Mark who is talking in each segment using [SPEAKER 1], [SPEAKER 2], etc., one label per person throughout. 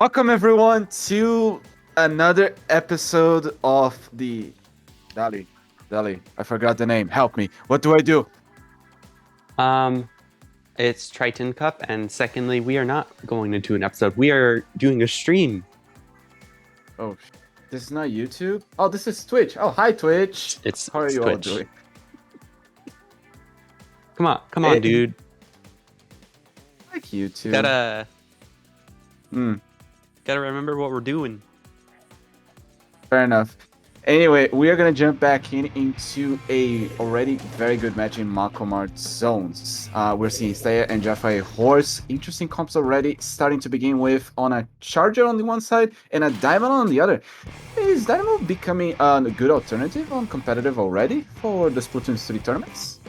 [SPEAKER 1] Welcome everyone to another episode of the Dali. I forgot the name. Help me. What do I do?
[SPEAKER 2] Um, it's Triton Cup, and secondly, we are not going into an episode. We are doing a stream.
[SPEAKER 1] Oh, this is not YouTube. Oh, this is Twitch. Oh, hi Twitch. How are
[SPEAKER 2] It's
[SPEAKER 1] you all
[SPEAKER 2] Twitch.
[SPEAKER 1] doing?
[SPEAKER 2] Come on, dude.
[SPEAKER 1] Like YouTube.
[SPEAKER 2] Gotta
[SPEAKER 1] Hmm.
[SPEAKER 2] gotta remember what we're doing.
[SPEAKER 1] Fair enough. Anyway, we are gonna jump back into a already very good match in Makomart zones. We're seeing Steya and Jaffa Horse. Interesting comps already starting to begin with on a Charger on the one side and a Diamond on the other. Is Dynamo becoming a good alternative on competitive already for the Splatoon 3 tournaments?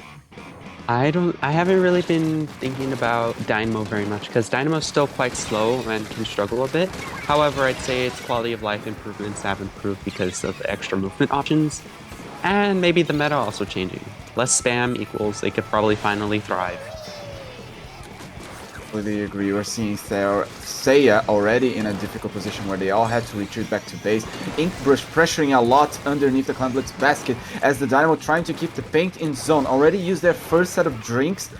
[SPEAKER 2] I haven't really been thinking about Dynamo very much because Dynamo's still quite slow and can struggle a bit. However, I'd say its quality of life improvements have improved because of extra movement options. And maybe the meta also changing. Less spam equals they could probably finally thrive.
[SPEAKER 1] Completely agree. We're seeing Seiya already in a difficult position where they all had to retreat back to base. Inkbrush pressuring a lot underneath the Clan Blitz basket as the Dynamo trying to keep the paint in zone. Already used their first set of drinks.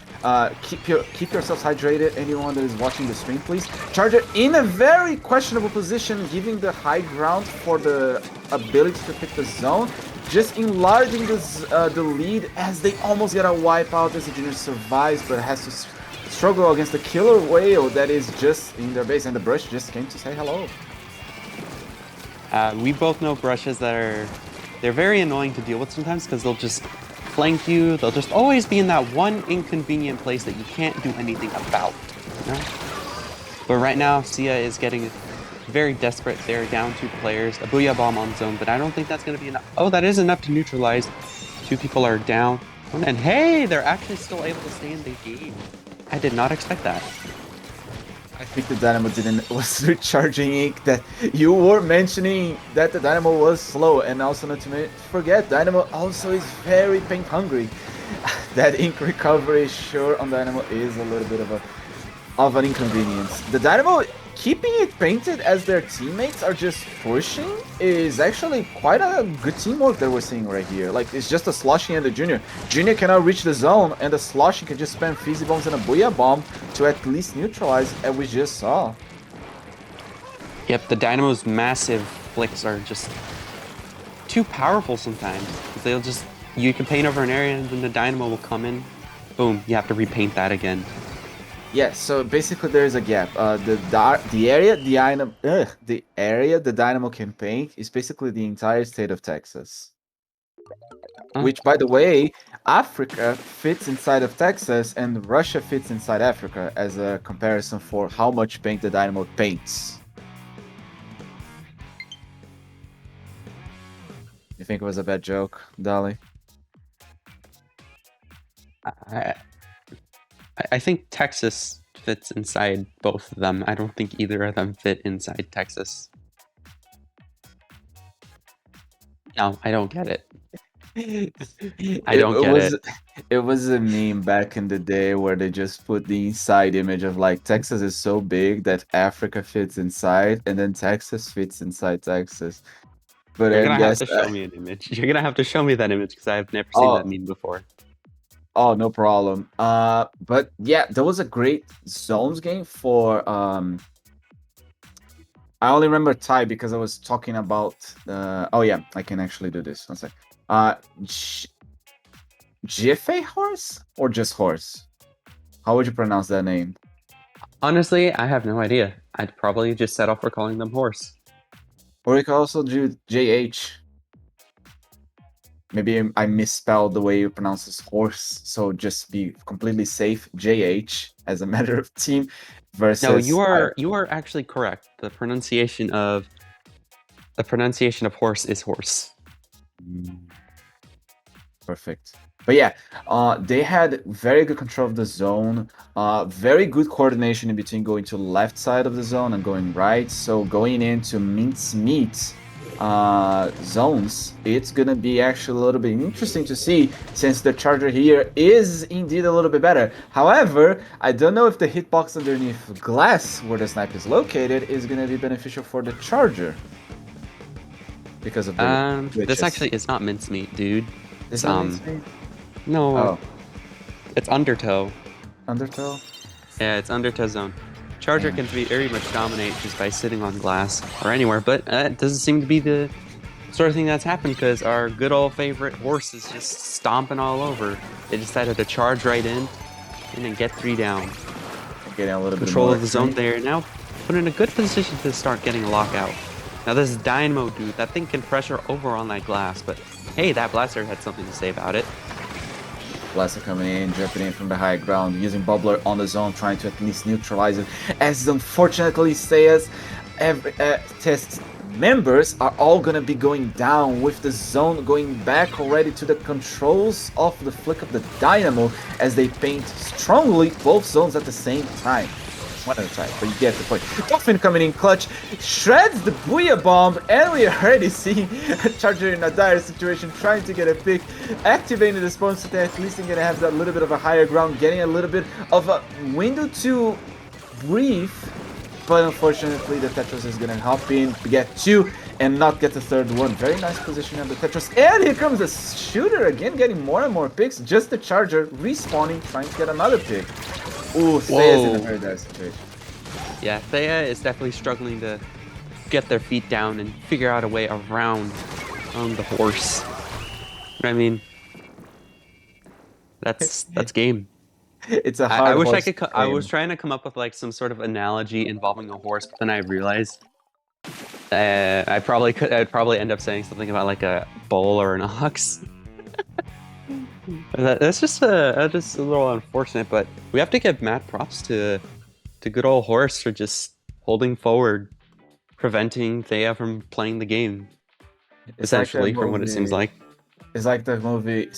[SPEAKER 1] Keep yourselves hydrated. Anyone that is watching the stream, please. Charger in a very questionable position, giving the high ground for the ability to pick the zone. Just enlarging the lead as they almost get a wipeout as the Junior survives, but has to struggle against the killer whale that is just in their base, and the brush just came to say hello.
[SPEAKER 2] We both know brushes they're very annoying to deal with sometimes because they'll just flank you. They'll just always be in that one inconvenient place that you can't do anything about. You know? But right now, Sia is getting very desperate. They're down 2 players. A Booyah Bomb on zone, but I don't think that's going to be enough. Oh, that is enough to neutralize. 2 people are down. And hey, they're actually still able to stay in the game. I did not expect that.
[SPEAKER 1] I think the Dynamo was recharging ink that you were mentioning that the Dynamo was slow, and also not to forget, Dynamo also is very paint hungry. That ink recovery sure on Dynamo is a little bit of an inconvenience. The Dynamo keeping it painted as their teammates are just pushing is actually quite a good teamwork that we're seeing right here. Like, it's just a Sloshy and the Junior. Junior cannot reach the zone, and the Sloshy can just spam Fizzy Bombs and a Booyah Bomb to at least neutralize, as we just saw.
[SPEAKER 2] Yep, the Dynamo's massive flicks are just too powerful sometimes. They'll just, you can paint over an area and then the Dynamo will come in. Boom, you have to repaint that again.
[SPEAKER 1] Yeah, so basically there is a gap. The area the Dynamo can paint is basically the entire state of Texas. Which, by the way, Africa fits inside of Texas and Russia fits inside Africa as a comparison for how much paint the Dynamo paints. You think it was a bad joke, Dolly?
[SPEAKER 2] I think Texas fits inside both of them. I don't think either of them fit inside Texas. No, I don't get it. I don't get it.
[SPEAKER 1] It was a meme back in the day where they just put the inside image of like Texas is so big that Africa fits inside, and then Texas fits inside Texas. But
[SPEAKER 2] You're
[SPEAKER 1] I
[SPEAKER 2] gonna have
[SPEAKER 1] guess
[SPEAKER 2] to show me an image. You're gonna have to show me that image because I've never seen that meme before.
[SPEAKER 1] Oh, no problem. But yeah, that was a great zones game for I only remember Thai because I was talking about oh yeah, I can actually do this. One sec. GFA horse or just horse? How would you pronounce that name?
[SPEAKER 2] Honestly, I have no idea. I'd probably just settle for calling them horse.
[SPEAKER 1] Or you could also do JH. Maybe I misspelled the way you pronounce this horse, so just be completely safe. JH as a matter of team versus.
[SPEAKER 2] No, you are actually correct. The pronunciation of horse is horse.
[SPEAKER 1] Perfect. But yeah, they had very good control of the zone, very good coordination in between going to left side of the zone and going right. So going into mince meat zones, it's gonna be actually a little bit interesting to see, since the charger here is indeed a little bit better. However, I don't know if the hitbox underneath glass where the snipe is located is gonna be beneficial for the charger because of the
[SPEAKER 2] This
[SPEAKER 1] glitches.
[SPEAKER 2] actually is not mincemeat, dude.
[SPEAKER 1] Is
[SPEAKER 2] It's
[SPEAKER 1] that insane?
[SPEAKER 2] no,
[SPEAKER 1] Oh,
[SPEAKER 2] it's undertow.
[SPEAKER 1] undertow.
[SPEAKER 2] Yeah, it's undertow zone. Charger
[SPEAKER 1] Yeah.
[SPEAKER 2] can very much dominate just by sitting on glass or anywhere, but it doesn't seem to be the sort of thing that's happened because our good old favorite horse is just stomping all over. They decided to charge right in and then get 3 down.
[SPEAKER 1] Getting a little
[SPEAKER 2] Control
[SPEAKER 1] bit more
[SPEAKER 2] of the zone
[SPEAKER 1] free.
[SPEAKER 2] there. Now put in a good position to start getting a lockout. Now this Dynamo dude, that thing can pressure over on that glass, but hey, that blaster had something to say about it.
[SPEAKER 1] Blaster coming in, jumping in from the high ground, using Bubbler on the zone, trying to at least neutralize it. As unfortunately Seiya's test members are all gonna be going down, with the zone going back already to the controls of the flick of the Dynamo as they paint strongly both zones at the same time. One at a time, but you get the point. Dolphin coming in clutch, shreds the Booyah Bomb, and we already see a Charger in a dire situation, trying to get a pick, activating the spawn so that at least they're gonna have that little bit of a higher ground, getting a little bit of a window to breathe. But unfortunately, the Tetris is gonna hop in, get 2, and not get the 3rd one. Very nice position of the Tetris. And here comes the shooter again, getting more and more picks. Just the Charger respawning, trying to get another pick. Ooh, Seiya's in a very bad situation.
[SPEAKER 2] Yeah, Thea is definitely struggling to get their feet down and figure out a way around the horse. I mean, that's game.
[SPEAKER 1] It's a
[SPEAKER 2] I
[SPEAKER 1] hard
[SPEAKER 2] wish I
[SPEAKER 1] horse
[SPEAKER 2] could.
[SPEAKER 1] to
[SPEAKER 2] I was
[SPEAKER 1] tame.
[SPEAKER 2] trying to come up with like some sort of analogy involving a horse, but then I realized I probably could. I'd probably end up saying something about like a bull or an ox. That's just a little unfortunate, but we have to give mad props to good old horse for just holding forward, preventing Thea from playing the game.
[SPEAKER 1] It's like that
[SPEAKER 2] Essentially, from what it seems
[SPEAKER 1] movie.
[SPEAKER 2] like.
[SPEAKER 1] It's like the movie,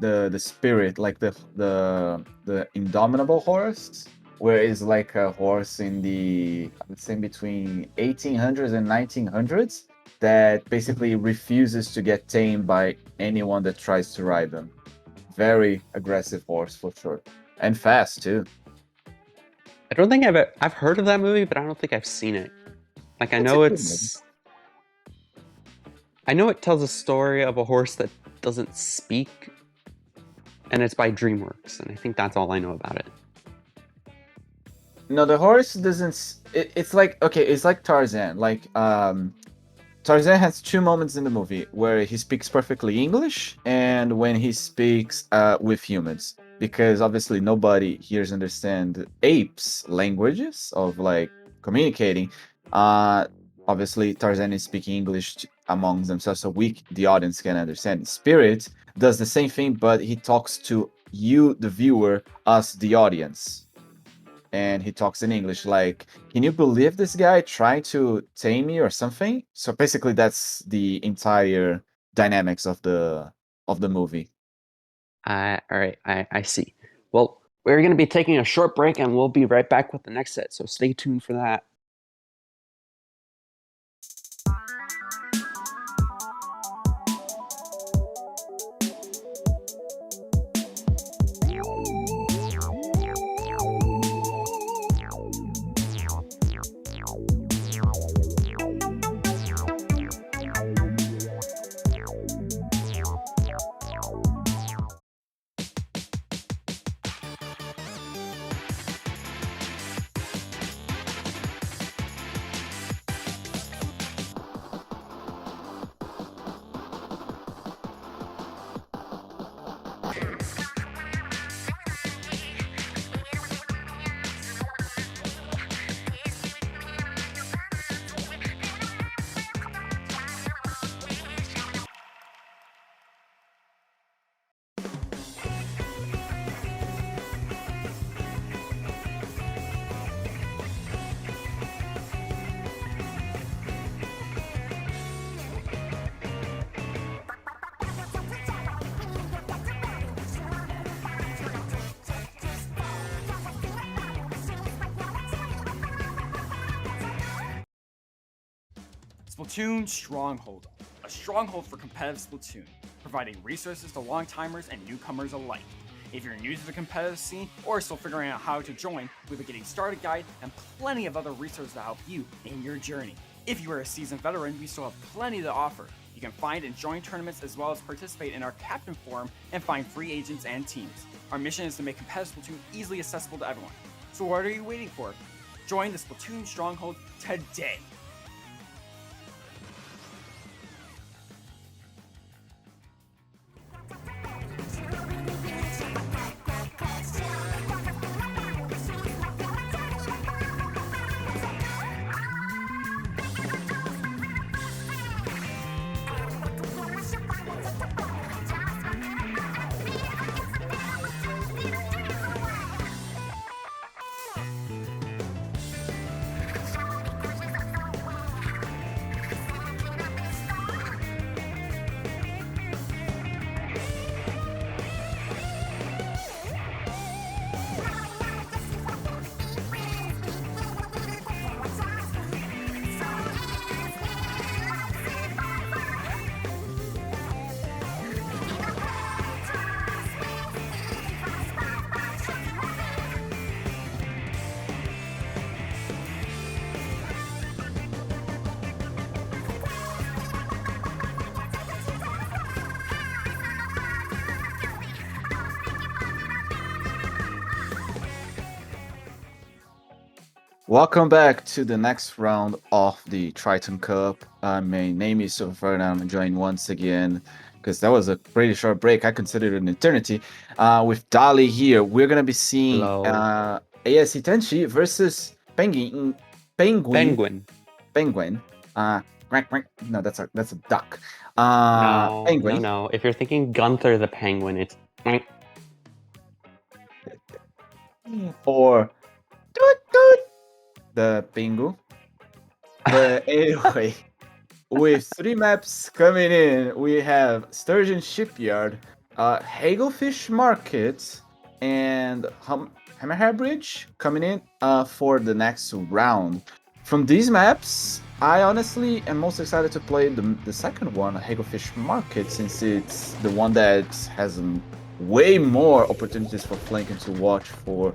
[SPEAKER 1] the spirit, like the Indomitable Horse, where it's like a horse in the, I would say, between 1800s and 1900s that basically refuses to get tamed by anyone that tries to ride them. Very aggressive horse for sure, and fast too.
[SPEAKER 2] I don't think I've heard of that movie, but I don't think I've seen it. Like
[SPEAKER 1] It's a good movie.
[SPEAKER 2] I know it tells a story of a horse that doesn't speak, and it's by DreamWorks, and I think that's all I know about it.
[SPEAKER 1] No, the horse doesn't. It's like, okay, it's like Tarzan. Like Tarzan has 2 moments in the movie where he speaks perfectly English and when he speaks with humans, because obviously nobody here understand apes' languages of like communicating. Obviously Tarzan is speaking English amongst themselves, so the audience, can understand. Spirit does the same thing, but he talks to you, the viewer, us, the audience, and he talks in English like, "Can you believe this guy trying to tame me or something?" So basically, that's the entire dynamics of the movie.
[SPEAKER 2] All right, I see. Well, we're going to be taking a short break, and we'll be right back with the next set, so stay tuned for that.
[SPEAKER 3] Splatoon Stronghold, a stronghold for competitive Splatoon, providing resources to long-timers and newcomers alike. If you're new to the competitive scene or still figuring out how to join, we have a getting started guide and plenty of other resources to help you in your journey. If you are a seasoned veteran, we still have plenty to offer. You can find and join tournaments as well as participate in our Captain Forum and find free agents and teams. Our mission is to make competitive Splatoon easily accessible to everyone. So what are you waiting for? Join the Splatoon Stronghold today!
[SPEAKER 1] Welcome back to the next round of the Triton Cup. My name is Silver, and I'm joined once again because that was a pretty short break. I consider it an eternity. With Dali here, we're gonna be seeing
[SPEAKER 2] Hello.
[SPEAKER 1] ASC Tenchi versus Penguin. Quack, quack. No, that's a duck. Penguin.
[SPEAKER 2] No. If you're thinking Gunther the Penguin, it's
[SPEAKER 1] Or toot, toot, the Pingu. But anyway, with 3 maps coming in, we have Sturgeon Shipyard, Hagelfish Market, and Hammerhead Bridge coming in for the next round. From these maps, I honestly am most excited to play the second one, Hagelfish Market, since it's the one that has way more opportunities for flanking to watch for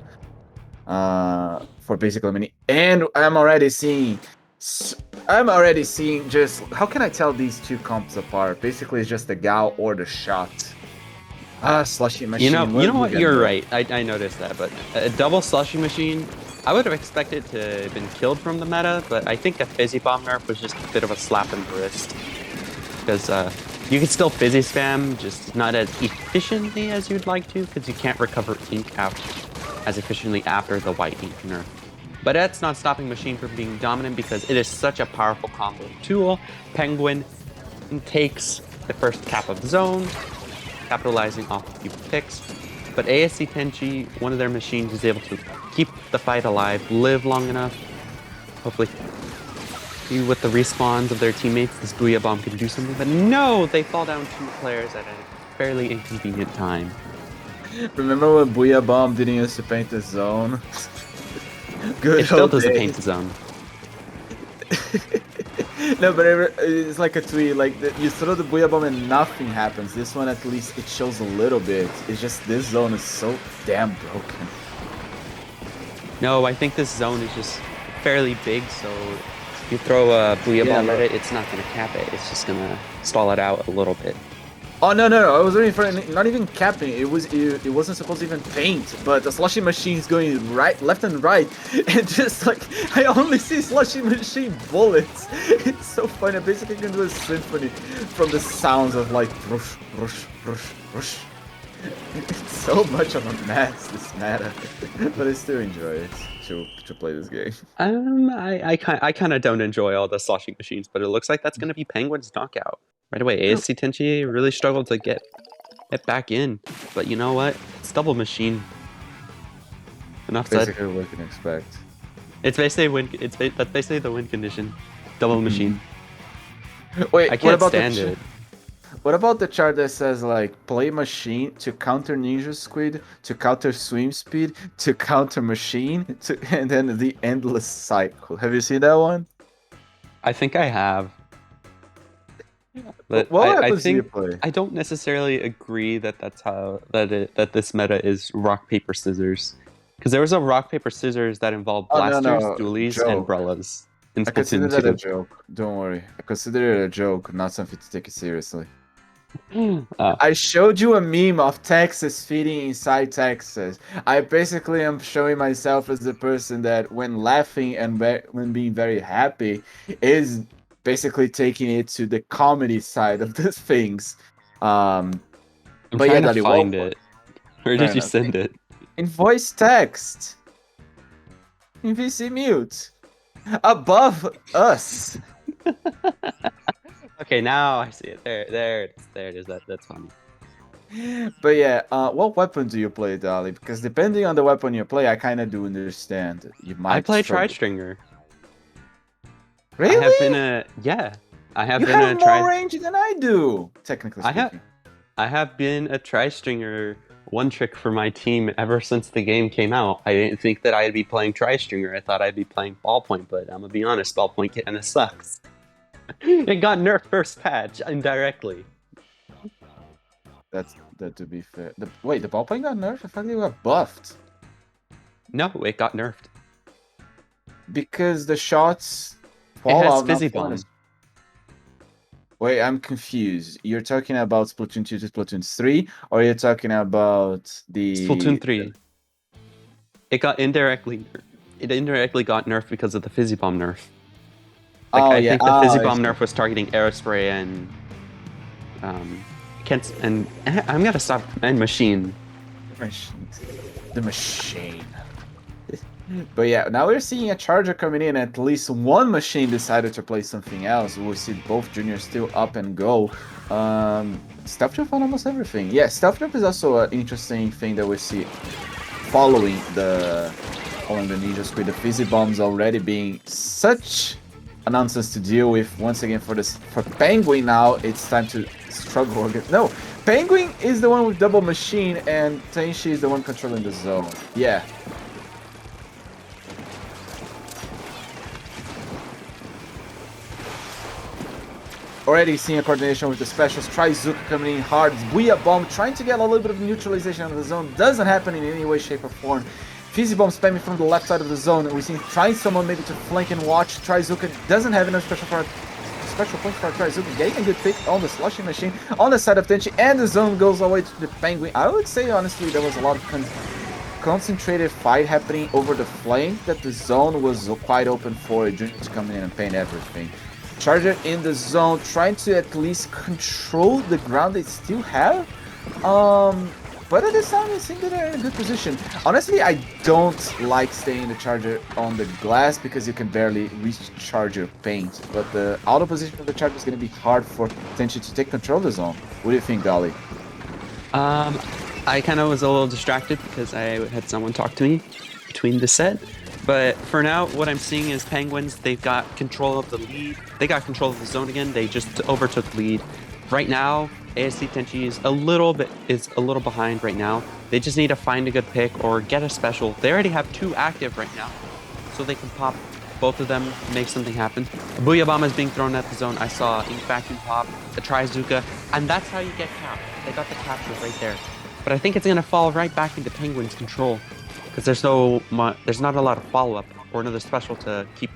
[SPEAKER 1] basically many. And I'm already seeing just how can I tell these two comps apart? Basically, it's just the Gal or the shot. Slushy machine.
[SPEAKER 2] you know what? You're right. I noticed that, but a double slushy machine, I would have expected to have been killed from the meta, but I think a fizzy bomb nerf was just a bit of a slap in the wrist because you can still fizzy spam, just not as efficiently as you'd like to, because you can't recover ink as efficiently after the white ink nerf. But that's not stopping Machine from being dominant because it is such a powerful combo tool. Penguin takes the first cap of zone, capitalizing off a few picks. But ASC Tenchi, one of their machines, is able to keep the fight alive, live long enough. Hopefully, with the respawns of their teammates, this Booyah Bomb can do something. But no, they fall down 2 players at a fairly inconvenient time.
[SPEAKER 1] Remember when Booyah Bomb didn't used to paint the zone? Good.
[SPEAKER 2] It still doesn't paint the zone.
[SPEAKER 1] No, but it's like a tweet. Like you throw the Booyah Bomb and nothing happens. This one, at least, it shows a little bit. It's just this zone is so damn broken.
[SPEAKER 2] No, I think this zone is just fairly big, so if you throw a Booyah Bomb at it, it's not going to cap it. It's just going to stall it out a little bit.
[SPEAKER 1] Oh no! I was waiting for not even capping. It wasn't supposed to even paint, but the slushy machine's going right, left and right, and just like I only see slushy machine bullets. It's so funny. I basically can do a symphony from the sounds of like rush, rush, rush, rush. It's so much of a mess, this meta, but I still enjoy it to play this game.
[SPEAKER 2] I kind of don't enjoy all the sloshing machines, but it looks like that's going to be Penguin's knockout. Right away, ASC Tenchi really struggled to get it back in, but you know what? It's double machine. Enough said.
[SPEAKER 1] Basically, what you can expect.
[SPEAKER 2] It's basically that's basically the win condition. Double machine.
[SPEAKER 1] Wait,
[SPEAKER 2] I can't stand it.
[SPEAKER 1] What about the chart that says like play machine to counter ninja squid, to counter swim speed, to counter machine, and then the endless cycle? Have you seen that one?
[SPEAKER 2] I think I have. But
[SPEAKER 1] What
[SPEAKER 2] I
[SPEAKER 1] weapons do you
[SPEAKER 2] think
[SPEAKER 1] play?
[SPEAKER 2] I don't necessarily agree that that this meta is rock paper scissors, because there was a rock paper scissors that involved
[SPEAKER 1] Oh, no,
[SPEAKER 2] blasters,
[SPEAKER 1] no,
[SPEAKER 2] dualies, and
[SPEAKER 1] joke.
[SPEAKER 2] umbrellas in
[SPEAKER 1] I consider
[SPEAKER 2] Splatoon
[SPEAKER 1] that a
[SPEAKER 2] 2.
[SPEAKER 1] joke. Don't worry. I consider it a joke, not something to take it seriously.
[SPEAKER 2] Oh,
[SPEAKER 1] I showed you a meme of Texas feeding inside Texas. I basically am showing myself as the person that, when laughing and when being very happy, is basically taking it to the comedy side of the things. Um,
[SPEAKER 2] I'm
[SPEAKER 1] but yeah,
[SPEAKER 2] trying to
[SPEAKER 1] Daddy,
[SPEAKER 2] find it. Where
[SPEAKER 1] fair
[SPEAKER 2] did you
[SPEAKER 1] enough.
[SPEAKER 2] send it?
[SPEAKER 1] In voice text, in VC mute, above us.
[SPEAKER 2] Okay, now I see it. There it is. That's funny.
[SPEAKER 1] But yeah, what weapon do you play, Dolly? Because depending on the weapon you play, I kind of do understand. You
[SPEAKER 2] I
[SPEAKER 1] might
[SPEAKER 2] play
[SPEAKER 1] struggle.
[SPEAKER 2] Tri-Stringer. I have been
[SPEAKER 1] Really?
[SPEAKER 2] a yeah. I have
[SPEAKER 1] You
[SPEAKER 2] been
[SPEAKER 1] have
[SPEAKER 2] a
[SPEAKER 1] more
[SPEAKER 2] tri.
[SPEAKER 1] range than I do, technically
[SPEAKER 2] I have
[SPEAKER 1] speaking.
[SPEAKER 2] I have been a Tri-Stringer one trick for my team ever since the game came out. I didn't think that I'd be playing Tri-Stringer. I thought I'd be playing Ballpoint, but I'm gonna be honest, Ballpoint kind of sucks. It got nerfed first patch indirectly.
[SPEAKER 1] That's that to be fair. Wait, the ballpoint got nerfed? I thought they got buffed.
[SPEAKER 2] No, it got nerfed.
[SPEAKER 1] Because the shots
[SPEAKER 2] It
[SPEAKER 1] fall
[SPEAKER 2] has
[SPEAKER 1] out not
[SPEAKER 2] Fizzy
[SPEAKER 1] falling
[SPEAKER 2] Bomb.
[SPEAKER 1] as... Wait, I'm confused. You're talking about Splatoon 2 to Splatoon 3, or you're talking about
[SPEAKER 2] Splatoon 3. It indirectly got nerfed because of the Fizzy Bomb nerf. Like
[SPEAKER 1] Oh
[SPEAKER 2] I
[SPEAKER 1] yeah,
[SPEAKER 2] think the Fizzy
[SPEAKER 1] I
[SPEAKER 2] Bomb
[SPEAKER 1] see.
[SPEAKER 2] nerf was targeting Aerospray and Kent and I'm gonna stop and Machine.
[SPEAKER 1] The machine. But yeah, now we're seeing a charger coming in. At least one machine decided to play something else. We see both juniors still up and go. Stealth Jump on almost everything. Yeah, Stealth Jump is also an interesting thing that we see following the Ninja Squid. The Fizzy Bombs already being such a nonsense to deal with. Once again, for Penguin now, it's time to struggle against... No, Penguin is the one with double machine, and Tenshi is the one controlling the zone. Yeah. Already seeing a coordination with the specials. Trizuka coming in hard. Booyah Bomb trying to get a little bit of neutralization of the zone. Doesn't happen in any way, shape, or form. Fizzy Bomb spamming from the left side of the zone. We see trying someone maybe to flank and watch. Trizuka doesn't have enough special points for Trizuka. Getting a good pick on the slushing machine on the side of Tenchi. And the zone goes all the way to the Penguin. I would say, honestly, there was a lot of concentrated fight happening over the flank, that the zone was quite open for Junior to come in and paint everything. Charger in the zone, trying to at least control the ground they still have. But at this time, it seems that they're in a good position. Honestly, I don't like staying the Charger on the glass because you can barely reach Charger paint. But the auto position of the Charger is going to be hard for Tenchi to take control of the zone. What do you think, Dolly?
[SPEAKER 2] I kind of was a little distracted because I had someone talk to me between the set. But for now, what I'm seeing is Penguins, they've got control of the lead. They got control of the zone again. They just overtook lead. Right now, ASC Tenchi is a little behind right now. They just need to find a good pick or get a special. They already have 2 active right now, so they can pop both of them, make something happen. A Booyah Bomb is being thrown at the zone. I saw Ink Vacuum pop, a Trizuka, and that's how you get capped. They got the capture right there. But I think it's going to fall right back into Penguins' control because there's not a lot of follow-up or another special to keep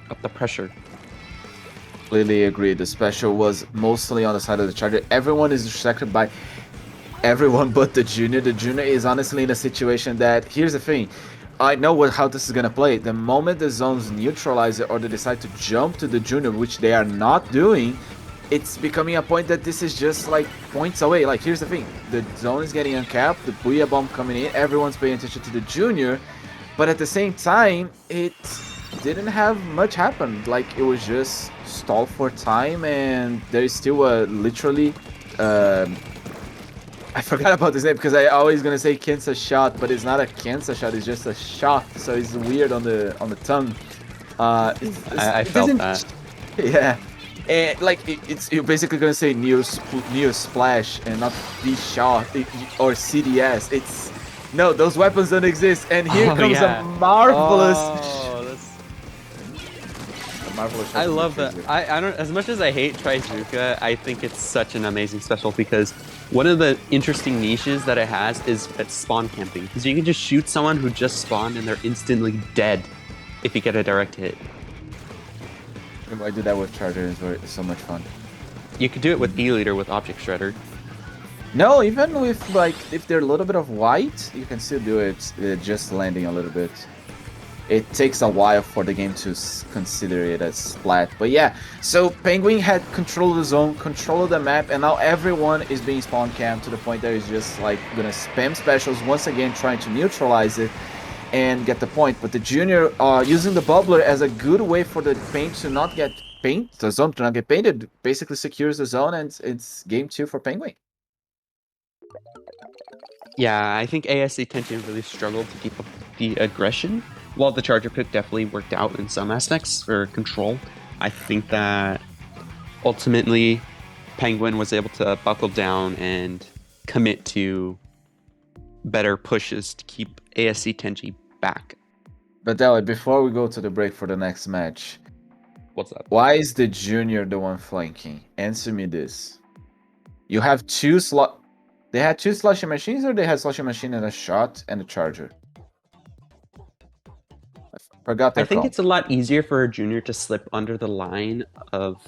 [SPEAKER 2] up the pressure.
[SPEAKER 1] Completely agree. The special was mostly on the side of the Charger. Everyone is distracted by everyone but the Junior. The Junior is honestly in a situation that, here's the thing, I know how this is gonna play. The moment the zones neutralize it or they decide to jump to the Junior, which they are not doing, it's becoming a point that this is just like points away. Like, here's the thing, the zone is getting uncapped, the Booyah Bomb coming in, everyone's paying attention to the Junior, but at the same time, it didn't have much happen. Like, it was just stall for time, and there is still a literally I forgot about this name because I always gonna say Kensa shot, but it's not a Kensa shot, it's just a shot, so it's weird on the tongue.
[SPEAKER 2] I felt that.
[SPEAKER 1] Yeah. And like you're basically gonna say Neo Splash and not the shot or CDS. It's no, those weapons don't exist. And here comes a marvelous Marvelous.
[SPEAKER 2] I love that. I don't. As much as I hate Trizuka, I think it's such an amazing special because one of the interesting niches that it has is at spawn camping. Because you can just shoot someone who just spawned and they're instantly dead if you get a direct hit.
[SPEAKER 1] I do that with Charger. It's so much fun.
[SPEAKER 2] You could do it with E-Leader with Object Shredder.
[SPEAKER 1] No, even with like if they're a little bit of white, you can still do it. Just landing a little bit. It takes a while for the game to consider it as splat. But yeah, so Penguin had control of the zone, control of the map, and now everyone is being spawn camped to the point that it's just like gonna spam specials once again, trying to neutralize it and get the point. But the Junior using the bubbler as a good way for the paint to not get the zone to not get painted, basically secures the zone, and it's game 2 for Penguin.
[SPEAKER 2] Yeah, I think ASC Tension really struggled to keep up the aggression. While the Charger pick definitely worked out in some aspects for control, I think that ultimately Penguin was able to buckle down and commit to better pushes to keep ASC Tenchi back.
[SPEAKER 1] But Deli, before we go to the break for the next match,
[SPEAKER 2] What's up?
[SPEAKER 1] why is the Junior the one flanking? Answer me this. You have two slot. They had two slushy machines, or they had slushy machine and a shot and a Charger? I forgot their
[SPEAKER 2] I think
[SPEAKER 1] call.
[SPEAKER 2] it's a lot easier for a Junior to slip under the line of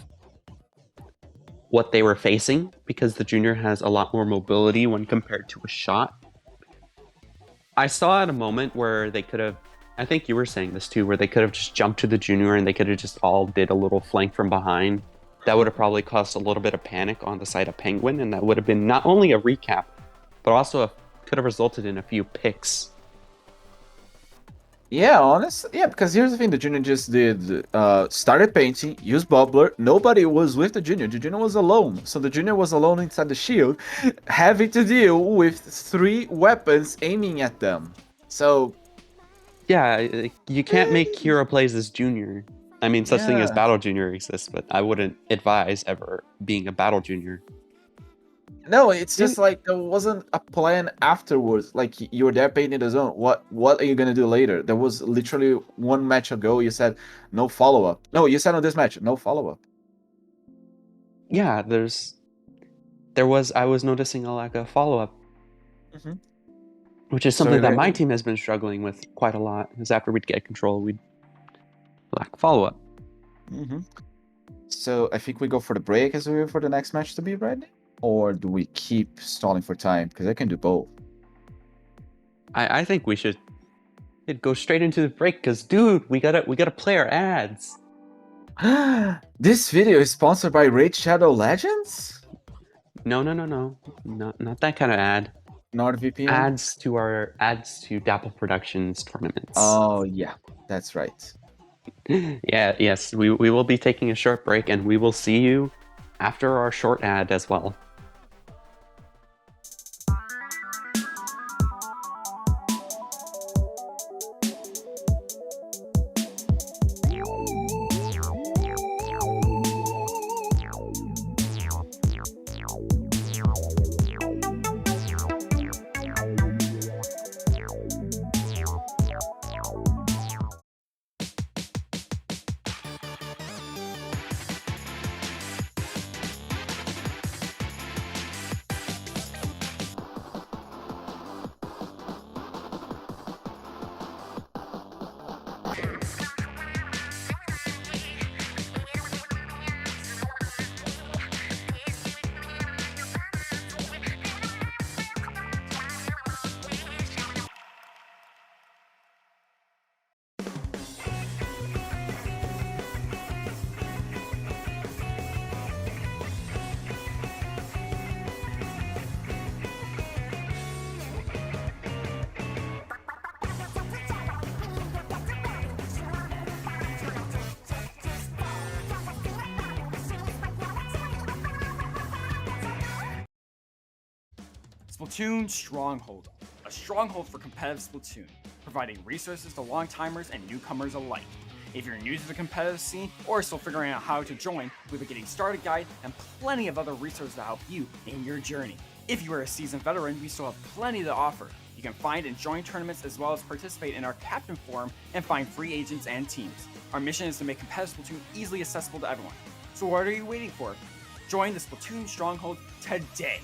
[SPEAKER 2] what they were facing because the Junior has a lot more mobility when compared to a shot. I saw at a moment where they could have, I think you were saying this too, where they could have just jumped to the Junior and they could have just all did a little flank from behind. That would have probably caused a little bit of panic on the side of Penguin, and that would have been not only a recap, but also could have resulted in a few picks.
[SPEAKER 1] Yeah, honestly, yeah, because here's the thing, the Junior just did, started painting, used bubbler, nobody was with the Junior was alone, so the Junior was alone inside the shield, having to deal with 3 weapons aiming at them, so...
[SPEAKER 2] Yeah, you can't make hero plays as Junior. I mean, such thing as
[SPEAKER 1] Yeah.
[SPEAKER 2] Battle Junior exists, but I wouldn't advise ever being a Battle Junior.
[SPEAKER 1] No, it's just like there wasn't a plan afterwards. Like you were there painting the zone. What are you gonna do later? There was literally one match ago. You said no follow up. No, you said on this match no follow up.
[SPEAKER 2] Yeah, I was noticing a lack of follow up,
[SPEAKER 1] Mhm.
[SPEAKER 2] which is
[SPEAKER 1] So
[SPEAKER 2] something that my
[SPEAKER 1] really-
[SPEAKER 2] team has been struggling with quite a lot. Because after we'd get control, we'd lack follow up.
[SPEAKER 1] Mhm. So I think we go for the break as we wait for the next match to be ready, or do we keep stalling for time? Because I can do both.
[SPEAKER 2] I think we should go straight into the break because, dude, we gotta play our ads.
[SPEAKER 1] This video is sponsored by Raid Shadow Legends.
[SPEAKER 2] No, not that kind of ad.
[SPEAKER 1] NordVPN.
[SPEAKER 2] Ads to Dapple Productions tournaments.
[SPEAKER 1] Oh yeah, that's right.
[SPEAKER 2] Yeah, yes, we will be taking a short break, and we will see you after our short ad as well.
[SPEAKER 3] Splatoon Stronghold, a stronghold for competitive Splatoon, providing resources to long-timers and newcomers alike. If you're new to the competitive scene or still figuring out how to join, we have a getting started guide and plenty of other resources to help you in your journey. If you are a seasoned veteran, we still have plenty to offer. You can find and join tournaments as well as participate in our captain forum and find free agents and teams. Our mission is to make competitive Splatoon easily accessible to everyone. So what are you waiting for? Join the Splatoon Stronghold today!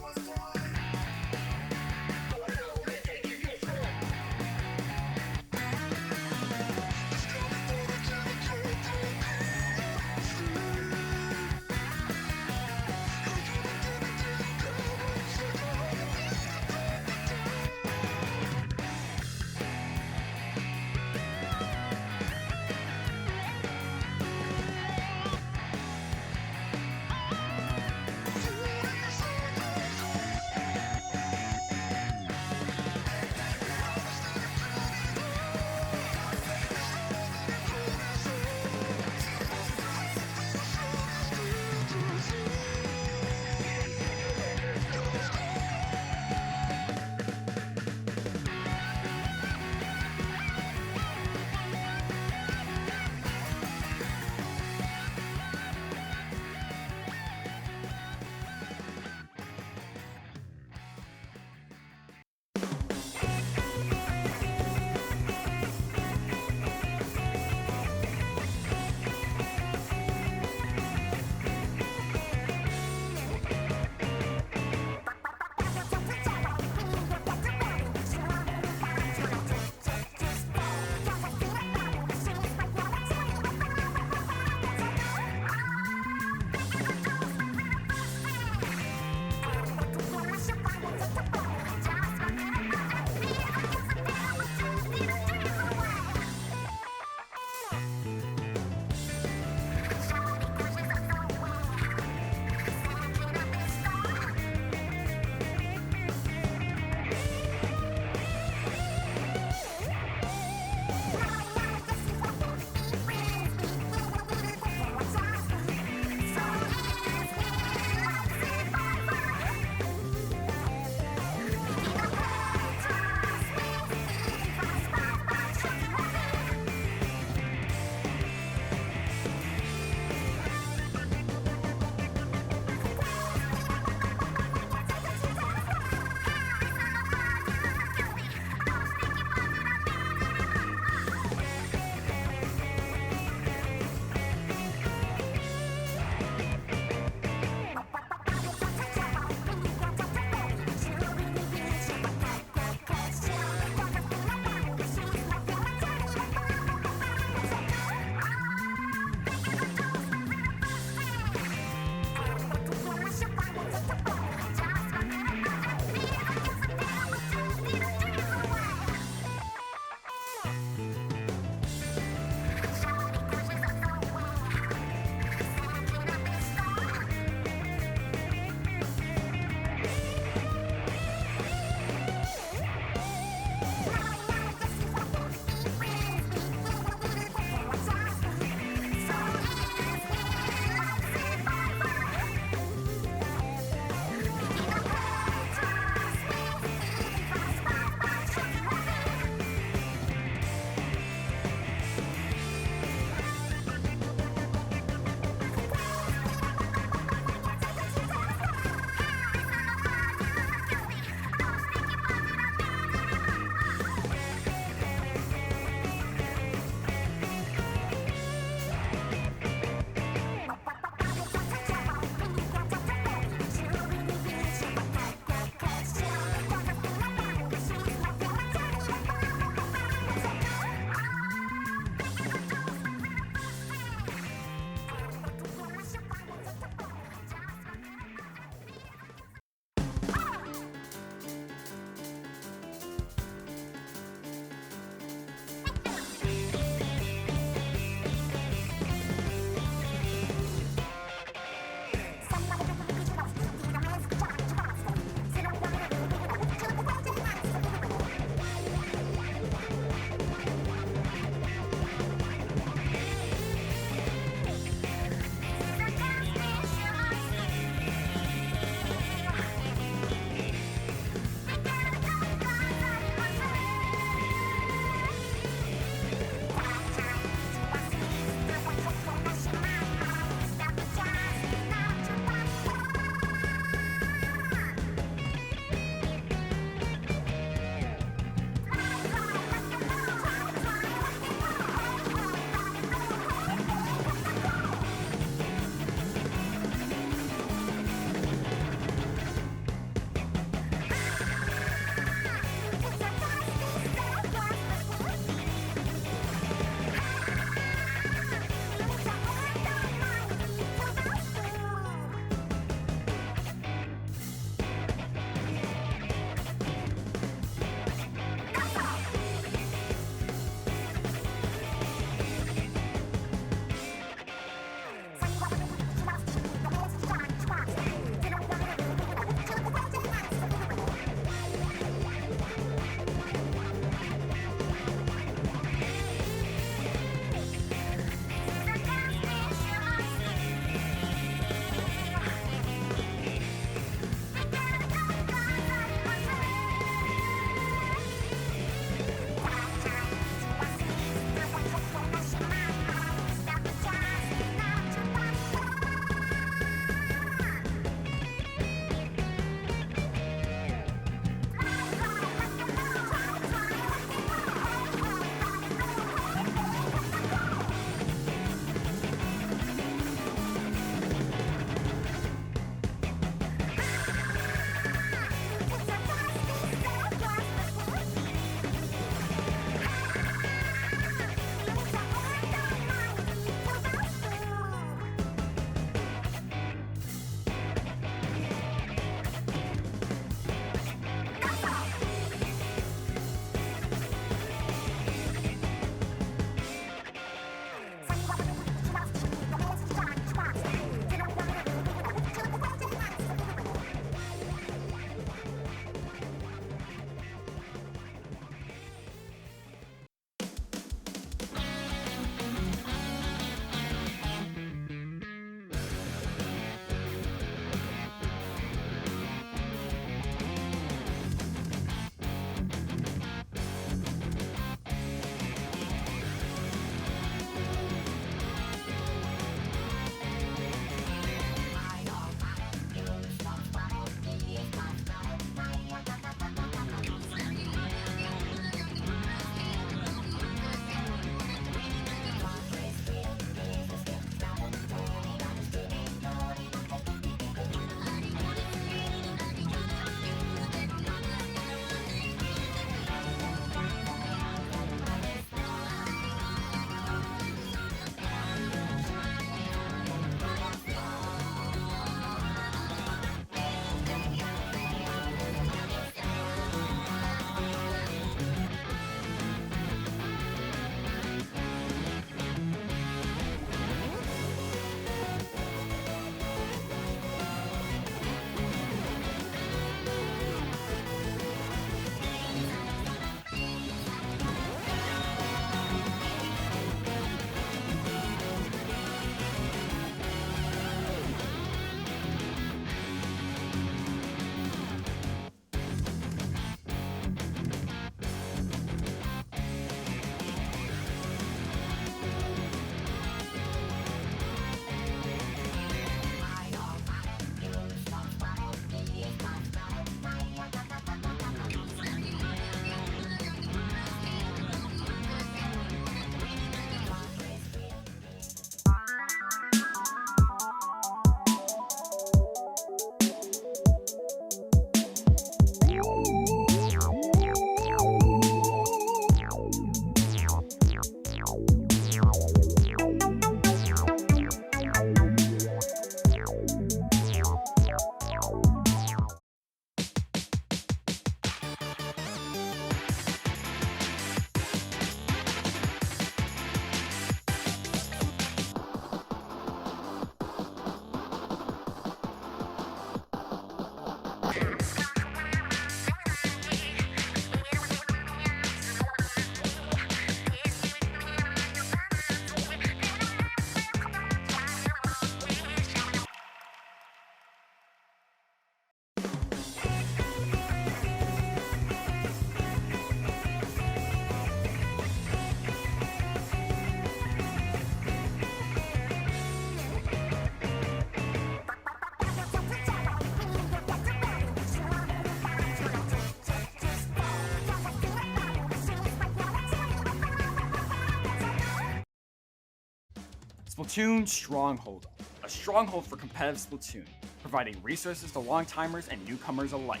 [SPEAKER 3] Splatoon Stronghold, a stronghold for competitive Splatoon, providing resources to long-timers and newcomers alike.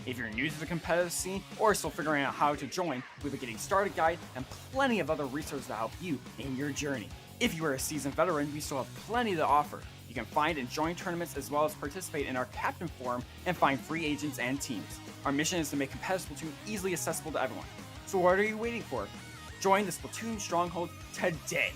[SPEAKER 3] If you're new to the competitive scene or still figuring out how to join, we have a getting started guide and plenty of other resources to help you in your journey. If you are a seasoned veteran, we still have plenty to offer. You can find and join tournaments as well as participate in our Captain Forum and find free agents and teams. Our mission is to make competitive Splatoon easily accessible to everyone. So what are you waiting for? Join the Splatoon Stronghold today!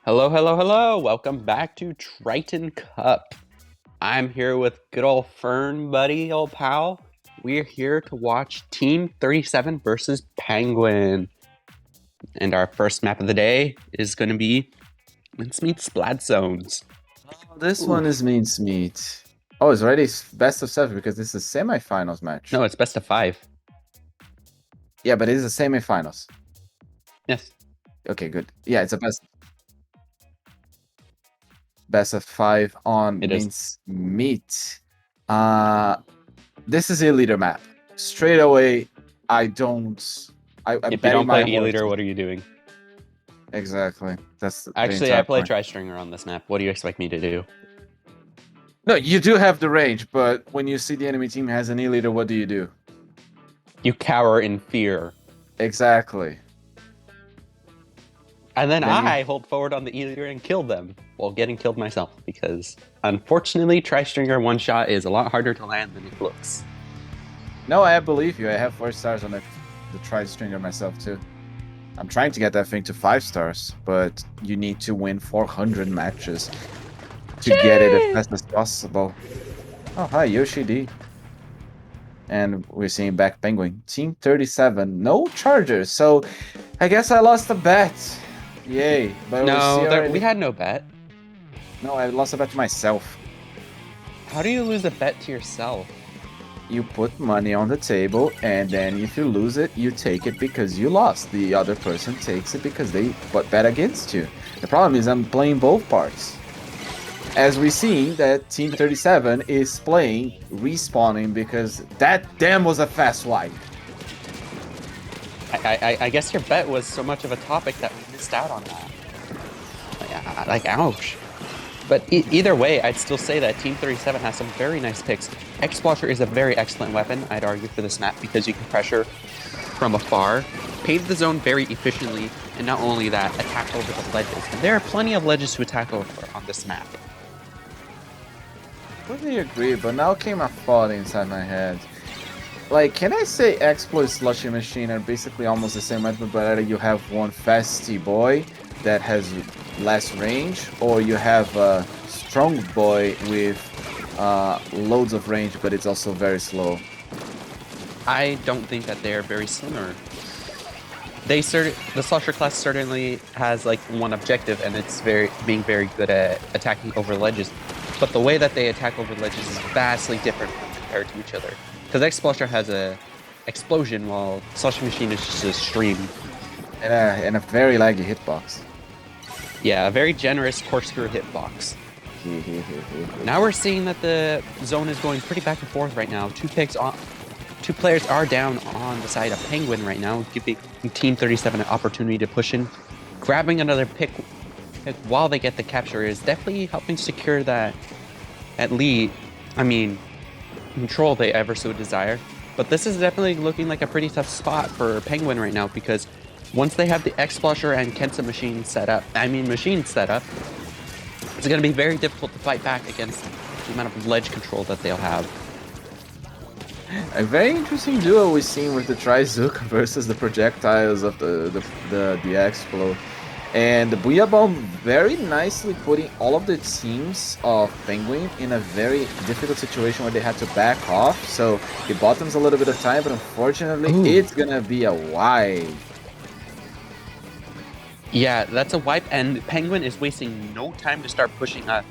[SPEAKER 2] Hello, hello, hello! Welcome back to Triton Cup. I'm here with good old Fern buddy, old pal. We're here to watch Team 37 versus Penguin. And our first map of the day is going to be Mincemeat Splat Zones.
[SPEAKER 1] Oh, this one is mincemeat. Oh, it's already best of 7 because this is a semifinals match.
[SPEAKER 2] No, it's best of 5.
[SPEAKER 1] Yeah, but it is a semifinals.
[SPEAKER 2] Yes.
[SPEAKER 1] Okay, good. Yeah, it's a best of 5 on
[SPEAKER 2] It is.
[SPEAKER 1] mincemeat. This is a leader map. Straight away, I
[SPEAKER 2] If you
[SPEAKER 1] betting
[SPEAKER 2] don't play
[SPEAKER 1] my
[SPEAKER 2] E-Leader,
[SPEAKER 1] horses.
[SPEAKER 2] what are you doing?
[SPEAKER 1] Exactly. That's the
[SPEAKER 2] Actually,
[SPEAKER 1] entire
[SPEAKER 2] I play
[SPEAKER 1] point.
[SPEAKER 2] Tri-Stringer on this map. What do you expect me to do?
[SPEAKER 1] No, you do have the range, but when you see the enemy team has an E-leader, what do you do?
[SPEAKER 2] You cower in fear.
[SPEAKER 1] Exactly.
[SPEAKER 2] And then
[SPEAKER 1] Then
[SPEAKER 2] I hold forward on the E-Leader and kill them while getting killed myself because unfortunately Tri-Stringer one shot is a lot harder to land than it looks.
[SPEAKER 1] No, I believe you. I have 4 stars on the Tri-Stringer myself too. I'm trying to get that thing to 5 stars, but you need to win 400 matches to get it as fast as possible. Oh, hi, Yoshi D. And we're seeing back Penguin. Team 37, no Chargers. So I guess I lost a bet. Yay. But
[SPEAKER 2] No, we had no bet.
[SPEAKER 1] No, I lost a bet to myself.
[SPEAKER 2] How do you lose a bet to yourself?
[SPEAKER 1] You put money on the table, and then if you lose it, you take it because you lost. The other person takes it because they bet against you. The problem is I'm playing both parts. As we see that Team 37 is playing respawning because that damn was a fast wipe.
[SPEAKER 2] I guess your bet was so much of a topic that we missed out on that. Like ouch. But either way, I'd still say that Team 37 has some very nice picks. X-Splasher is a very excellent weapon, I'd argue, for this map because you can pressure from afar, pave the zone very efficiently, and not only that, attack over the ledges. And there are plenty of ledges to attack over on this map.
[SPEAKER 1] Totally agree, but now came a thought inside my head. Like, can I say Exploit Slushy Machine are basically almost the same weapon, but you have one fasty boy that has less range, or you have a strong boy with loads of range, but it's also very slow?
[SPEAKER 2] I don't think that they are very similar. The Slusher class certainly has like one objective, and it's being very good at attacking over ledges. But the way that they attack over ledges is vastly different compared to each other. Because X-Splasher has a explosion, while Slushy Machine is just a stream.
[SPEAKER 1] And a very laggy hitbox.
[SPEAKER 2] Yeah, a very generous corkscrew hitbox. Now we're seeing that the zone is going pretty back and forth right now. Two players are down on the side of Penguin right now, giving Team 37 an opportunity to push in. Grabbing another pick while they get the capture is definitely helping secure that control they ever so desire. But this is definitely looking like a pretty tough spot for Penguin right now because once they have the X-Splasher and Kensa machine set up, it's going to be very difficult to fight back against the amount of ledge control that they'll have.
[SPEAKER 1] A very interesting duo we've seen with the Trizook versus the projectiles of the Explode. And the Booyah Bomb very nicely putting all of the teams of Penguin in a very difficult situation where they had to back off. So it bought them a little bit of time, but unfortunately it's gonna be a wipe.
[SPEAKER 2] Yeah, that's a wipe, and Penguin is wasting no time to start pushing up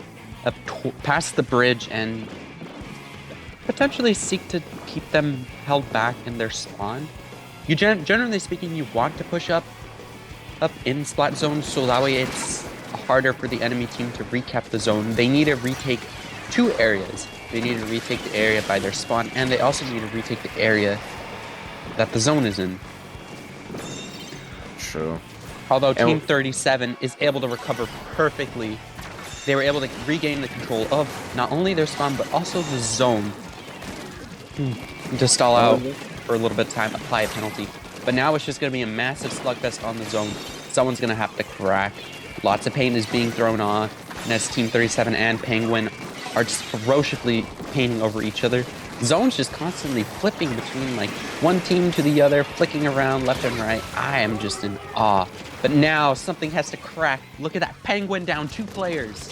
[SPEAKER 2] past the bridge and potentially seek to keep them held back in their spawn. You generally speaking, you want to push up in splat zones so that way it's harder for the enemy team to recap the zone. They need to retake 2 areas. They need to retake the area by their spawn, and they also need to retake the area that the zone is in.
[SPEAKER 1] True.
[SPEAKER 2] Although Team 37 is able to recover perfectly, they were able to regain the control of not only their spawn, but also the zone. To stall out for a little bit of time, apply a penalty. But now it's just going to be a massive slugfest on the zone. Someone's going to have to crack. Lots of paint is being thrown on, and as Team 37 and Penguin are just ferociously painting over each other, Zone's just constantly flipping between like one team to the other, flicking around left and right. I am just in awe. But now something has to crack. Look at that Penguin down 2 players.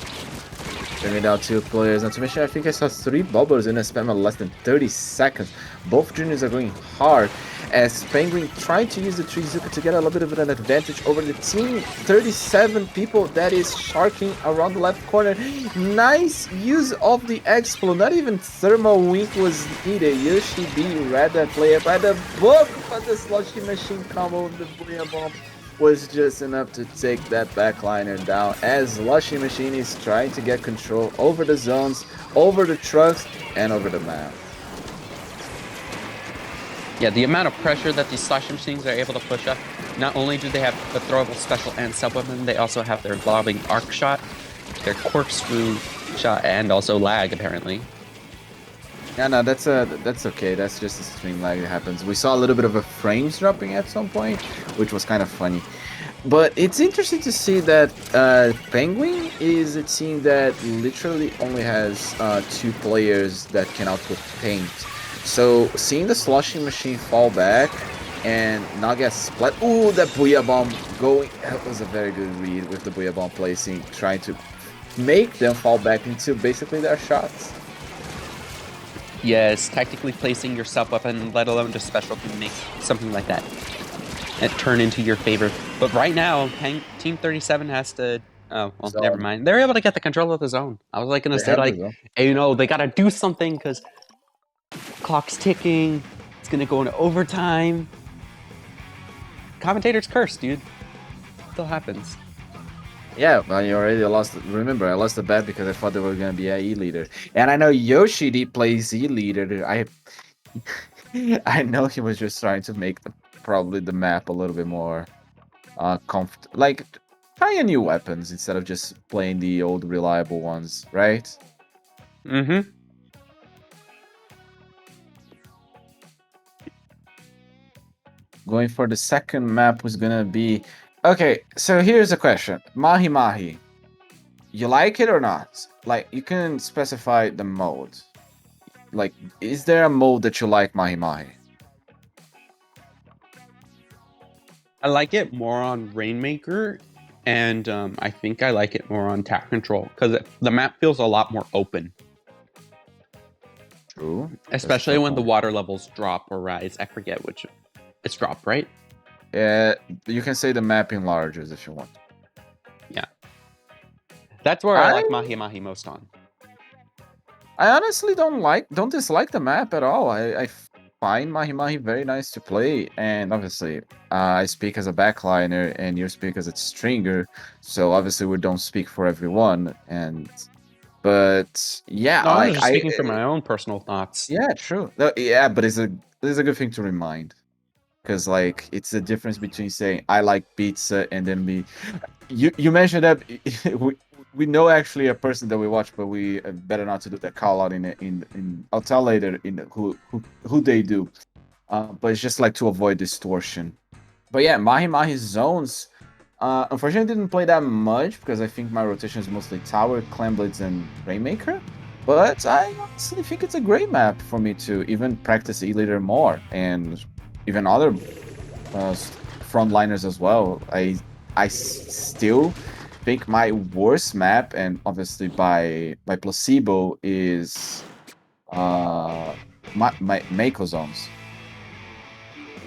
[SPEAKER 1] Bringing down 2 players. Not to mention, I think I saw 3 bubbles in a span of less than 30 seconds. Both juniors are going hard as Penguin tried to use the Trizuka to get a little bit of an advantage over the team. 37 people that is sharking around the left corner. Nice use of the Explo. Not even Thermal Wink was needed. Yoshi B read that player by the book, but the Slushy Machine combo of the Booyah Bomb was just enough to take that backliner down as Slushy Machine is trying to get control over the zones, over the trucks, and over the map.
[SPEAKER 2] Yeah, the amount of pressure that these Slushy Machines are able to push up, not only do they have the throwable special and sub-weapon, they also have their lobbing arc shot, their corkscrew shot, and also lag, apparently.
[SPEAKER 1] Yeah, no, that's okay. That's just a stream lag that happens. We saw a little bit of a frames dropping at some point, which was kind of funny. But it's interesting to see that Penguin is a team that literally only has 2 players that can output paint. So seeing the Slushy Machine fall back and not get split. Ooh, that Booyah Bomb going. That was a very good read with the Booyah Bomb placing, trying to make them fall back into basically their shots.
[SPEAKER 2] Yes, tactically placing your sub-weapon, let alone just special, can make something like that and turn into your favor. But right now, Team 37 has to... Oh, well,
[SPEAKER 1] Zone.
[SPEAKER 2] never mind. They're able to get the control of the zone. I was like going to say, like, hey, you know, they got to do something because clock's ticking. It's going to go into overtime. Commentator's cursed, dude. Still happens.
[SPEAKER 1] Yeah, but you already lost. Remember, I lost the bet because I thought they were gonna be a E leader, and I know Yoshi D plays E leader. I know he was just trying to make probably the map a little bit more comfortable, like trying new weapons instead of just playing the old reliable ones, right?
[SPEAKER 2] Mm-hmm.
[SPEAKER 1] Going for the second map was gonna be... Okay, so here's a question. Mahi Mahi. You like it or not? Like, you can specify the mode. Like, is there a mode that you like, Mahi Mahi?
[SPEAKER 2] I like it more on Rainmaker, and I think I like it more on Tap Control, because the map feels a lot more open.
[SPEAKER 1] True.
[SPEAKER 2] Especially when the water levels drop or rise. I forget which... It's dropped, right?
[SPEAKER 1] Yeah, you can say the map enlarges if you want.
[SPEAKER 2] Yeah. That's where I like Mahi Mahi most on.
[SPEAKER 1] I honestly don't dislike the map at all. I find Mahi Mahi very nice to play, and obviously I speak as a backliner and you speak as a stringer, so obviously we don't speak for everyone. But yeah,
[SPEAKER 2] No,
[SPEAKER 1] like
[SPEAKER 2] I'm just speaking from my own personal thoughts.
[SPEAKER 1] Yeah, true. No, yeah, but it's a good thing to remind. Because, like, it's the difference between saying I like pizza and then me. You mentioned that we know actually a person that we watch, but we better not to do that call out in I'll tell later in who they do. But it's just like to avoid distortion. But yeah, Mahi Mahi's zones. Unfortunately, I didn't play that much because I think my rotation is mostly Tower, Clamblades, and Rainmaker. But I honestly think it's a great map for me to even practice E-Leader more and even other frontliners as well. I still think my worst map, and obviously by placebo, is my Mako zones.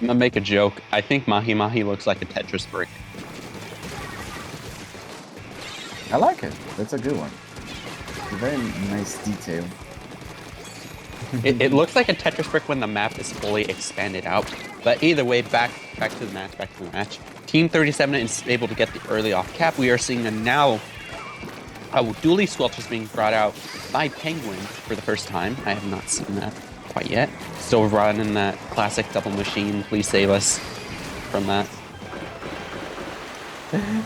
[SPEAKER 2] I'm gonna make a joke. I think Mahi Mahi looks like a Tetris brick.
[SPEAKER 1] I like it. That's a good one. It's a very nice detail.
[SPEAKER 2] It looks like a Tetris brick when the map is fully expanded out. But either way, back to the match. Team 37 is able to get the early off cap. We are seeing now dually squelchers being brought out by Penguin for the first time. I have not seen that quite yet. Still running that classic double machine. Please save us from that.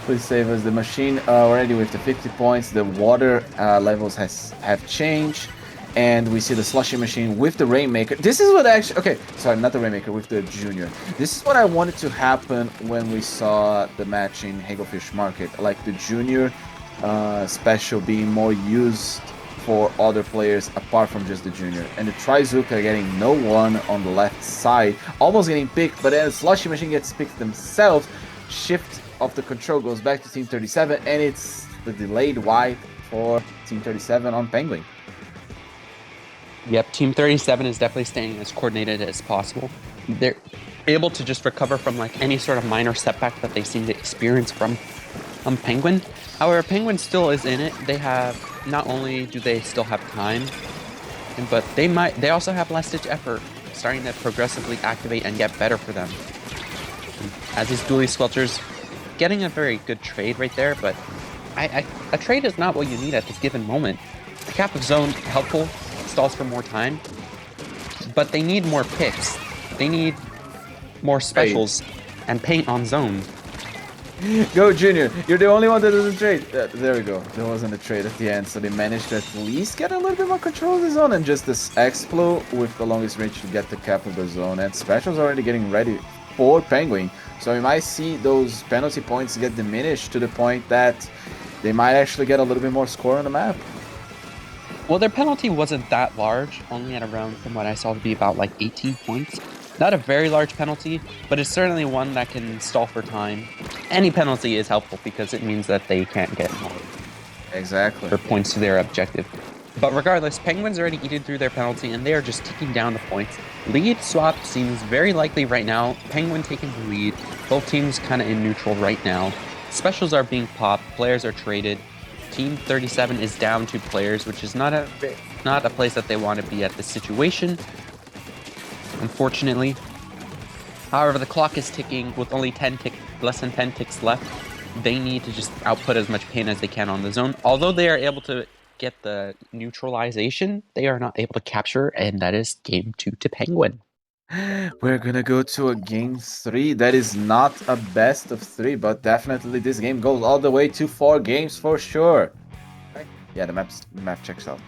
[SPEAKER 1] Please save us. The machine already with the 50 points. The water levels have changed. And we see the Slushy Machine with the Rainmaker. This is what actually... Okay, sorry, not the Rainmaker, with the Junior. This is what I wanted to happen when we saw the match in Hagelfish Market. Like the Junior special being more used for other players apart from just the junior. And the Trizuka getting no one on the left side, almost getting picked, but then the Slushy Machine gets picked themselves. Shift of the control goes back to Team 37, and it's the delayed wipe for Team 37 on Penguin.
[SPEAKER 2] Yep, Team 37 is definitely staying as coordinated as possible. They're able to just recover from like any sort of minor setback that they seem to experience from Penguin. However, Penguin still is in it. They have, not only do they still have time, but they also have last ditch effort starting to progressively activate and get better for them. As these dually squelchers getting a very good trade right there, but a trade is not what you need at this given moment. The cap of zone helpful, stalls for more time, but they need more picks. They need more specials and paint on zone.
[SPEAKER 1] Go, Junior. You're the only one that doesn't trade. There we go. There wasn't a trade at the end, so they managed to at least get a little bit more control of the zone, and just this Explo with the longest range to get the cap of the zone, and Special's already getting ready for Penguin. So we might see those penalty points get diminished to the point that they might actually get a little bit more score on the map.
[SPEAKER 2] Well, their penalty wasn't that large, only at around, from what I saw, to be about like 18 points. Not a very large penalty, but it's certainly one that can stall for time. Any penalty is helpful because it means that they can't get more
[SPEAKER 1] Exactly.
[SPEAKER 2] or points to their objective. But regardless, Penguins already eaten through their penalty and they are just ticking down the points. Lead swap seems very likely right now. Penguin taking the lead. Both teams kind of in neutral right now. Specials are being popped. Players are traded. Team 37 is down 2 players, which is not a place that they want to be at this situation, unfortunately. However, the clock is ticking with only less than 10 ticks left. They need to just output as much pain as they can on the zone. Although they are able to get the neutralization, they are not able to capture, and that is game 2 to Penguin.
[SPEAKER 1] We're gonna go to a game 3. That is not a best of 3, but definitely this game goes all the way to 4 games for sure. Yeah, the map checks out.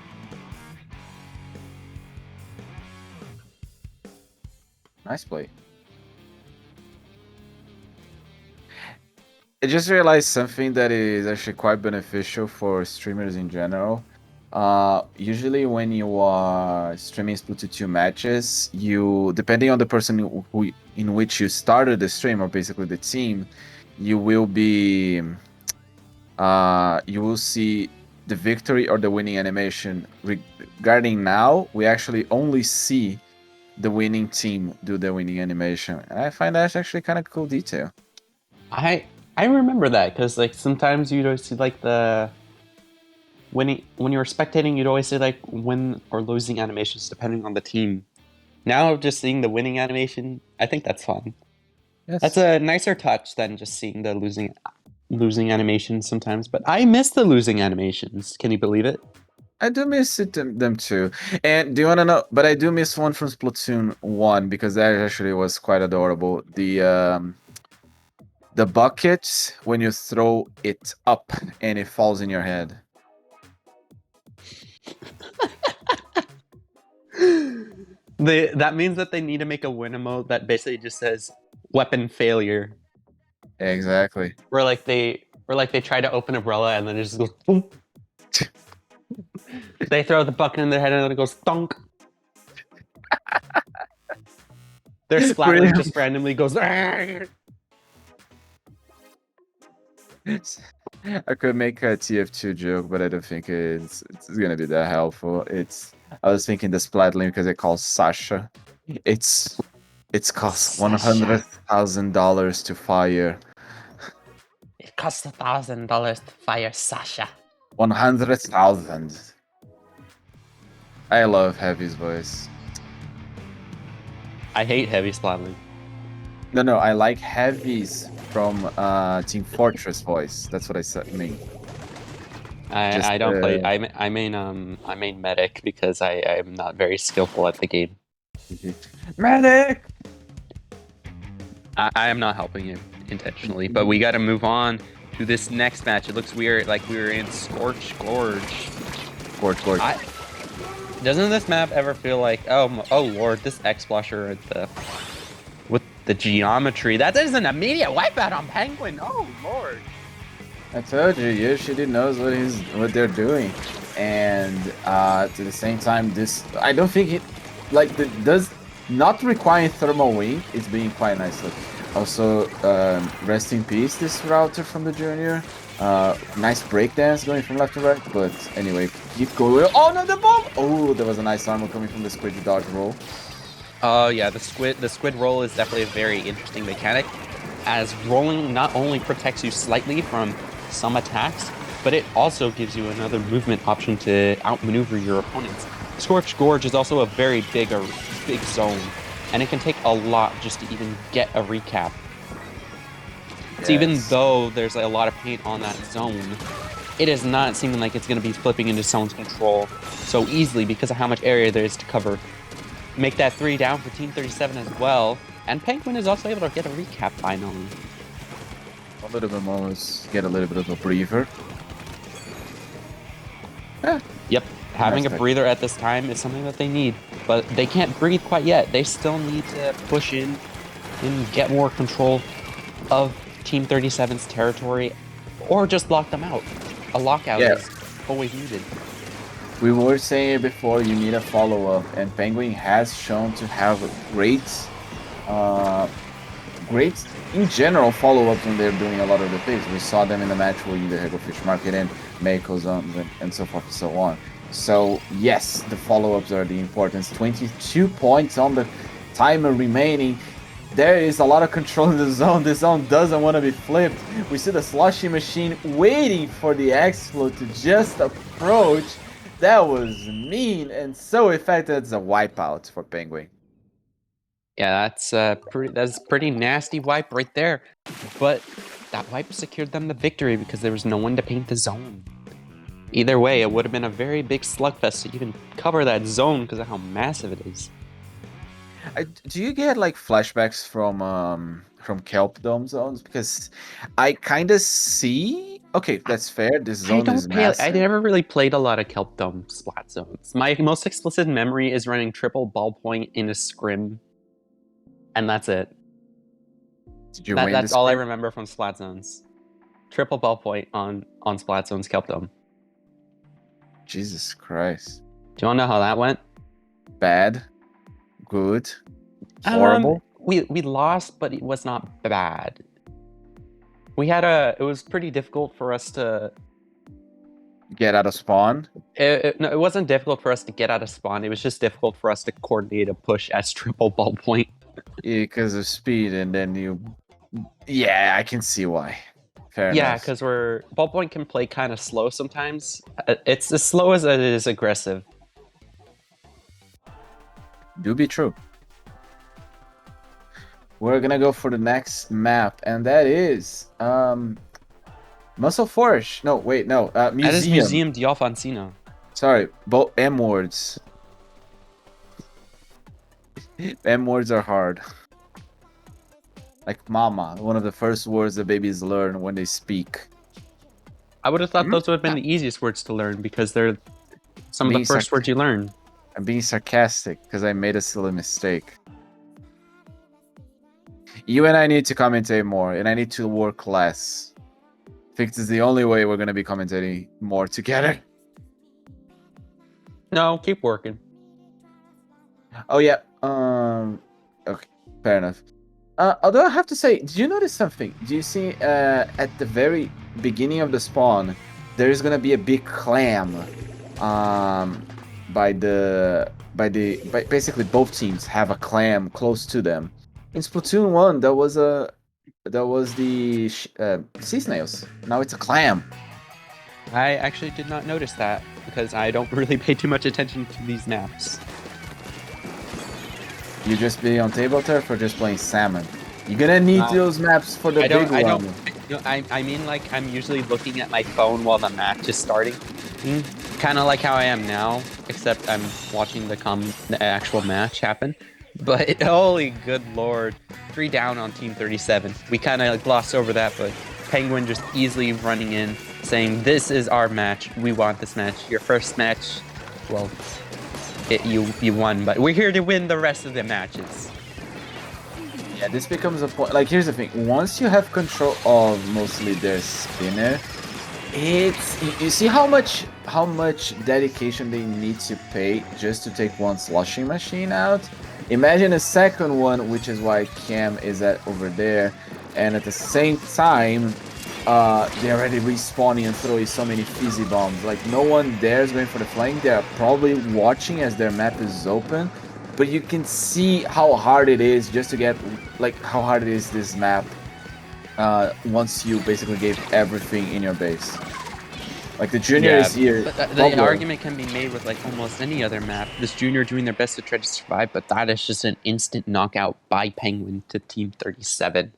[SPEAKER 1] Nice play. I just realized something that is actually quite beneficial for streamers in general. Usually when you are streaming Splatoon 2 matches, depending on the person in which you started the stream, or basically the team, you will see the victory or the winning animation. Regarding now, we actually only see the winning team do the winning animation, and I find that's actually kind of cool detail.
[SPEAKER 2] I remember that because like sometimes you'd always see like the when you were spectating, you'd always see like win or losing animations depending on the team. Now just seeing the winning animation, I think that's fun.
[SPEAKER 1] Yes.
[SPEAKER 2] That's a nicer touch than just seeing the losing animations sometimes. But I miss the losing animations. Can you believe it?
[SPEAKER 1] I do miss them too. And do you want to know? But I do miss one from Splatoon 1 because that actually was quite adorable. The bucket when you throw it up and it falls in your head.
[SPEAKER 2] That means that they need to make a win emote that basically just says weapon failure.
[SPEAKER 1] Exactly.
[SPEAKER 2] Where like they try to open umbrella and then it just goes boom. They throw the bucket in their head and then it goes thunk. Their splatling just randomly goes.
[SPEAKER 1] I could make a TF2 joke, but I don't think it's gonna be that helpful. I was thinking the Splatling because it calls Sasha. It's cost $100,000 to fire.
[SPEAKER 2] It costs $1,000 to fire Sasha.
[SPEAKER 1] 100,000. I love Heavy's voice.
[SPEAKER 2] I hate Heavy Splatling.
[SPEAKER 1] No, I like Heavy's from Team Fortress voice. That's what I mean.
[SPEAKER 2] I don't play. I main medic because I'm not very skillful at the game.
[SPEAKER 1] Medic.
[SPEAKER 2] I am not helping you intentionally, but we got to move on to this next match. It looks weird, like we were in Scorch Gorge.
[SPEAKER 1] Gorge.
[SPEAKER 2] Doesn't this map ever feel like, oh lord, this X-Flusher with the geometry, that is an immediate wipeout on Penguin. Oh lord.
[SPEAKER 1] I told you, Yoshidi knows what they're doing, and to the same time, this I don't think it like the does not requiring thermal wing is being quite nicely. Also, rest in peace, this router from the junior. Nice breakdance going from left to right, but anyway, keep going. Oh no, the bomb! Oh, there was a nice armor coming from the squid dodge roll.
[SPEAKER 2] Oh yeah, the squid roll is definitely a very interesting mechanic, as rolling not only protects you slightly from some attacks, but it also gives you another movement option to outmaneuver your opponents. Scorched Gorge is also a very big zone, and it can take a lot just to even get a recap.
[SPEAKER 1] Yes.
[SPEAKER 2] So even though there's a lot of paint on that zone, it is not seeming like it's going to be flipping into someone's control so easily because of how much area there is to cover. Make that 3 down for Team 37 as well, and Penguin is also able to get a recap finally.
[SPEAKER 1] A little bit more, let's get a little bit of a breather.
[SPEAKER 2] Yep, having a breather at this time is something that they need, but they can't breathe quite yet. They still need to push in and get more control of Team 37's territory, or just lock them out. A lockout is always needed.
[SPEAKER 1] We were saying it before, you need a follow-up, and Penguin has shown to have great, in general, follow-ups when they're doing a lot of the things. We saw them in the match with the Hego Fish Market and Mako Zones and so forth and so on. So, yes, the follow-ups are the importance. 22 points on the timer remaining. There is a lot of control in the zone. The zone doesn't want to be flipped. We see the slushy machine waiting for the X-Flow to just approach. That was mean and so effective. It's a wipeout for Penguin.
[SPEAKER 2] Yeah, that's pretty nasty wipe right there. But that wipe secured them the victory because there was no one to paint the zone. Either way, it would have been a very big slugfest to even cover that zone because of how massive it is.
[SPEAKER 1] Do you get like flashbacks from Kelp Dome zones? Because I kind of see. Okay, that's fair. This zone is massive.
[SPEAKER 2] I never really played a lot of Kelp Dome splat zones. My most explicit memory is running triple ballpoint in a scrim, and that's it.
[SPEAKER 1] Did you win
[SPEAKER 2] that's all I remember from splat zones. Triple ballpoint on splat zones Kelp Dome.
[SPEAKER 1] Jesus Christ.
[SPEAKER 2] Do you want to know how that went?
[SPEAKER 1] Bad. Good. Horrible.
[SPEAKER 2] We lost, but it was not bad. It was pretty difficult for us to
[SPEAKER 1] get out of spawn.
[SPEAKER 2] No, it wasn't difficult for us to get out of spawn. It was just difficult for us to coordinate a push as triple ballpoint.
[SPEAKER 1] Yeah, because of speed, and then you. Yeah, I can see why. Fair enough.
[SPEAKER 2] Yeah, because ballpoint can play kind of slow sometimes. It's as slow as it is aggressive.
[SPEAKER 1] Do be true. We're gonna go for the next map, and that is Muscle Forge. No, wait, no. Museum.
[SPEAKER 2] That is Museum d'Alfonsino.
[SPEAKER 1] Sorry, both M words. M words are hard. Like mama, one of the first words that babies learn when they speak.
[SPEAKER 2] I would have thought those would have been the easiest words to learn because they're some of the first words you learn.
[SPEAKER 1] I'm being sarcastic because I made a silly mistake. You and I need to commentate more, and I need to work less. I think this is the only way we're going to be commentating more together.
[SPEAKER 2] No, keep working.
[SPEAKER 1] Oh, yeah. Okay, fair enough. Although I have to say, did you notice something? Do you see at the very beginning of the spawn, there is going to be a big clam basically both teams have a clam close to them. In Splatoon 1, that was the sea snails. Now it's a clam.
[SPEAKER 2] I actually did not notice that because I don't really pay too much attention to these maps.
[SPEAKER 1] You just be on table turf or just playing salmon? You're gonna need those maps for the big one.
[SPEAKER 2] I mean, like, I'm usually looking at my phone while the match is starting. Kind of like how I am now, except I'm watching the actual match happen. But holy good lord, 3 down on Team 37. We kind of glossed over that, but Penguin just easily running in, saying, "This is our match. We want this match. Your first match, well, you won, but we're here to win the rest of the matches."
[SPEAKER 1] Yeah, this becomes a point. Like, here's the thing: once you have control of mostly their spinner, You see how much dedication they need to pay just to take one sloshing machine out. Imagine a second one, which is why Cam is at over there, and at the same time, they're already respawning and throwing so many fizzy bombs. Like no one there is going for the flank. They're probably watching as their map is open, but you can see how hard it is just to get like how hard it is this map. Once you basically gave everything in your base. Like the junior is here.
[SPEAKER 2] But the argument can be made with like almost any other map. This junior doing their best to try to survive, but that is just an instant knockout by Penguin to Team 37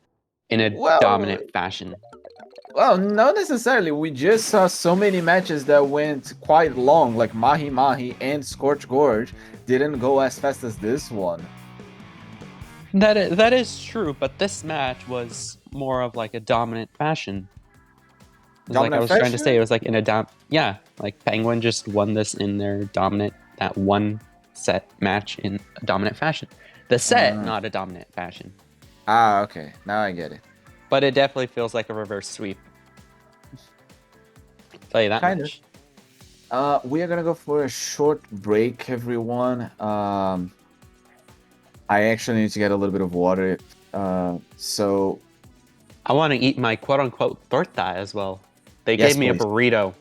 [SPEAKER 2] in a dominant fashion.
[SPEAKER 1] Well, not necessarily. We just saw so many matches that went quite long, like Mahi Mahi and Scorch Gorge didn't go as fast as this one.
[SPEAKER 2] That is true, but this match was more of like a dominant fashion. Like I was trying to say, it was like in a like Penguin just won this in their that one set match in a dominant fashion. The set, not a dominant fashion.
[SPEAKER 1] Ah, okay. Now I get it.
[SPEAKER 2] But it definitely feels like a reverse sweep. I'll tell you that much.
[SPEAKER 1] We are gonna go for a short break, everyone. I actually need to get a little bit of water. So
[SPEAKER 2] I want to eat my quote-unquote torta as well. They gave me a burrito.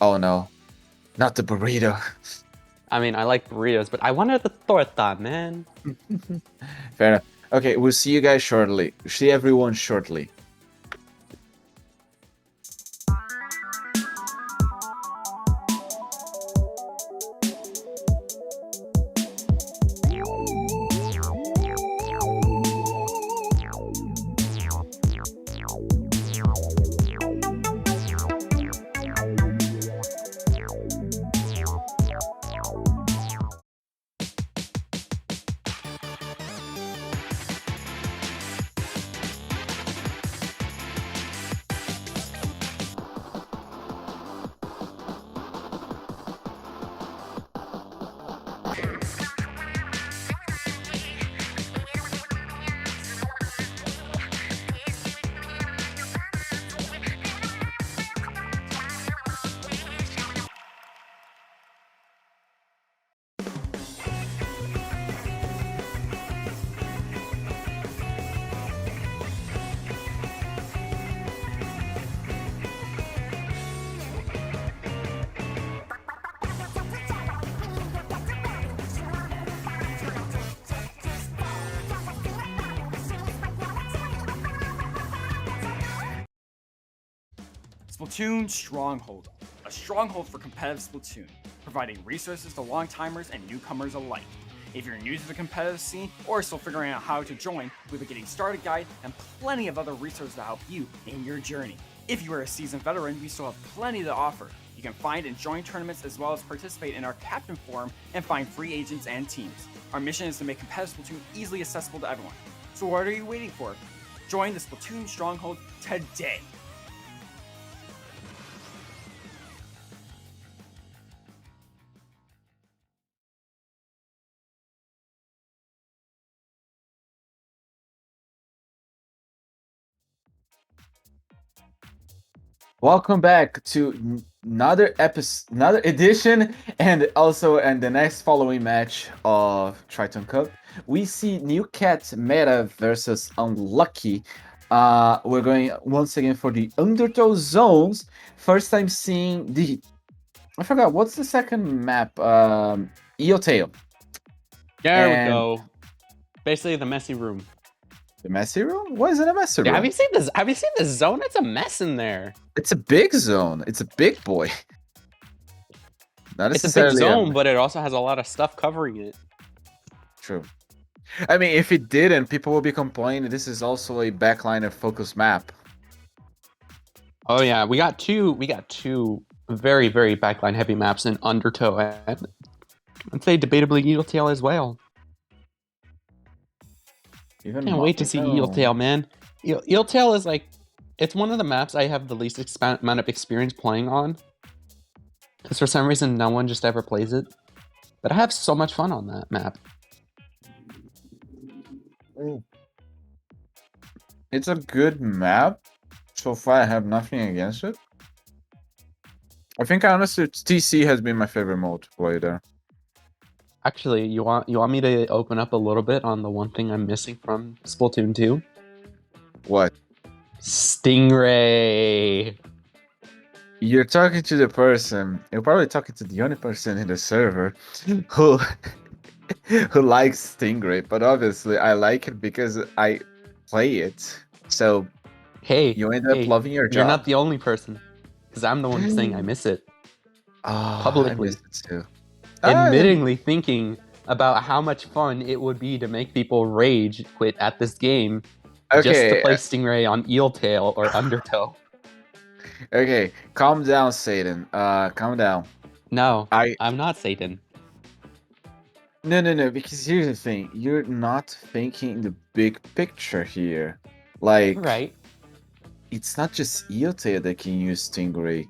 [SPEAKER 1] Oh no, not the burrito.
[SPEAKER 2] I mean, I like burritos, but I wanted the torta, man.
[SPEAKER 1] Fair enough. Okay, we'll see you guys shortly. See everyone shortly.
[SPEAKER 3] Splatoon Stronghold, a stronghold for competitive Splatoon, providing resources to long-timers and newcomers alike. If you're new to the competitive scene or still figuring out how to join, we have a getting started guide and plenty of other resources to help you in your journey. If you are a seasoned veteran, we still have plenty to offer. You can find and join tournaments as well as participate in our Captain Forum and find free agents and teams. Our mission is to make competitive Splatoon easily accessible to everyone. So what are you waiting for? Join the Splatoon Stronghold today!
[SPEAKER 1] Welcome back to another episode, another edition, and also in the next following match of Triton Cup. We see New Cat Meta versus Unlucky. We're going once again for the Undertow Zones. First time seeing the... I forgot, what's the second map? Eel Tail.
[SPEAKER 2] There we go. Basically the messy room.
[SPEAKER 1] The messy room? What is it a messy room?
[SPEAKER 2] Yeah, have you seen this? Have you seen this zone? It's a mess in there.
[SPEAKER 1] It's a big zone. It's a big boy. Not
[SPEAKER 2] it's a big zone, but it also has a lot of stuff covering it.
[SPEAKER 1] True. I mean, if it didn't, people will be complaining. This is also a backliner focus map.
[SPEAKER 2] Oh yeah, we got two very, very backline heavy maps in Undertow and I'd say debatably Eeltail as well. Can't wait to see Eeltail, man. Eeltail is like, it's one of the maps I have the least amount of experience playing on. Because for some reason, no one just ever plays it. But I have so much fun on that map.
[SPEAKER 1] It's a good map. So far, I have nothing against it. I think honestly TC has been my favorite mode to play there.
[SPEAKER 2] Actually, you want me to open up a little bit on the one thing I'm missing from Splatoon 2?
[SPEAKER 1] What?
[SPEAKER 2] Stingray.
[SPEAKER 1] You're talking to the person. You're probably talking to the only person in the server who who likes Stingray. But obviously, I like it because I play it. So
[SPEAKER 2] Hey,
[SPEAKER 1] you end up loving your
[SPEAKER 2] you're not
[SPEAKER 1] job.
[SPEAKER 2] the only person, because I'm the one saying I miss it
[SPEAKER 1] Ah, I miss
[SPEAKER 2] publicly,
[SPEAKER 1] it too.
[SPEAKER 2] admittingly thinking about how much fun it would be to make people rage quit at this game just to
[SPEAKER 1] Okay,
[SPEAKER 2] play Stingray on Eeltail or Undertow.
[SPEAKER 1] okay. Calm down, Satan. Calm down.
[SPEAKER 2] No,
[SPEAKER 1] I
[SPEAKER 2] I'm not Satan.
[SPEAKER 1] no. Because here's the thing: you're not thinking the big picture here. Like,
[SPEAKER 2] Right.
[SPEAKER 1] it's not just Eotail that can use Stingray.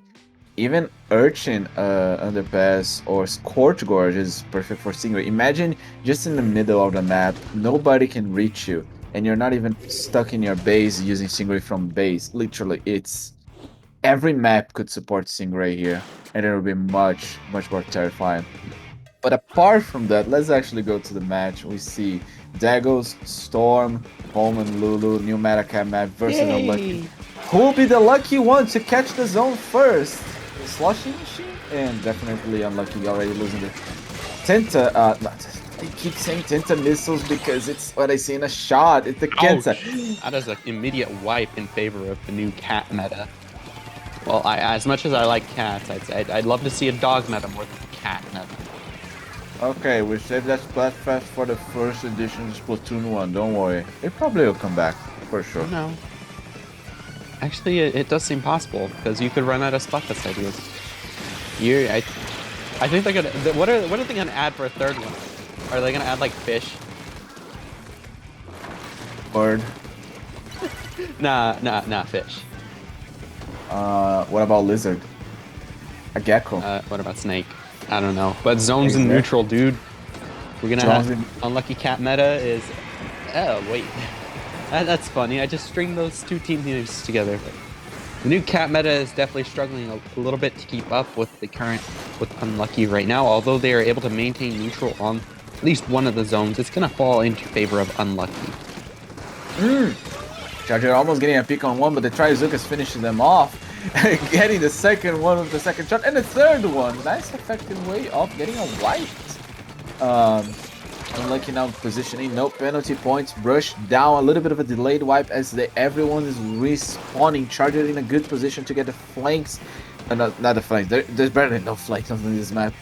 [SPEAKER 1] Even Urchin Underpass or Scorch Gorge is perfect for Stingray. Imagine just in the middle of the map, nobody can reach you, and you're not even stuck in your base using Stingray from base. Literally, it's every map could support Stingray here, and it would be much more terrifying. But apart from that, let's actually go to the match. We see Daggos, Storm, Home and Lulu, new meta cap map versus Unlucky. Who will be the lucky one to catch the zone first? The Slushy Machine? And definitely Unlucky already losing the Tenta, I keep saying Tenta missiles because it's what I see in a shot. It's the Kenta.
[SPEAKER 2] Ouch. That is an immediate wipe in favor of the new cat meta. Well, as much as I like cats, I'd love to see a dog meta more than a cat meta.
[SPEAKER 1] Okay, we saved that Splatfest for the first edition of Splatoon 1, don't worry. It probably will come back, for sure.
[SPEAKER 2] No. Actually, it does seem possible, because you could run out of Splatfest ideas. I think they're gonna. What are they gonna add for a third one? Are they gonna add like fish?
[SPEAKER 1] Bird.
[SPEAKER 2] Nah, fish.
[SPEAKER 1] What about lizard? A gecko.
[SPEAKER 2] What about snake? I don't know. But zones in
[SPEAKER 1] Exactly.
[SPEAKER 2] neutral, dude. We're gonna
[SPEAKER 1] Zones
[SPEAKER 2] have
[SPEAKER 1] in-
[SPEAKER 2] unlucky cat meta is. Oh wait, that's funny. I just stringed those two team names together. The new cat meta is definitely struggling a little bit to keep up with the current with unlucky right now. Although they are able to maintain neutral on at least one of the zones, it's gonna fall into favor of unlucky.
[SPEAKER 1] Charger almost getting a pick on one, but the Trizuka's finishing them off. Getting the second one with the second shot, and the third one. Nice effective way of getting a wipe. Unlucky now positioning, no penalty points. Brush down, a little bit of a delayed wipe as everyone is respawning. Charger in a good position to get the flanks. Not the flanks, there's barely no flanks on this map.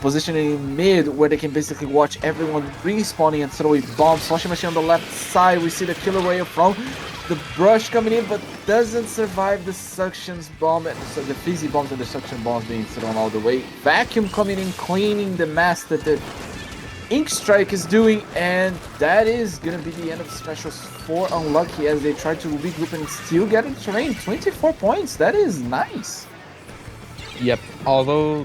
[SPEAKER 1] Positioning in mid where they can basically watch everyone respawning and throwing bombs. Flushing machine on the left side, we see the killer wave from the brush coming in, but doesn't survive the suctions bomb, and so the fizzy bombs and the suction bombs being thrown all the way. Vacuum coming in, cleaning the mess that the Ink Strike is doing, and that is gonna be the end of the specials for Unlucky as they try to regroup and still get in terrain. 24 points, that is nice.
[SPEAKER 2] Yep. Although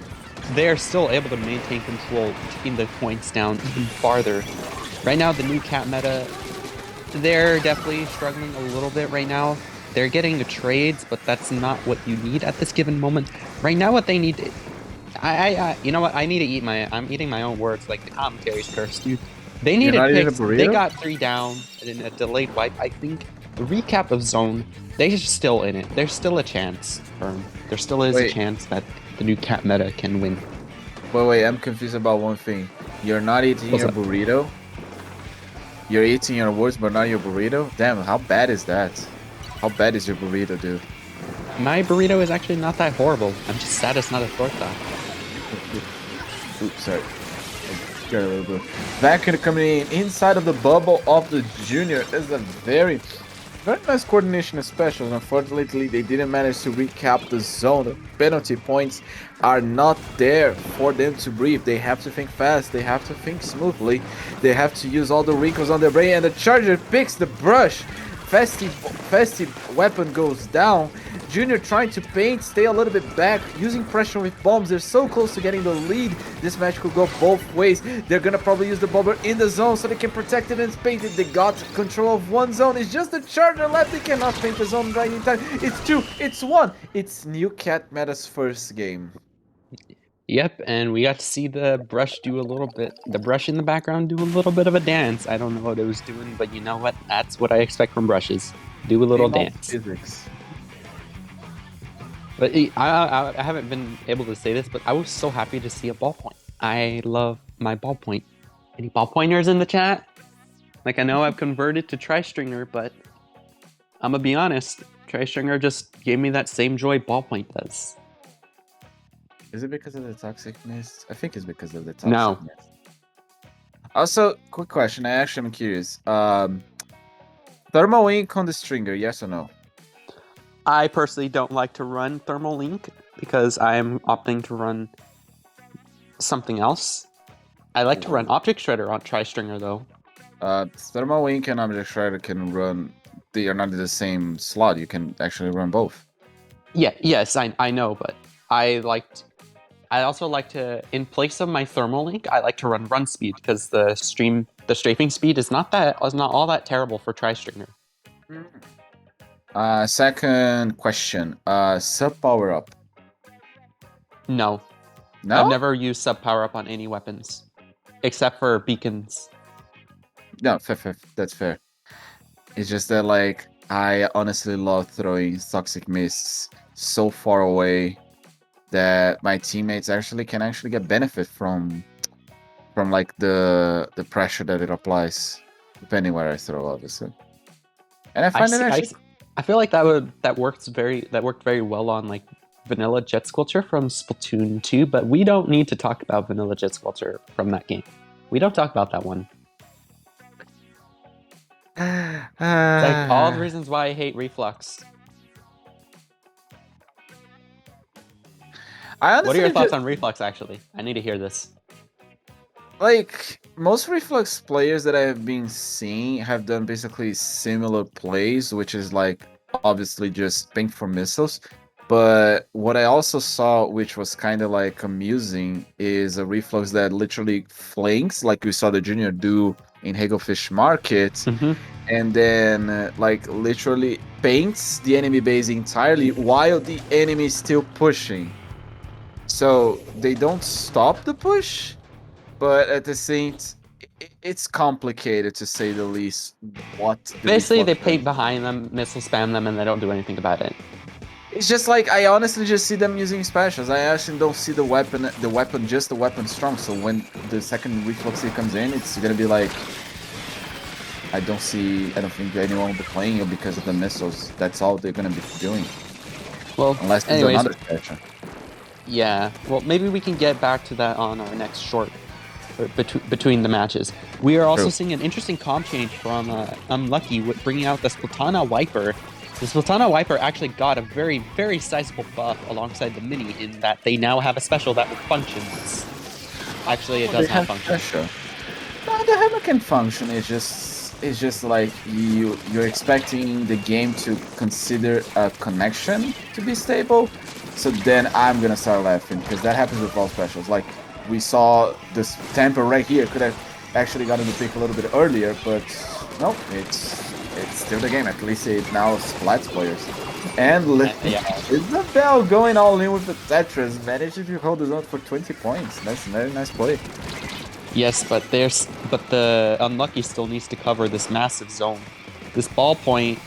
[SPEAKER 2] they are still able to maintain control, taking the points down even farther. Right now, the new cat meta, they're definitely struggling a little bit right now. They're getting the trades, but that's not what you need at this given moment. Right now, what they need, you know what? I need to eat I'm eating my own words, like the commentary's cursed, dude. They needed
[SPEAKER 1] not eating a
[SPEAKER 2] picks.
[SPEAKER 1] burrito?
[SPEAKER 2] They got 3 down in a delayed wipe, I think. The recap of zone, they're still in it. There's still a chance. There still is a chance that the new cat meta can win.
[SPEAKER 1] Wait, I'm confused about one thing. You're not eating your burrito? You're eating your words, but not your burrito? Damn, how bad is that? How bad is your burrito, dude?
[SPEAKER 2] My burrito is actually not that horrible. I'm just sad it's not a torta.
[SPEAKER 1] Oops, sorry. Scared a little bit. Vacuum coming in inside of the bubble of the junior. This is a very nice coordination of specials. Unfortunately, they didn't manage to recap the zone. The penalty points are not there for them to breathe. They have to think fast. They have to think smoothly. They have to use all the wrinkles on their brain. And the Charger picks the brush. Festive weapon goes down, Junior trying to paint, stay a little bit back, using pressure with bombs. They're so close to getting the lead. This match could go both ways. They're gonna probably use the bomber in the zone so they can protect it and paint it. They got control of one zone. It's just a charger left. They cannot paint the zone right in time. It's 2, it's 1. It's New Cat Meta's first game.
[SPEAKER 2] Yep, and we got to see the brush do a little bit, the brush in the background do a little bit of a dance. I don't know what it was doing, but you know what? That's what I expect from brushes. Do a little dance.
[SPEAKER 1] Physics.
[SPEAKER 2] But I haven't been able to say this, but I was so happy to see a ballpoint. I love my ballpoint. Any ballpointers in the chat? Like, I know I've converted to Tri-Stringer, but I'm gonna be honest, Tri-Stringer just gave me that same joy ballpoint does.
[SPEAKER 1] Is it because of the toxic mist? I think it's because of the toxic
[SPEAKER 2] No.
[SPEAKER 1] mist. Also, quick question. I actually am curious. Thermal ink on the stringer, yes or no?
[SPEAKER 2] I personally don't like to run Thermal Link because I'm opting to run something else. I like to run Object Shredder on Tri-Stringer though.
[SPEAKER 1] Thermal ink and Object Shredder can run. They are not in the same slot. You can actually run both.
[SPEAKER 2] Yeah, yes, I know, but I also like to, in place of my Thermal Link, I like to run speed because the strafing speed is not all that terrible for Tri-Stringer.
[SPEAKER 1] Second question. Sub power up.
[SPEAKER 2] No.
[SPEAKER 1] No?
[SPEAKER 2] I've never used sub power up on any weapons. Except for beacons.
[SPEAKER 1] No, fair. That's fair. It's just that, like, I honestly love throwing toxic mists so far away that my teammates can actually get benefit from like the pressure that it applies, depending where I throw, obviously. And I find it actually.
[SPEAKER 2] I feel like that worked very well on like Vanilla Jet Squelcher from Splatoon 2, but we don't need to talk about Vanilla Jet Squelcher from that game. We don't talk about that one. It's like all the reasons why I hate Reflux. What are your thoughts on Reflux, actually? I need to hear this.
[SPEAKER 1] Like, most Reflux players that I have been seeing have done basically similar plays, which is like, obviously just ping for missiles. But what I also saw, which was kind of like amusing, is a Reflux that literally flanks, like we saw the Junior do in Hagelfish Market, and then like literally paints the enemy base entirely while the enemy is still pushing. So they don't stop the push, but at the same it's complicated to say the least.
[SPEAKER 2] Basically, they paint behind them, missile spam them, and they don't do anything about it.
[SPEAKER 1] It's just like, I honestly just see them using specials. I actually don't see the weapon strong. So when the second Reflux comes in, it's gonna be like, I don't think anyone will be playing it because of the missiles. That's all they're gonna be doing.
[SPEAKER 2] Well,
[SPEAKER 1] unless there's another special.
[SPEAKER 2] Yeah, well, maybe we can get back to that on our next short, between the matches. We are also seeing an interesting comp change from Unlucky with bringing out the Splatana Wiper. The Splatana Wiper actually got a very, very sizable buff alongside the Mini in that they now have a special that functions. Actually, it does not function.
[SPEAKER 1] No, the hammer can function. It's just like you're expecting the game to consider a connection to be stable. So then I'm gonna start laughing because that happens with all specials. Like we saw this temper right here could have actually gotten the pick a little bit earlier, but no, it's still the game. At least it now splats players. And Isabel going all in with the Tetris, managed to hold the zone for 20 points. That's a very nice play.
[SPEAKER 2] Yes, but the Unlucky still needs to cover this massive zone. This ballpoint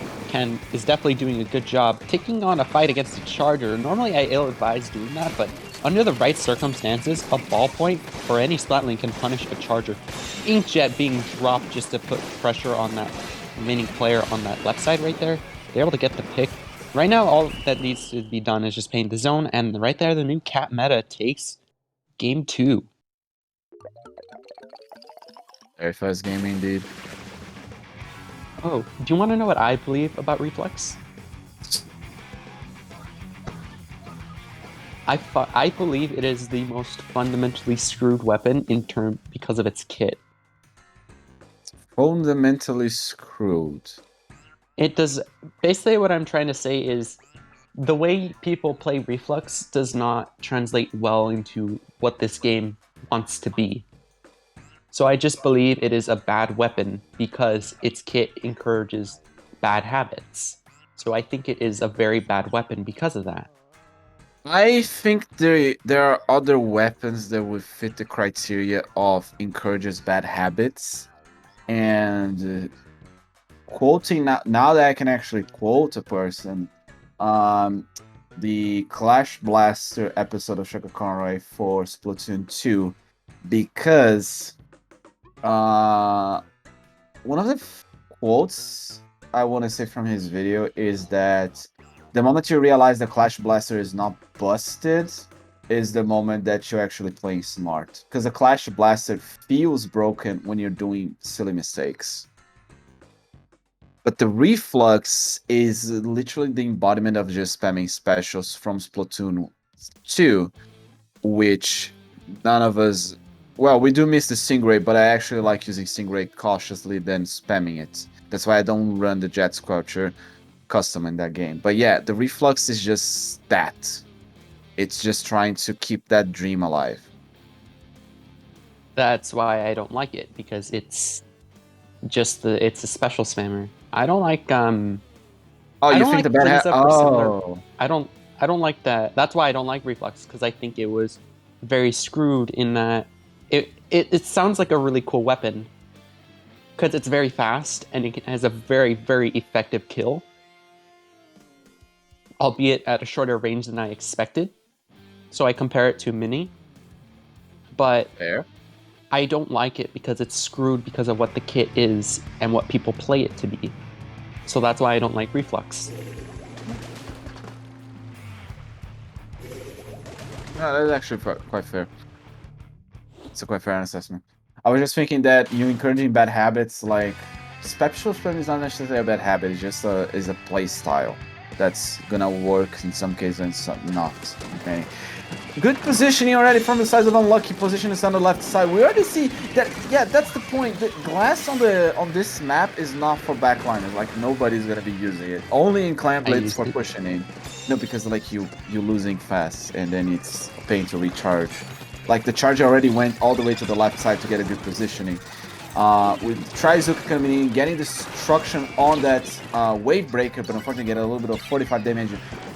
[SPEAKER 2] is definitely doing a good job taking on a fight against a charger. Normally I ill-advise doing that, but under the right circumstances, a ballpoint or any Splatling can punish a charger. Inkjet being dropped just to put pressure on that remaining player on that left side right there. They're able to get the pick. Right now, all that needs to be done is just paint the zone, and right there, the new Cat meta takes game 2.
[SPEAKER 1] Very fast game indeed.
[SPEAKER 2] Oh, do you want to know what I believe about Reflex? I believe it is the most fundamentally screwed weapon because of its kit.
[SPEAKER 1] Fundamentally screwed.
[SPEAKER 2] It does. Basically, what I'm trying to say is the way people play Reflux does not translate well into what this game wants to be. So I just believe it is a bad weapon because its kit encourages bad habits. So I think it is a very bad weapon because of that.
[SPEAKER 1] I think there are other weapons that would fit the criteria of encourages bad habits. And quoting now that I can actually quote a person, um, the Clash Blaster episode of Shaka Conroy for Splatoon 2, because one of the quotes I want to say from his video is that the moment you realize the Clash Blaster is not busted is the moment that you're actually playing smart. Because the Clash Blaster feels broken when you're doing silly mistakes. But the Reflux is literally the embodiment of just spamming specials from Splatoon 2, which none of us. Well, we do miss the Stingray, but I actually like using Stingray cautiously than spamming it. That's why I don't run the Jet Squelcher custom in that game. But yeah, the Reflux is just that. It's just trying to keep that dream alive.
[SPEAKER 2] That's why I don't like it because it's it's a special spammer. I don't like
[SPEAKER 1] Oh,
[SPEAKER 2] I
[SPEAKER 1] you
[SPEAKER 2] don't
[SPEAKER 1] think
[SPEAKER 2] like
[SPEAKER 1] the bad hat?
[SPEAKER 2] Frieza for similar.
[SPEAKER 1] Oh,
[SPEAKER 2] I don't like that. That's why I don't like Reflux because I think it was very screwed in that it sounds like a really cool weapon because it's very fast and it has a very effective kill, albeit at a shorter range than I expected. So I compare it to Mini, but
[SPEAKER 1] fair.
[SPEAKER 2] I don't like it because it's screwed because of what the kit is and what people play it to be. So that's why I don't like Reflux.
[SPEAKER 1] No, that's actually quite fair. It's a quite fair assessment. I was just thinking that you encouraging bad habits, like special spam is not necessarily a bad habit. It's just a play style that's gonna work in some cases and some not. Okay. Good positioning already from the sides of unlucky position is on the left side. We already see that. Yeah, that's the point. The glass on this map is not for backliners. Like nobody's gonna be using it. Only in clan blitz for pushing in. No, because like you're losing fast and then it's a pain to recharge. Like the charge already went all the way to the left side to get a good positioning. With Trizuka coming in, getting destruction on that wave breaker, but unfortunately get a little bit of 45 damage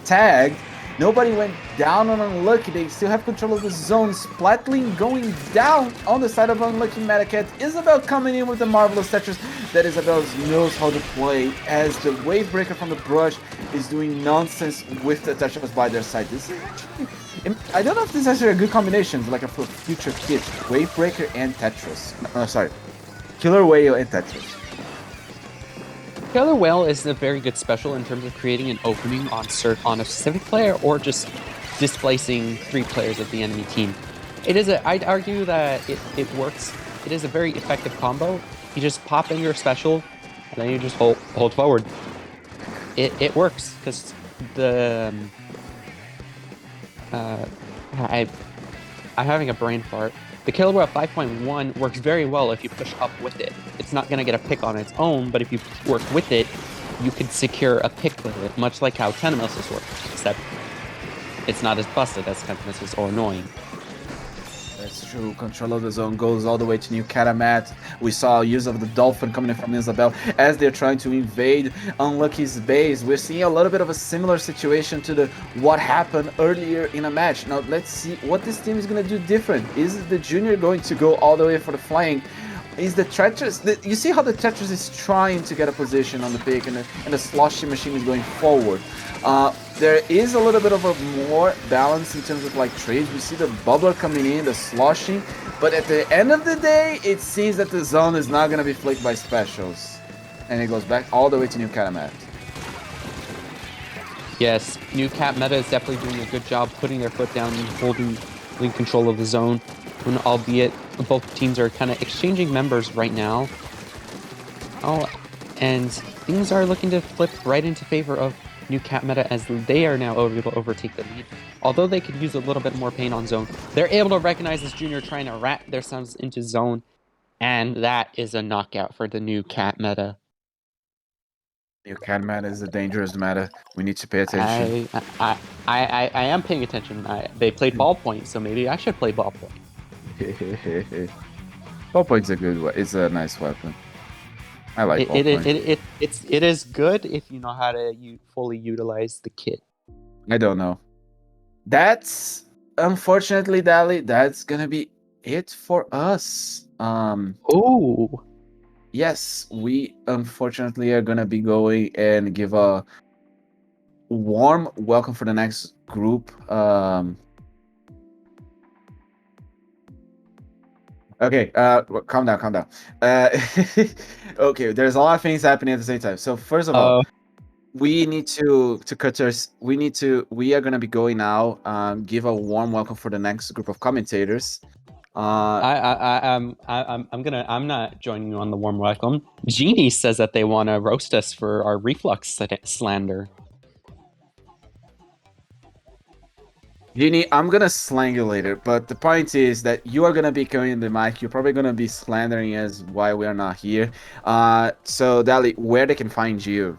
[SPEAKER 1] tagged. Nobody went down on Unlucky. They still have control of the zone. Splatling going down on the side of Unlucky Metacat. Isabel coming in with the marvelous Tetris that Isabel knows how to play, as the wave breaker from the brush is doing nonsense with the Tetris by their side. This is actually, I don't know if this is actually a good combination, like a future kit. Wave breaker and Tetris. No, sorry. Killer Whale and Tetris.
[SPEAKER 2] Killer Whale is a very good special in terms of creating an opening on a specific player or just displacing 3 players of the enemy team. I'd argue that it works. It is a very effective combo. You just pop in your special and then you just hold forward. It works because the I'm having a brain fart. The Killer Whale 5.1 works very well if you push up with it. It's not going to get a pick on its own, but if you work with it, you could secure a pick with it, much like how Tenemesis works, except it's not as busted as Tenemesis or annoying.
[SPEAKER 1] That's true. Control of the zone goes all the way to New Katamat. We saw use of the Dolphin coming in from Isabel as they're trying to invade Unlucky's base. We're seeing a little bit of a similar situation to what happened earlier in a match. Now let's see what this team is going to do different. Is the Junior going to go all the way for the flank? Is the Tetris... you see how the Tetris is trying to get a position on the pick and the Sloshy machine is going forward. There is a little bit of a more balance in terms of like trades. We see the Bubbler coming in, the Sloshy, but at the end of the day, it seems that the zone is not going to be flicked by specials. And it goes back all the way to New Katamat.
[SPEAKER 2] Yes, New Cat Meta is definitely doing a good job putting their foot down and holding control of the zone. And albeit both teams are kind of exchanging members right now. Oh, and things are looking to flip right into favor of New Cat Meta as they are now able to overtake the lead. Although they could use a little bit more pain on zone, they're able to recognize this Junior trying to rat themselves into zone, and that is a knockout for the New Cat Meta.
[SPEAKER 1] New cat meta is a dangerous meta. We need to pay attention.
[SPEAKER 2] I am paying attention. They played ballpoint, so maybe I should play ballpoint.
[SPEAKER 1] Ballpoint's a good one. It's a nice weapon. I like ballpoint.
[SPEAKER 2] It is good if you know how to fully utilize the kit.
[SPEAKER 1] I don't know. That's unfortunately, Dali. That's gonna be it for us.
[SPEAKER 2] Oh,
[SPEAKER 1] Yes, we unfortunately are gonna be going and give a warm welcome for the next group. Okay, calm down, calm down. Uh, okay, there's a lot of things happening at the same time. So first of all, we need to cut us. We are gonna be going now. Give a warm welcome for the next group of commentators.
[SPEAKER 2] I'm not joining you on the warm welcome. Genie says that they want to roast us for our reflux slander.
[SPEAKER 1] Genie, I'm gonna slang you later, but the point is that you are gonna be carrying the mic. You're probably gonna be slandering us why we are not here. So Dali, where they can find you?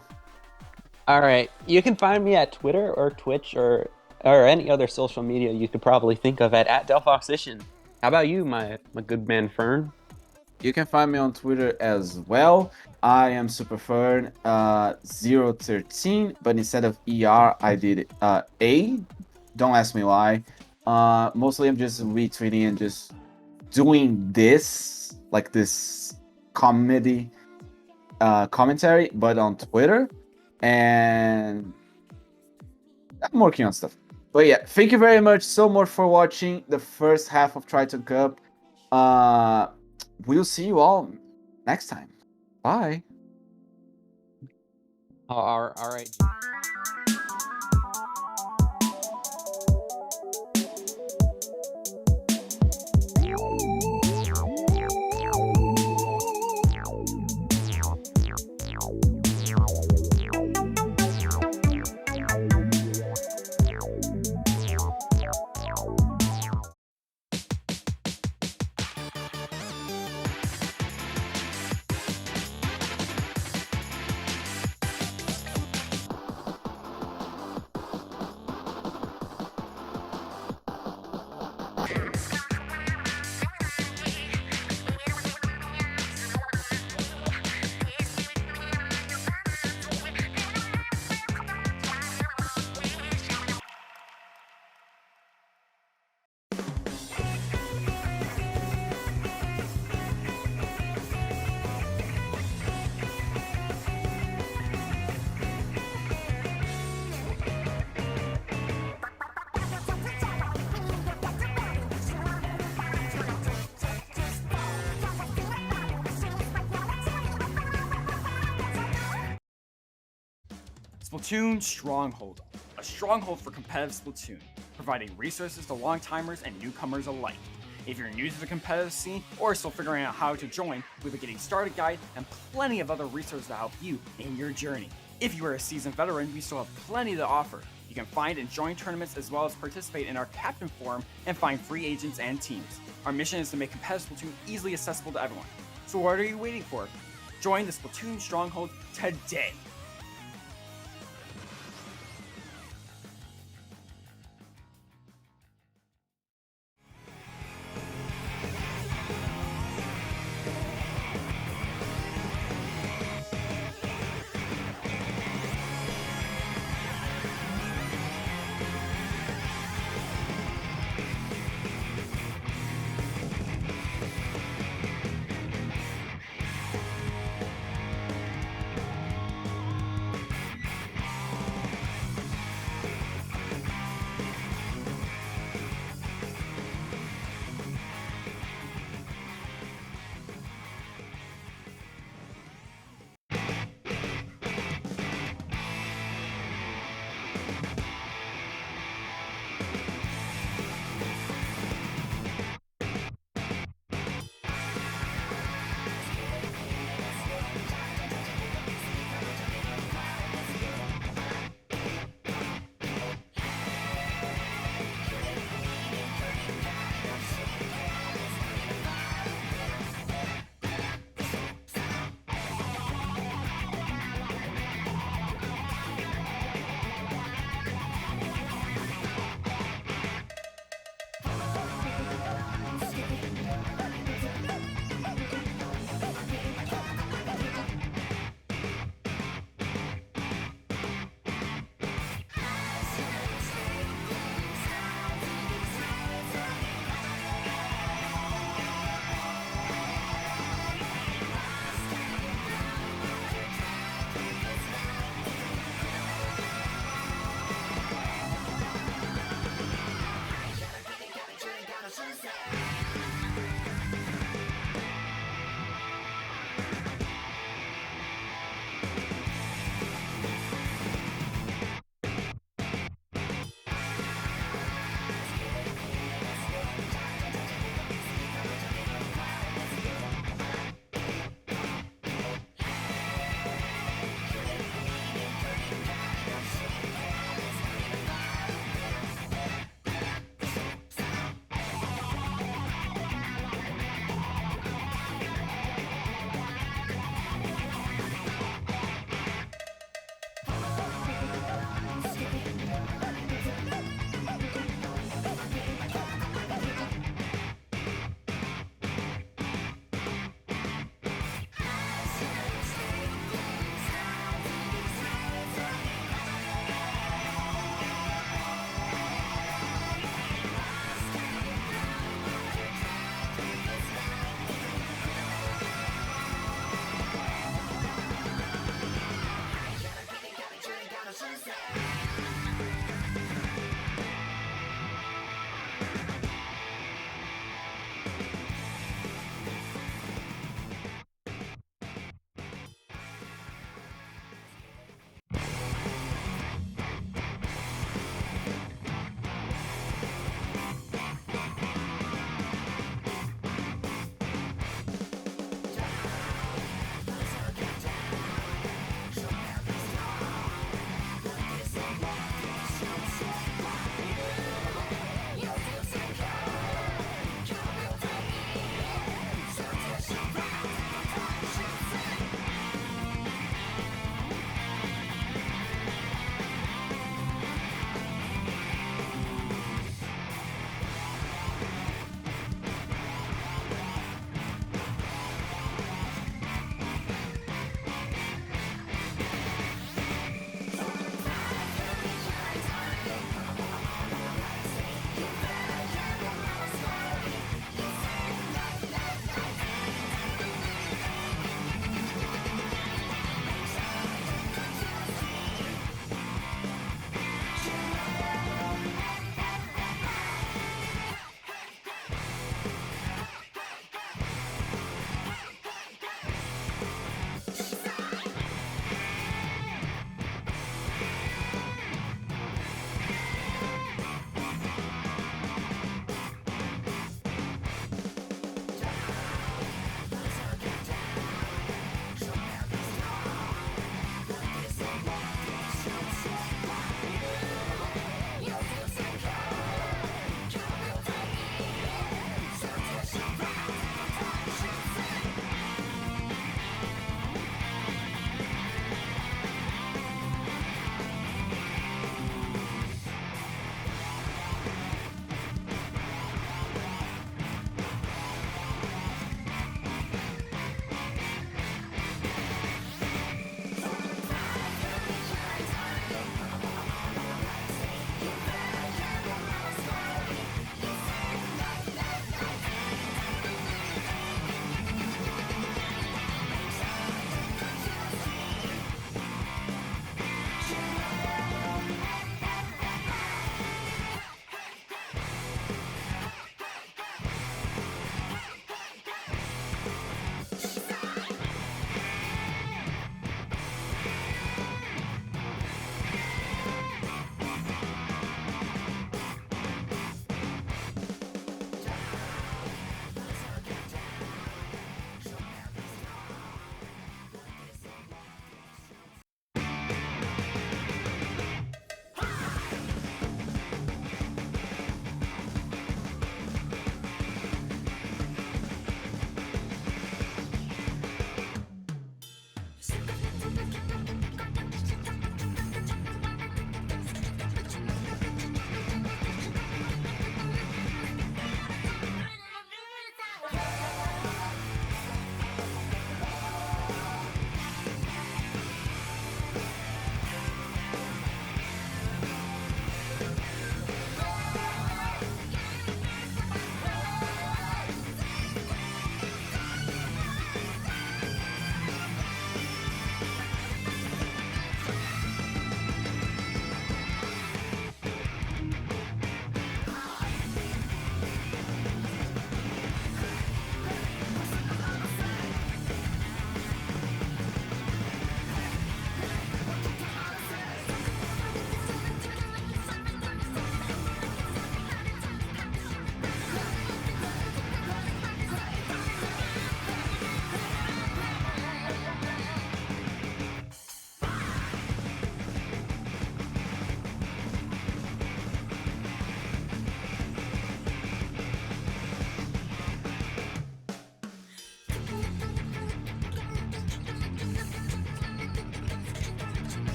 [SPEAKER 2] All right, you can find me at Twitter or Twitch or any other social media you could probably think of at DelphoxItion. How about you, my good man Fern?
[SPEAKER 1] You can find me on Twitter as well. I am Superfern 013, but instead of ER, I did A. Don't ask me why. Mostly I'm just retweeting and just doing this, like this comedy commentary, but on Twitter. And I'm working on stuff. But yeah, thank you very much so much for watching the first half of Triton Cup. We'll see you all next time. Bye.
[SPEAKER 2] All right.
[SPEAKER 3] Splatoon Stronghold, a stronghold for competitive Splatoon, providing resources to long-timers and newcomers alike. If you're new to the competitive scene or still figuring out how to join, we have a getting started guide and plenty of other resources to help you in your journey. If you are a seasoned veteran, we still have plenty to offer. You can find and join tournaments as well as participate in our Captain Forum and find free agents and teams. Our mission is to make competitive Splatoon easily accessible to everyone. So what are you waiting for? Join the Splatoon Stronghold today!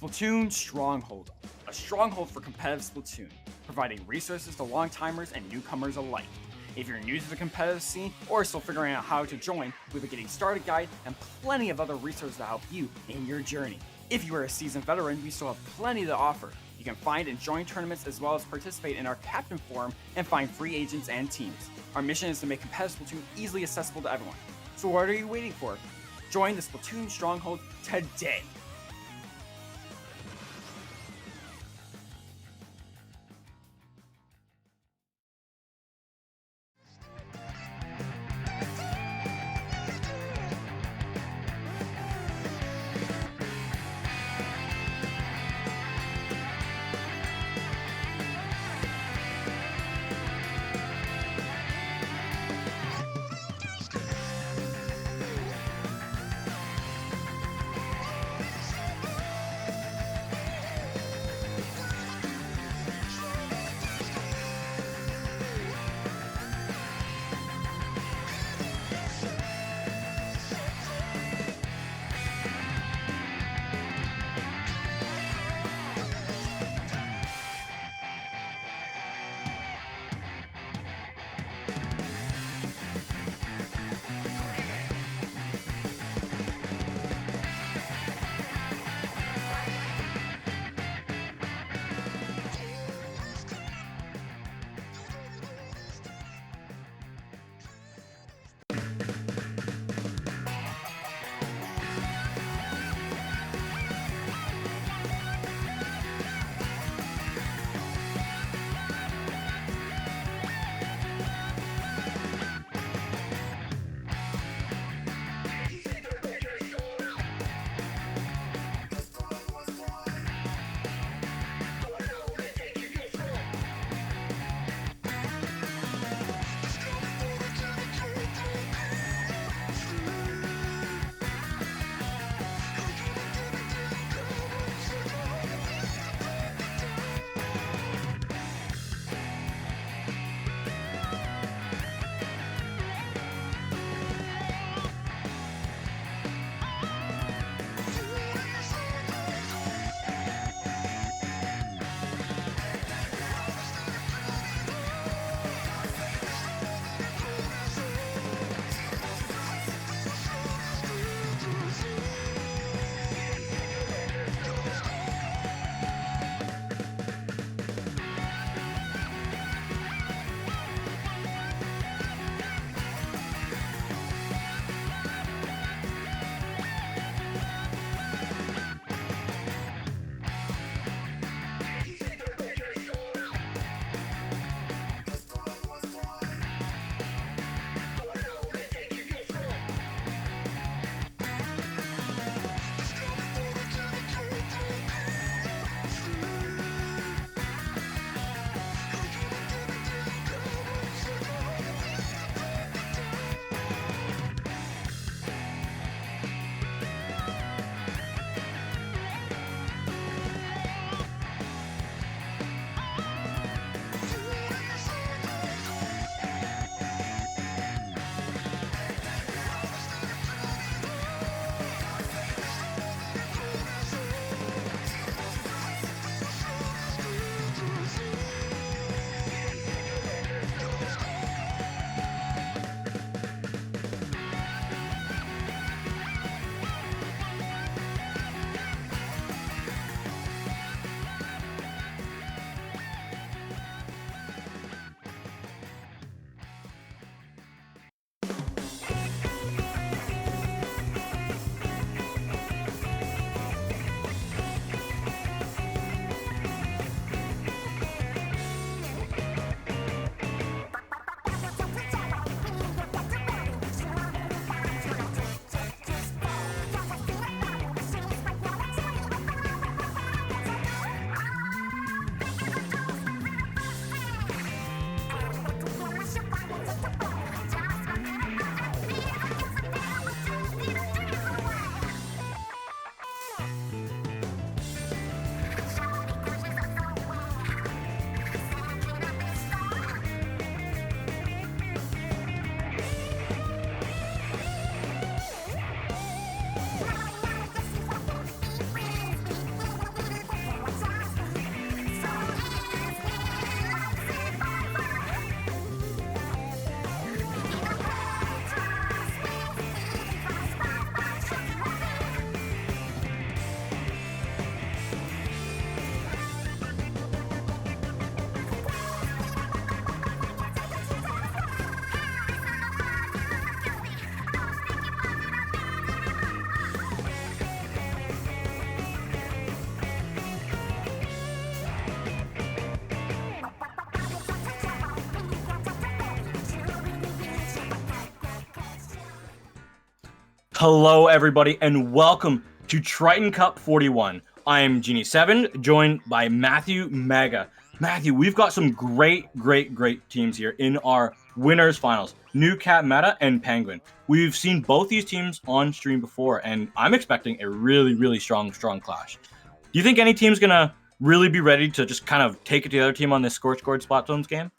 [SPEAKER 3] Splatoon Stronghold, a stronghold for competitive Splatoon, providing resources to long-timers and newcomers alike. If you're new to the competitive scene or still figuring out how to join, we have a getting started guide and plenty of other resources to help you in your journey. If you are a seasoned veteran, we still have plenty to offer. You can find and join tournaments as well as participate in our Captain Forum and find free agents and teams. Our mission is to make competitive Splatoon easily accessible to everyone. So what are you waiting for? Join the Splatoon Stronghold today!
[SPEAKER 4] Hello, everybody, and welcome to Triton Cup 41. I am Genie7, joined by Matthew Mega. Matthew, we've got some great teams here in our winners finals. New Cat Meta and Penguin. We've seen both these teams on stream before, and I'm expecting a really strong clash. Do you think any team's gonna really be ready to just kind of take it to the other team on this Scorchboard Splatoon's game?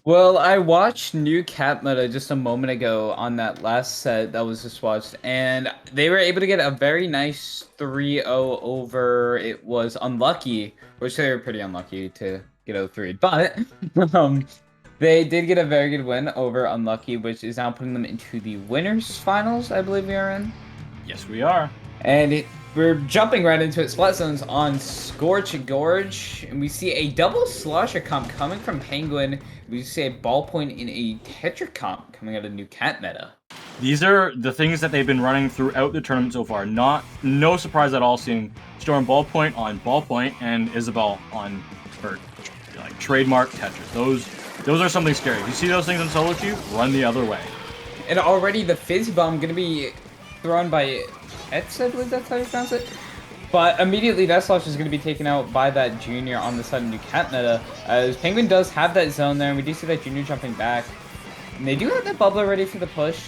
[SPEAKER 5] Well, I watched New Cat Meta just a moment ago on that last set that was just watched, and they were able to get a very nice 3-0 over. It was Unlucky, which they were pretty unlucky to get 0-3, but they did get a very good win over Unlucky, which is now putting them into the winners finals, I believe we are in.
[SPEAKER 4] Yes, we are.
[SPEAKER 5] And we're jumping right into it. Splat Zones on Scorch Gorge, and we see a double slosher comp coming from Penguin. We see a ballpoint in a Tetra comp coming out of New Cat Meta.
[SPEAKER 4] These are the things that they've been running throughout the tournament so far. No surprise at all seeing Storm Ballpoint on Ballpoint and Isabel on her like trademark Tetris. Those are something scary. If you see those things in solo queue, run the other way.
[SPEAKER 5] And already the Fizz Bomb gonna be thrown by Etz, I believe that's how you pronounce it. But immediately that slash is going to be taken out by that Junior on the side of New Cat Meta, as Penguin does have that zone there, and we do see that Junior jumping back. And they do have that bubbler ready for the push,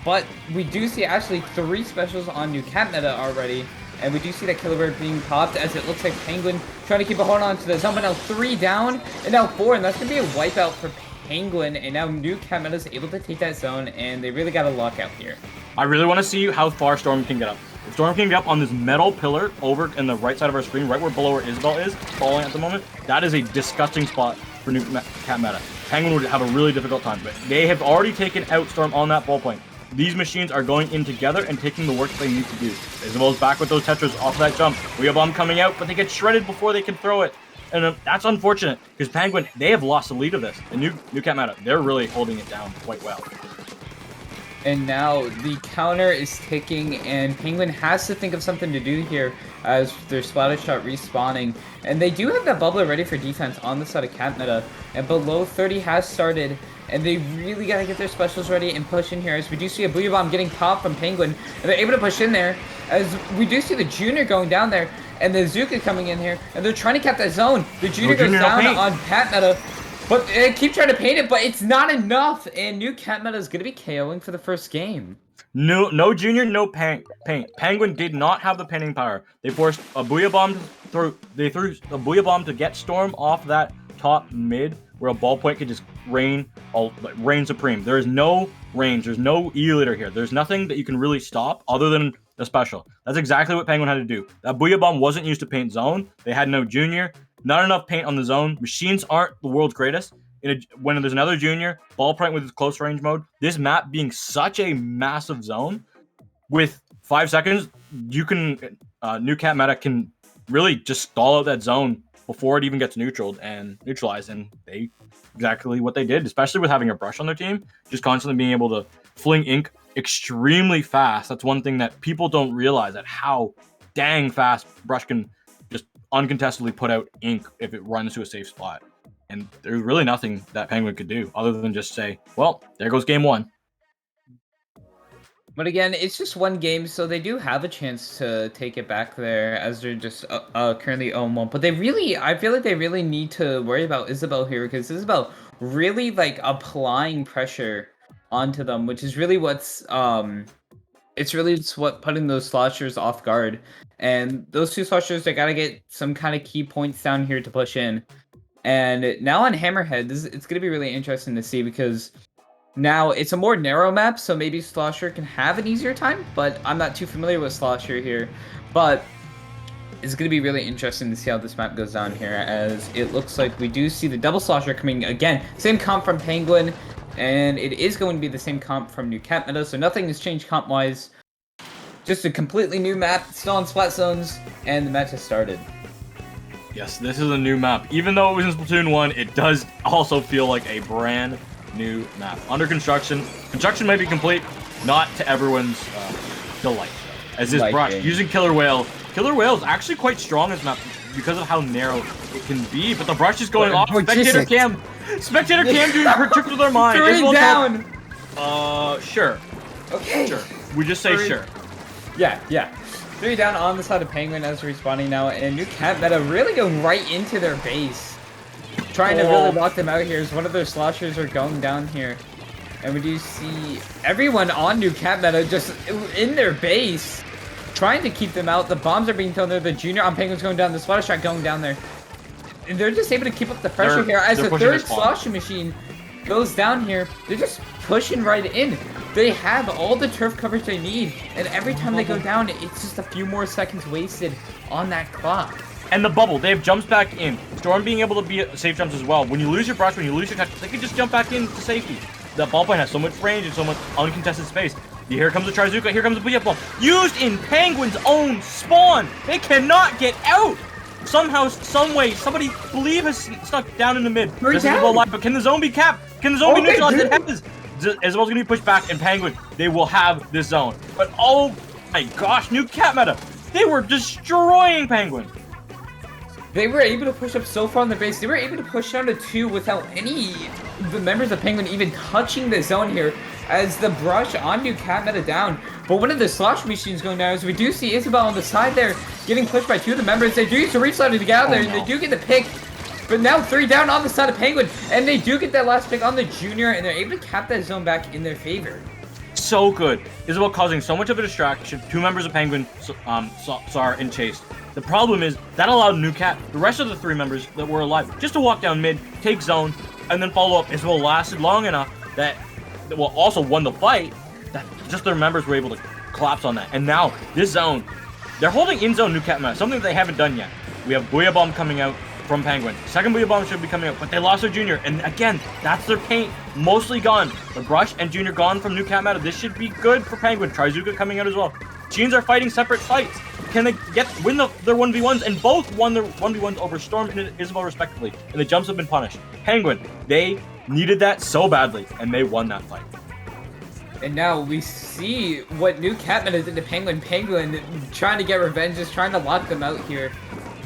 [SPEAKER 5] but we do see actually 3 specials on New Cat Meta already, and we do see that Killer Bird being popped, as it looks like Penguin trying to keep a hold on to the zone, but now 3 down, and now 4, and that's going to be a wipeout for Penguin, and now New Cat Meta is able to take that zone, and they really got a lockout here.
[SPEAKER 4] I really want to see how far Storm can get up. If Storm can get up on this metal pillar over in the right side of our screen, right where Isabel is, falling at the moment, that is a disgusting spot for New Cat Meta. Penguin would have a really difficult time, but they have already taken out Storm on that ballpoint. These machines are going in together and taking the work that they need to do. Isabel's back with those Tetras off of that jump. We have bomb coming out, but they get shredded before they can throw it. And that's unfortunate, because Penguin, they have lost the lead of this. And New Cat Meta, they're really holding it down quite well.
[SPEAKER 5] And now the counter is ticking, and Penguin has to think of something to do here as their splatter shot respawning. And they do have that bubbler ready for defense on the side of Cat Meta, and below 30 has started, and they really got to get their specials ready and push in here, as we do see a Booyah Bomb getting popped from Penguin, and they're able to push in there, as we do see the Junior going down there, and the Zuka coming in here, and they're trying to cap that zone. The Junior goes down on Cat Meta. But they keep trying to paint it, but it's not enough. And New Cat Meta is going to be KOing for the first game.
[SPEAKER 4] No Junior, no paint. Penguin did not have the painting power. They forced a Booyah Bomb they threw a Booyah Bomb to get Storm off that top mid, where a ballpoint could just reign supreme. There is no range. There's no E-leader here. There's nothing that you can really stop other than the special. That's exactly what Penguin had to do. That Booyah Bomb wasn't used to paint zone. They had no Junior. Not enough paint on the zone. Machines aren't the world's greatest. When there's another Junior, Ballpoint with his close range mode, this map being such a massive zone, with 5 seconds, you can New Cat Meta can really just stall out that zone before it even gets neutralized, and they exactly what they did, especially with having a brush on their team, just constantly being able to fling ink extremely fast. That's one thing that people don't realize, at how dang fast brush can just uncontestedly put out ink if it runs to a safe spot. And there's really nothing that Penguin could do other than just say, well, there goes game 1.
[SPEAKER 5] But again, it's just one game, so they do have a chance to take it back there, as they're just currently 0-1. But I feel like they really need to worry about Isabel here, because Isabel really like applying pressure onto them, which is really what's it's really just what putting those sloshers off guard. And those 2 sloshers, they gotta get some kind of key points down here to push in. And now on Hammerhead, it's gonna be really interesting to see, because now it's a more narrow map, so maybe Slosher can have an easier time, but I'm not too familiar with Slosher here. But it's going to be really interesting to see how this map goes down here, as it looks like we do see the double Slosher coming again. Same comp from Penguin, and it is going to be the same comp from New Cat Meta, so nothing has changed comp-wise. Just a completely new map, still on Splat Zones, and the match has started.
[SPEAKER 4] Yes, this is a new map. Even though it was in Splatoon 1, it does also feel like a brand new map. Under construction. Construction might be complete, not to everyone's delight. As this brush, using Killer Whale. Killer Whale is actually quite strong in this map because of how narrow it can be, but the brush is going off. Spectator Cam doing particular mind.
[SPEAKER 5] 3 down!
[SPEAKER 4] Sure.
[SPEAKER 5] Okay.
[SPEAKER 4] Sure. We just say sure.
[SPEAKER 5] Yeah. 3 down on the side of Penguin as they're respawning now, and New Cat Meta really going right into their base. Trying to really lock them out here as one of their sloshers are going down here. And we do see everyone on New Cat Meta just in their base, trying to keep them out. The bombs are being thrown there. The junior on Penguin's going down. The splatter shot going down there. And they're just able to keep up the pressure here as the third slosher machine goes down here. They're just pushing right in. They have all the turf coverage they need. And every time they go down, it's just a few more seconds wasted on that clock.
[SPEAKER 4] And the bubble, they have jumps back in. Storm being able to be safe jumps as well. When you lose your brush, when you lose your touch, they can just jump back in to safety. The ballpoint has so much range and so much uncontested space. Here comes the Trizuka, here comes the Booyah Bomb. Used in Penguin's own spawn! They cannot get out! Somehow, someway, somebody believe has stuck down in the mid. This is a live, but can the zone be capped? Can the zone be neutralized? It has! Isabel's gonna be pushed back, and Penguin, they will have this zone. But oh my gosh, New Cat Meta! They were destroying Penguin!
[SPEAKER 5] They were able to push up so far on the base. They were able to push down to 2 without any of the members of Penguin even touching the zone here as the brush on New Cat Meta down. But one of the slosh machines going down as we do see Isabel on the side there getting pushed by 2 of the members. They do use the reach slider to get out there and they do get the pick. But now 3 down on the side of Penguin and they do get that last pick on the junior and they're able to cap that zone back in their favor.
[SPEAKER 4] So good. Isabel causing so much of a distraction. 2 members of Penguin, Sar, and Chase. The problem is, that allowed New Cat, the rest of the 3 members that were alive, just to walk down mid, take zone, and then follow up. Isabel lasted long enough that, well, also won the fight, that just their members were able to collapse on that. And now, this zone, they're holding in zone New Cat Meta, something that they haven't done yet. We have Booyah Bomb coming out from Penguin. Second Booyah Bomb should be coming out, but they lost their junior, and again, that's their paint mostly gone. The brush and junior gone from New Cat Meta. This should be good for Penguin. Trizuka coming out as well. Teams are fighting separate fights. Can they win their 1v1s? And both won their 1v1s over Storm and Isabel respectively. And the jumps have been punished. Penguin, they needed that so badly, and they won that fight.
[SPEAKER 5] And now we see what New Cat Meta did to Penguin. Penguin trying to get revenge, just trying to lock them out here.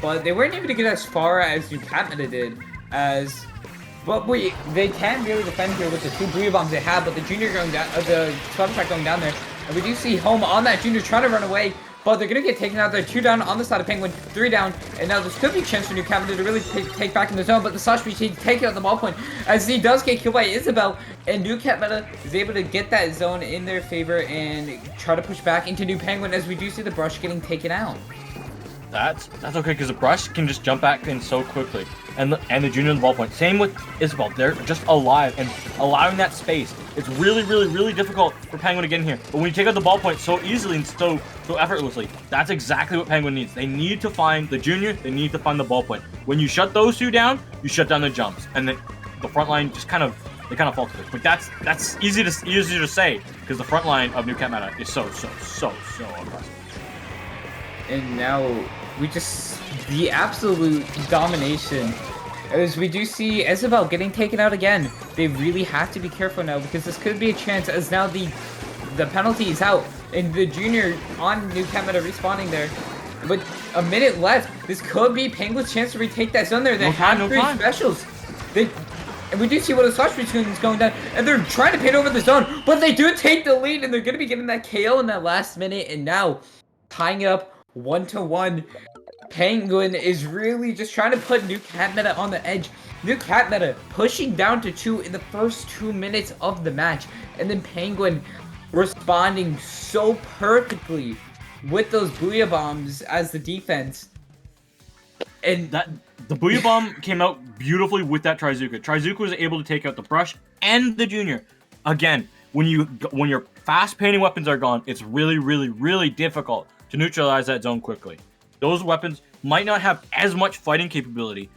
[SPEAKER 5] But they weren't able to get as far as New Cat Meta did. But they can really defend here with the 2 Booyah Bombs they have, but the junior going down, the splatter shot going down there. And we do see Home on that junior trying to run away. But they're going to get taken out there. 2 down on the side of Penguin. 3 down. And now there's could be a chance for New Cat Meta to really take back in the zone. But the Slash Machine taking out the ball point as he does get killed by Isabel. And New Cat Meta is able to get that zone in their favor and try to push back into New Penguin as we do see the brush getting taken out.
[SPEAKER 4] That's okay, because the brush can just jump back in so quickly. And the junior on the ball point. Same with Isabel. They're just alive and allowing that space. It's really, really, really difficult for Penguin to get in here. But when you take out the ball point so easily and so effortlessly, that's exactly what Penguin needs. They need to find the junior. They need to find the ball point. When you shut those 2 down, you shut down the jumps, and then the front line just kind of falters. But that's easier to say because the front line of New Cat Meta is so impressive.
[SPEAKER 5] And now we just the absolute domination as we do see Isabel getting taken out again. They really have to be careful now because this could be a chance as now the penalty is out and the junior on New Cat Meta respawning there. With a minute left, this could be Penguin's chance to retake that zone there. They have 3 specials. And we do see what the Slash Machine is going down, and they're trying to paint over the zone, but they do take the lead, and they're going to be getting that KO in that last minute, and now tying it up 1-1. Penguin is really just trying to put New Cat Meta on the edge. New Cat Meta pushing down to 2 in the first 2 minutes of the match. And then Penguin responding so perfectly with those Booyah Bombs as the defense. And
[SPEAKER 4] the Booyah Bomb came out beautifully with that Trizuka. Trizuka was able to take out the brush and the junior. Again, when your fast painting weapons are gone, it's really, really, really difficult to neutralize that zone quickly. Those weapons might not have as much fighting capability,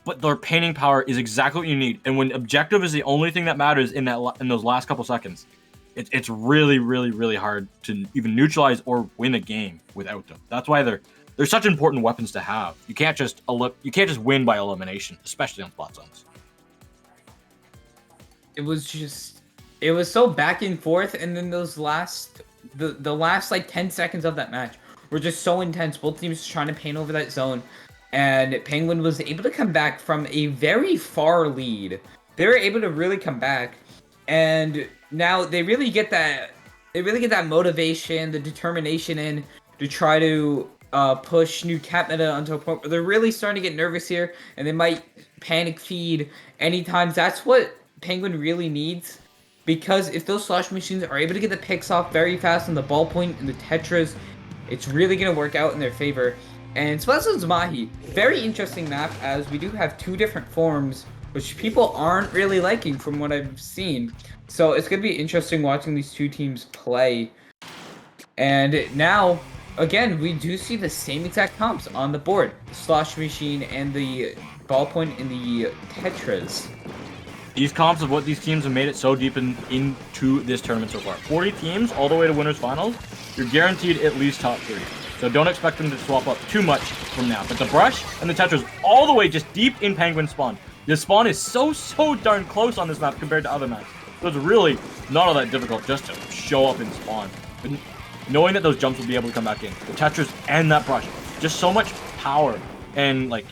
[SPEAKER 4] but their painting power is exactly what you need. And when objective is the only thing that matters in those last couple seconds, it's really, really, really hard to even neutralize or win a game without them. That's why they're such important weapons to have. You can't just win by elimination, especially on spot zones.
[SPEAKER 5] It was so back and forth, and then those the last like 10 seconds of that match were just so intense. Both teams trying to paint over that zone, and Penguin was able to come back from a very far lead. They were able to really come back, and now they really get that they really get that motivation, the determination in to try to push new cat meta onto a point where they're really starting to get nervous here, and they might panic feed anytime. That's what Penguin really needs, because if those slosh machines are able to get the picks off very fast on the ballpoint and the tetras, it's really going to work out in their favor. And Splatoon's Mahi, very interesting map, as we do have two different forms, which people aren't really liking from what I've seen. So it's going to be interesting watching these two teams play. And now, again, we do see the same exact comps on the board. The slosh machine and the ballpoint in the tetras.
[SPEAKER 4] These comps of what these teams have made it so deep into this tournament so far. 40 teams all the way to winners finals. You're guaranteed at least top 3. So don't expect them to swap up too much from now. But the brush and the tetras all the way just deep in Penguin spawn. This spawn is so darn close on this map compared to other maps. So it's really not all that difficult just to show up in spawn. But knowing that those jumps will be able to come back in. The tetras and that brush. Just so much power. And like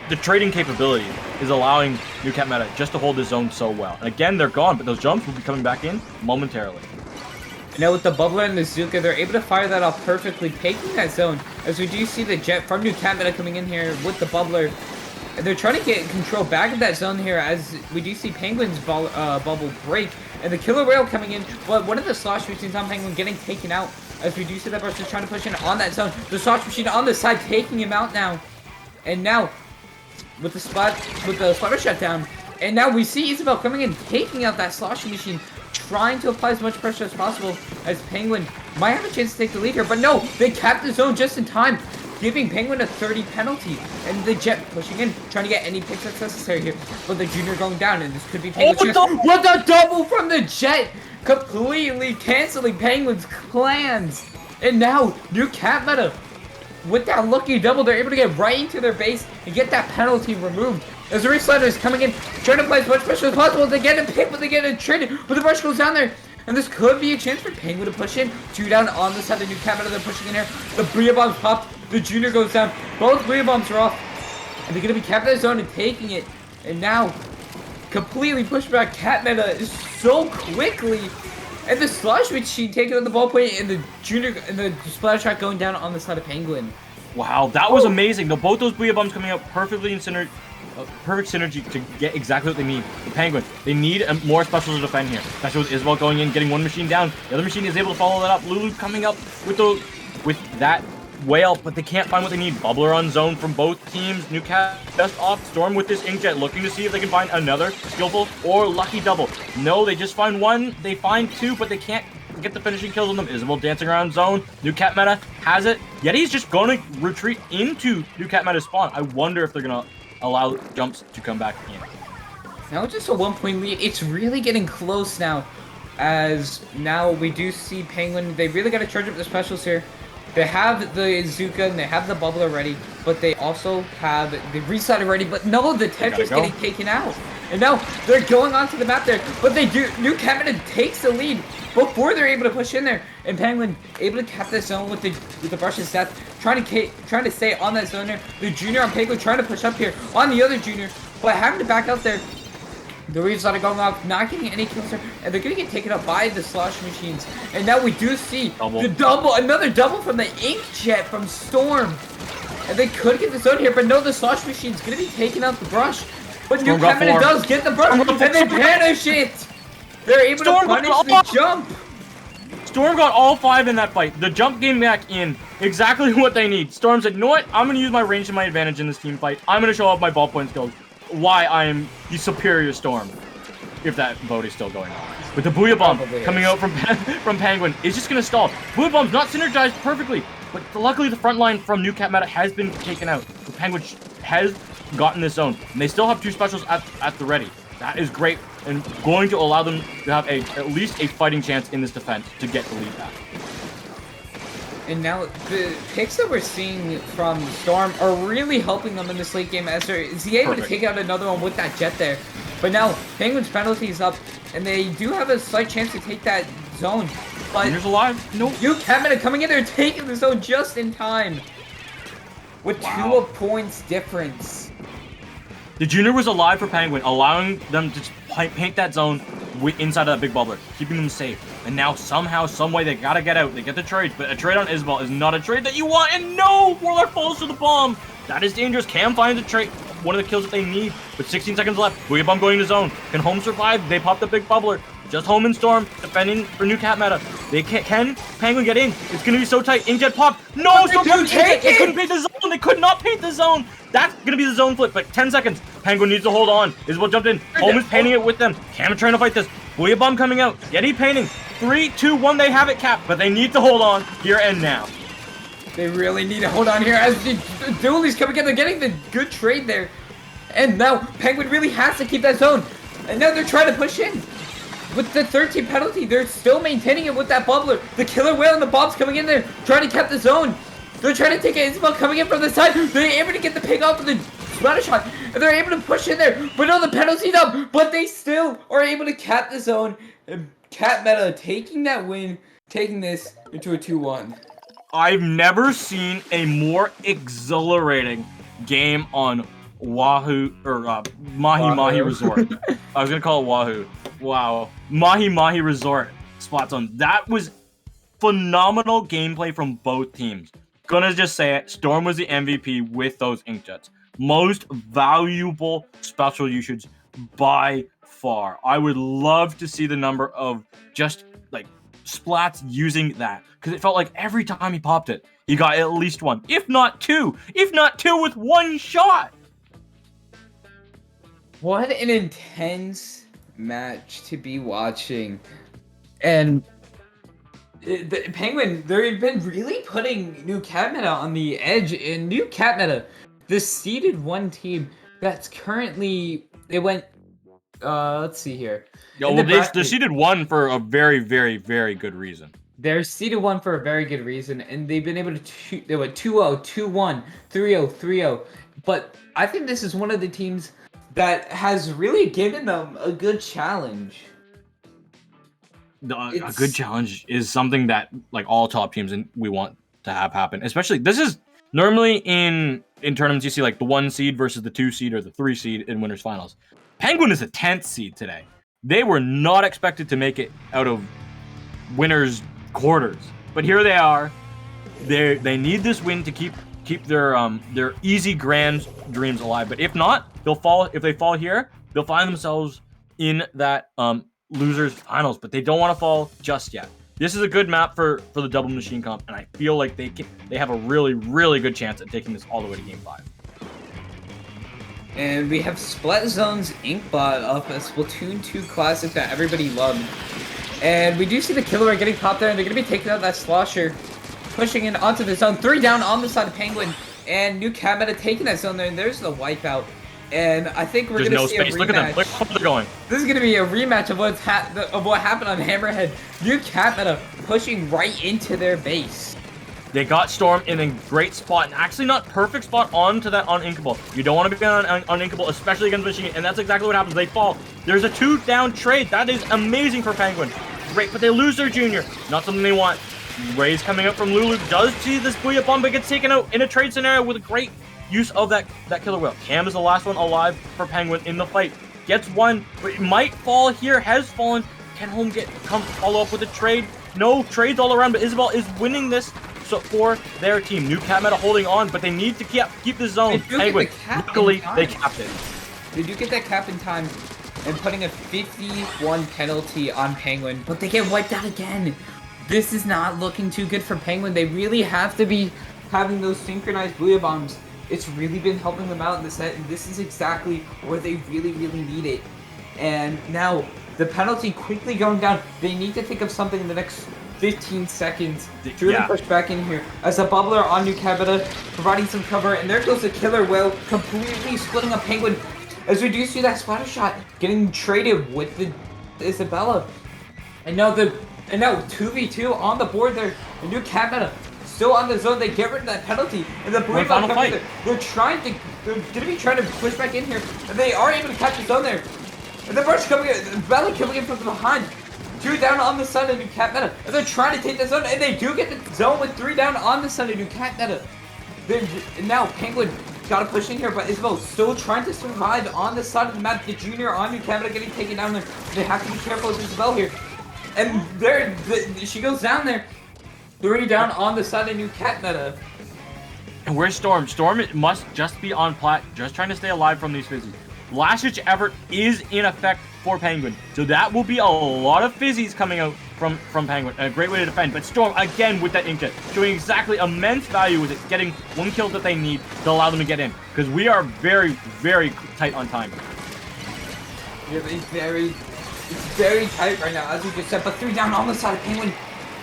[SPEAKER 4] the trading capability is allowing new cat meta just to hold this zone so well. And again, they're gone, but those jumps will be coming back in momentarily.
[SPEAKER 5] Now with the Bubbler and the Zuka, they're able to fire that off perfectly, taking that zone, as we do see the Jet from new cat meta coming in here with the Bubbler. And they're trying to get control back of that zone here, as we do see Penguin's bubble break. And the Killer Whale coming in, but one of the slosh machines on Penguin getting taken out, as we do see that person trying to push in on that zone. The slosh machine on the side taking him out now. And now, with the splatter shutdown, and now we see Isabel coming in, taking out that sloshing machine, trying to apply as much pressure as possible, as Penguin might have a chance to take the lead here, but no, they capped the zone just in time, giving Penguin a 30 penalty, and the Jet pushing in, trying to get any picks that's necessary here, but the Junior going down, and this could be Penguin's chance. What the double from the Jet, completely canceling Penguin's plans, and now, new cat meta. With that lucky double, they're able to get right into their base and get that penalty removed. As the Reslider is coming in, trying to apply as much pressure as possible. They get a pick, but they get a Triton. But the brush goes down there. And this could be a chance for Penguin to push in. 2 down on the side. The new cat meta, they're pushing in here. The Booyah Bombs popped. The Junior goes down. Both Booyah Bombs are off. And they're going to be capping the zone and taking it. And now, completely pushed back. Cat meta is so quickly. And the slosh machine taking on the ballpoint, and the Junior and the splash shot going down on the side of Penguin.
[SPEAKER 4] Wow, that was amazing. Both those Booyah Bombs coming out perfectly in perfect synergy to get exactly what they need. The Penguin, they need more specials to defend here. Especially with Isabel going in, getting one machine down. The other machine is able to follow that up. Lulu coming up with that whale, but they can't find what they need. Bubbler on zone from both teams. New cat just off. Storm with this Inkjet, looking to see if they can find another skillful or lucky double. No, they just find one. They find 2, but they can't get the finishing kills on them. Isabel dancing around zone. New cat meta has it. Yeti's just going to retreat into new cat meta spawn. I wonder if they're going to allow jumps to come back in.
[SPEAKER 5] Now just a 1-point lead. It's really getting close now, as now we do see Penguin. They really got to charge up the specials here. They have the Zuka and they have the Bubbler ready, but they also have the Reslider ready. But no, the Tetra's getting taken out. And now they're going onto the map there, but they do. New cat meta takes the lead before they're able to push in there. And Penguin able to cap this zone with the brush's death, trying to stay on that zone there. The Junior on Penguin trying to push up here on the other Junior, but having to back out there. The Reeves are going off, not getting any kills there, and they're going to get taken up by the slosh machines. And now we do see the double, another double from the Inkjet from Storm. And they could get the zone here, but no, the slosh machine's going to be taking out the brush. But New cat meta does get the brush, and they banish it. They're able to punish the jump.
[SPEAKER 4] Storm got all 5 in that fight. The jump came back in. Exactly what they need. Storm said, you know what? I'm going to use my range to my advantage in this team fight. I'm going to show off my ballpoint skills. Why I am the superior Storm, if that vote is still going on. But the Booyah Bomb coming out from Penguin is just going to stall. Booyah Bomb's not synergized perfectly, but luckily the front line from new cat meta has been taken out. The Penguin has gotten this zone, and they still have 2 specials at the ready. That is great, and going to allow them to have at least a fighting chance in this defense to get the lead back.
[SPEAKER 5] And now the picks that we're seeing from Storm are really helping them in this late game, as they're able to take out another one with that Jet there. But now Penguin's penalty is up, and they do have a slight chance to take that zone. But
[SPEAKER 4] Junior's alive. Nope.
[SPEAKER 5] New cat meta coming in there, taking the zone just in time, with 2 points difference.
[SPEAKER 4] The Junior was alive for Penguin, allowing them to paint that zone inside of that big bubbler, keeping them safe. And now somehow, some way, they gotta get out. They get the trades, but a trade on Isabel is not a trade that you want. And no, Warlock falls to the bomb. That is dangerous. Cam finds a trade, one of the kills that they need. With 16 seconds left, Booyah Bomb going to zone. Can Home survive? They pop the big bubbler. Just Home and Storm defending for new cat meta. They can Penguin get in? It's gonna be so tight. Inkjet pop. No, Storm couldn't take it. They couldn't paint the zone. They could not paint the zone. That's gonna be the zone flip. But 10 seconds. Penguin needs to hold on. Isabel jumped in. Home is painting it with them. Cam trying to fight this. Booyah Bomb coming out. Yeti painting. 3, 2, 1. They have it capped, but they need to hold on here and now.
[SPEAKER 5] They really need to hold on here as the dualies come again. They're getting the good trade there. And now Penguin really has to keep that zone. And now they're trying to push in. With the 13 penalty, they're still maintaining it with that bubbler. The killer whale and the bombs coming in there, trying to cap the zone. They're trying to take it. Isabel coming in from the side. They're able to get the pick off with the splatter shot. And they're able to push in there. But no, the penalty's up. But they still are able to cap the zone. And Cat Meta taking that win, taking this into a 2-1.
[SPEAKER 4] I've never seen a more exhilarating game on Wahoo or Mahi Resort. I was gonna call it Wahoo. Wow, Mahi Resort Splatoon. That was phenomenal gameplay from both teams. Gonna just say it. Storm was the MVP with those inkjets. Most valuable special usage by far. I would love to see the number of just like splats using that, because it felt like every time he popped it, he got at least one, if not two with one shot.
[SPEAKER 5] What an intense match to be watching. And the Penguin, they've been really putting New Cat Meta on the edge. In New Cat Meta, the seeded 1 team that's currently, they went, let's see here.
[SPEAKER 4] Yeah, well, they're seeded 1 for a very, very, very good reason.
[SPEAKER 5] They're seeded 1 for a very good reason, and they've been able to, they went 2-0, 2-1, 3-0, 3-0. But I think this is one of the teams that has really given them a good challenge.
[SPEAKER 4] A good challenge is something that like all top teams and we want to have happen. Especially this is normally in tournaments you see like the 1 seed versus the 2 seed or the 3 seed in winners finals. Penguin is a 10th seed today. They were not expected to make it out of winners quarters, but here they are. They need this win to keep their easy grand dreams alive. But if not, they'll fall. If they fall here, they'll find themselves in that losers finals. But they don't want to fall just yet. This is a good map for the double machine comp, and I feel like they have a really, really good chance at taking this all the way to game 5.
[SPEAKER 5] And we have Splat Zone's Inkbot of a Splatoon 2 classic that everybody loved. And we do see the killer getting popped there, and they're going to be taking out that slosher, pushing in onto the zone. 3 down on the side of Penguin, and New Cat Meta taking that zone there, and there's the wipeout. And I think we're going to see a rematch.
[SPEAKER 4] Look at them. Look how they're going.
[SPEAKER 5] This is going to be a rematch of what happened on Hammerhead. New Cat Meta pushing right into their base.
[SPEAKER 4] They got Storm in a great spot, and actually not perfect spot onto that uninkable. You don't want to be on uninkable, especially against Machine, and that's exactly what happens. They fall. There's a 2-down trade. That is amazing for Penguin. Great, but they lose their junior. Not something they want. Ray's coming up from Lulu. Does see this Booyah Bomb, but gets taken out in a trade scenario with a great use of that killer whale. Cam is the last one alive for Penguin in the fight. Gets one, but it might fall here. Has fallen. Can Home come follow up with a trade? No trades all around, but Isabel is winning this. So for their team, New Cat Meta holding on, but they need to keep the zone. Penguin, luckily they capped it.
[SPEAKER 5] They do get that cap in time, and putting a 51 penalty on Penguin, but they get wiped out again. This is not looking too good for Penguin. They really have to be having those synchronized Booyah Bombs. It's really been helping them out in the set, and this is exactly where they really, really need it. And now, the penalty quickly going down. They need to think of something in the next 15 seconds to really push back in here. As a bubbler on New Cat Meta, providing some cover, and there goes the killer whale, completely splitting up Penguin. As we do see that splatter shot getting traded with the Isabella. And now 2v2 on the board there. The New Cat Meta still on the zone. They get rid of that penalty. And the Booyah Bomb coming there. They're gonna be trying to push back in here. And they are able to catch the zone there. And the rush coming in, Bella coming in from behind. 2 down on the side of New Cat Meta. And they're trying to take the zone, and they do get the zone with 3 down on the side of New Cat Meta. Now Penguin gotta push in here, but Isabel still trying to survive on the side of the map. The junior on New Canada getting taken down there. They have to be careful with Isabel here. And there, she goes down there. 3 down on the side of New Canada.
[SPEAKER 4] And where's Storm? Storm must just be on plat, just trying to stay alive from these fizzies. Last ditch effort is in effect for Penguin, so that will be a lot of fizzies coming out from Penguin. A great way to defend, but Storm again with that Inkjet, showing exactly immense value with it, getting 1 kill that they need to allow them to get in, because we are very, very tight on time.
[SPEAKER 5] Yeah, it's very tight right now, as we just said, but 3 down on the side of Penguin,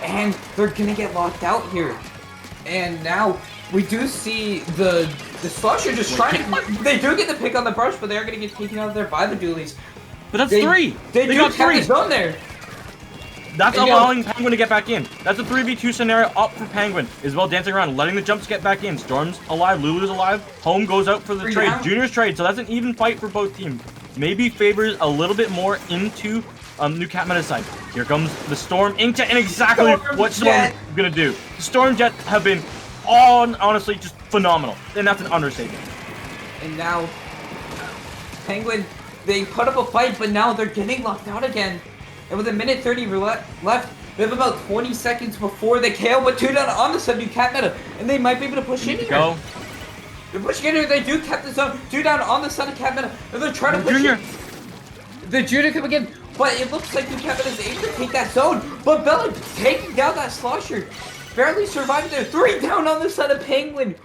[SPEAKER 5] and they're gonna get locked out here. And now we do see the Slusher just trying to. They do get the pick on the brush, but they are gonna get taken out there by the dualies.
[SPEAKER 4] But that's 3.
[SPEAKER 5] They do
[SPEAKER 4] got
[SPEAKER 5] have
[SPEAKER 4] 3
[SPEAKER 5] the zone there.
[SPEAKER 4] That's allowing Penguin to get back in. That's a 3v2 scenario up for Penguin. Isabel dancing around, letting the jumps get back in. Storm's alive, Lulu's alive. Home goes out for the trade.
[SPEAKER 5] Down.
[SPEAKER 4] Junior's trade, so that's an even fight for both teams. Maybe favors a little bit more into New Cat side. Here comes the Storm Inkjet, and exactly what Storm's gonna do. The Storm Jets have been honestly just phenomenal, and that's an understatement.
[SPEAKER 5] And now, Penguin, they put up a fight, but now they're getting locked out again. And with a minute 30 left, they have about 20 seconds before they KO, but 2 down on the side of New Cat Meta, and they might be able to push in here.
[SPEAKER 4] Go.
[SPEAKER 5] They're pushing in here, they do cap the zone. 2 down on the side of Cat Meta, and they're trying to push
[SPEAKER 4] Junior.
[SPEAKER 5] in. The Junior coming in, but it looks like New Cat Meta is able to take that zone, but Bella taking down that Slosher. Barely surviving there. 3 down on the side of Penguin.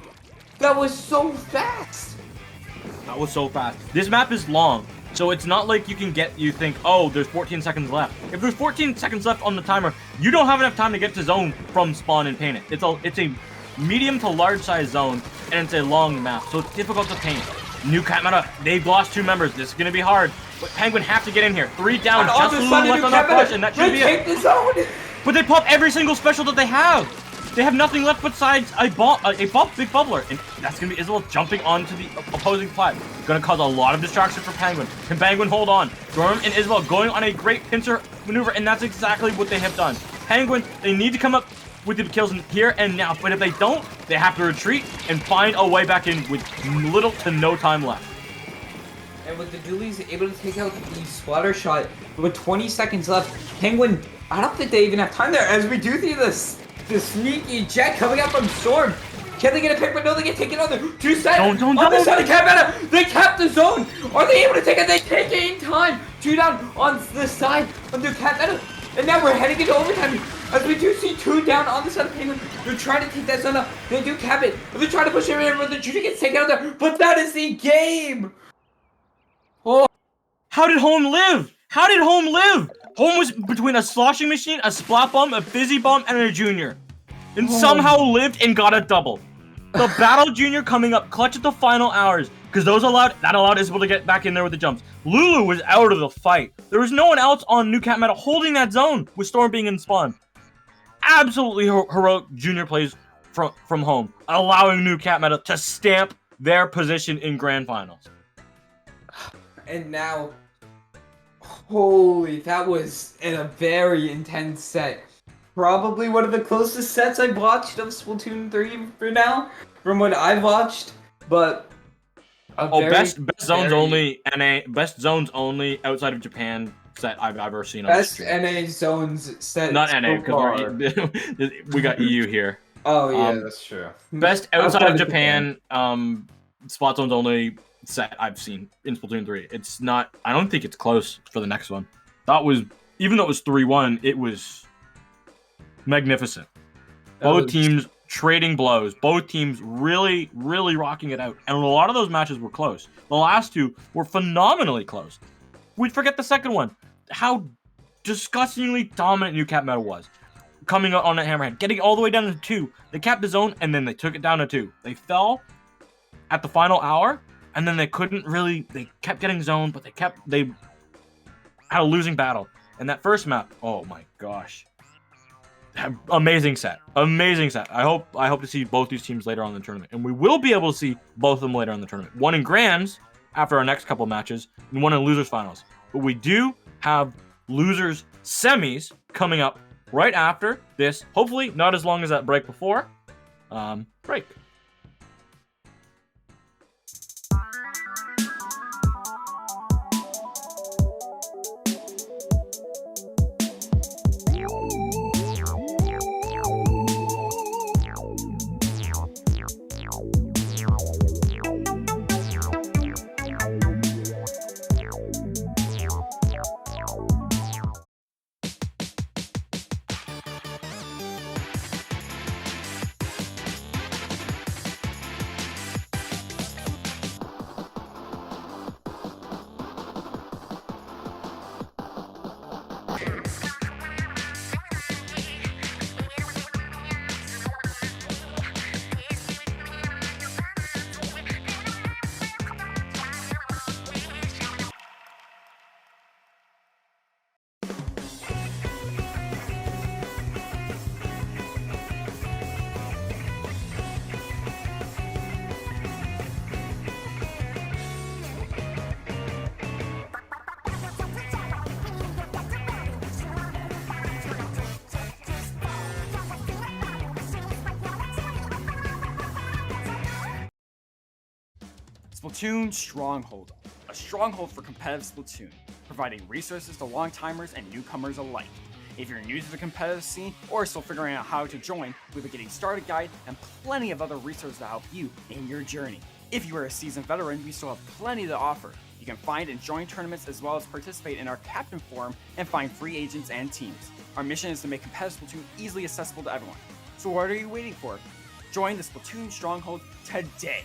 [SPEAKER 5] That was so fast.
[SPEAKER 4] That was so fast. This map is long, so it's not like you think, oh, there's 14 seconds left. If there's 14 seconds left on the timer, you don't have enough time to get to zone from spawn and paint it. It's a medium to large size zone, and it's a long map, so it's difficult to paint. New Cat Meta, they've lost 2 members. This is gonna be hard, but Penguin have to get in here. 3 down, just Lulu left on that push, and that should be it.
[SPEAKER 5] Take the zone.
[SPEAKER 4] But they pop every single special that they have. They have nothing left besides a big bubbler, and that's gonna be Isabel jumping onto the opposing plat. Gonna cause a lot of distraction for Penguin. Can Penguin hold on? Storm and Isabel going on a great pincer maneuver, and that's exactly what they have done. Penguin, they need to come up with the kills in here and now, but if they don't, they have to retreat and find a way back in with little to no time left.
[SPEAKER 5] And with the dualies able to take out the splatter shot with 20 seconds left, Penguin, I don't think they even have time there, as we do see this sneaky jet coming out from Storm. Can they get a pick? But no, they get taken on there. 2 seconds on the side of Cat Meta. They cap the zone. Are they able to take it? They take it in time. 2 down on the side of their Cat Meta. And now we're heading into overtime. As we do see 2 down on the side of Penguin. They're trying to take that zone up. They do cap it. They're trying to push it in, but the Junior gets taken out there. But that is the game. Oh.
[SPEAKER 4] How did Home live? How did Home live? Home was between a sloshing machine, a splat bomb, a fizzy bomb, and a Junior. And somehow lived and got a double. The Battle Junior coming up clutch at the final hours, because that allowed Isabel to get back in there with the jumps. Lulu was out of the fight. There was no one else on New Cat Meta holding that zone with Storm being in spawn. Absolutely heroic Junior plays from Home, allowing New Cat Meta to stamp their position in Grand Finals.
[SPEAKER 5] And now, holy, that was a very intense set. Probably one of the closest sets I've watched of Splatoon 3 for now, from what I've watched. But
[SPEAKER 4] best zones only NA, best zones only outside of Japan set I've ever seen.
[SPEAKER 5] Best NA zones set.
[SPEAKER 4] Not
[SPEAKER 5] so
[SPEAKER 4] NA because we got EU here.
[SPEAKER 5] Oh yeah, that's true.
[SPEAKER 4] Best outside of Japan, spot zones only set I've seen in Splatoon 3. It's not. I don't think it's close for the next one. Even though it was 3-1, it was magnificent. Both teams trading blows. Both teams really, really rocking it out. And a lot of those matches were close. The last 2 were phenomenally close. We'd forget the second one. How disgustingly dominant New Cat Meta was. Coming on that Hammerhead. Getting all the way down to 2. They capped the zone, and then they took it down to 2. They fell at the final hour, and then they couldn't really... They kept getting zoned, but they had a losing battle. And that first map, oh my gosh. Amazing set. Amazing set. I hope to see both these teams later on in the tournament. And we will be able to see both of them later in the tournament. One in Grands after our next couple matches, and one in Losers Finals. But we do have Losers Semis coming up right after this. Hopefully not as long as that break before. Break.
[SPEAKER 3] Splatoon Stronghold, a stronghold for competitive Splatoon, providing resources to long-timers and newcomers alike. If you're new to the competitive scene or still figuring out how to join, we have a getting started guide and plenty of other resources to help you in your journey. If you are a seasoned veteran, we still have plenty to offer. You can find and join tournaments as well as participate in our Captain Forum and find free agents and teams. Our mission is to make competitive Splatoon easily accessible to everyone. So what are you waiting for? Join the Splatoon Stronghold today!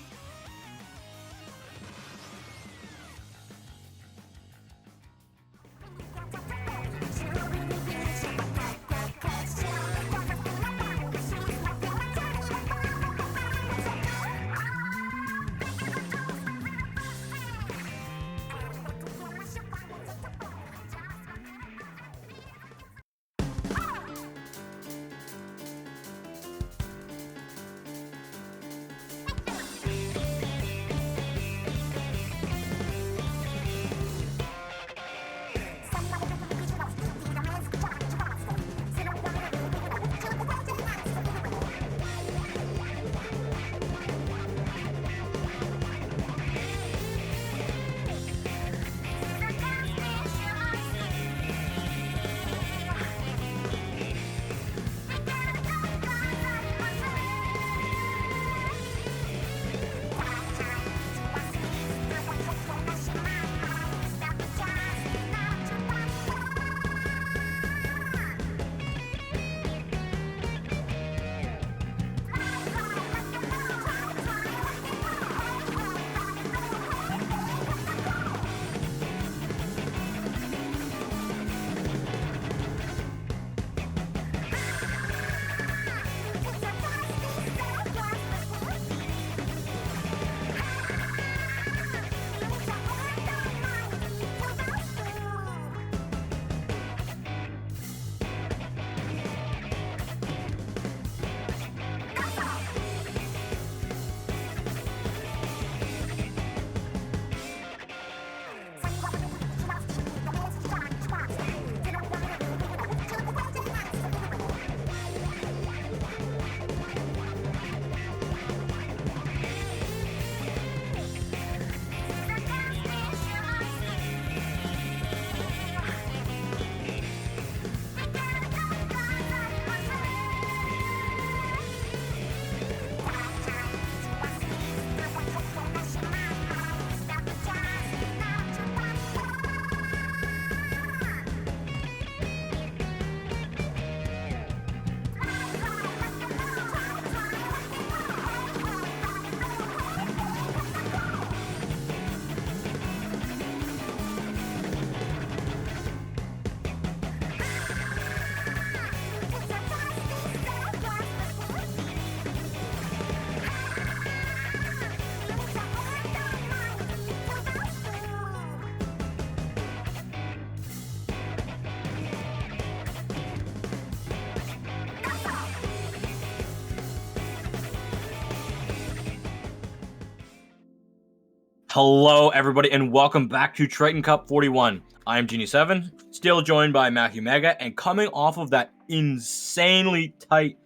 [SPEAKER 4] Hello, everybody, and welcome back to Triton Cup 41. I'm Genie7, still joined by Matthew Mega, and coming off of that insanely tight,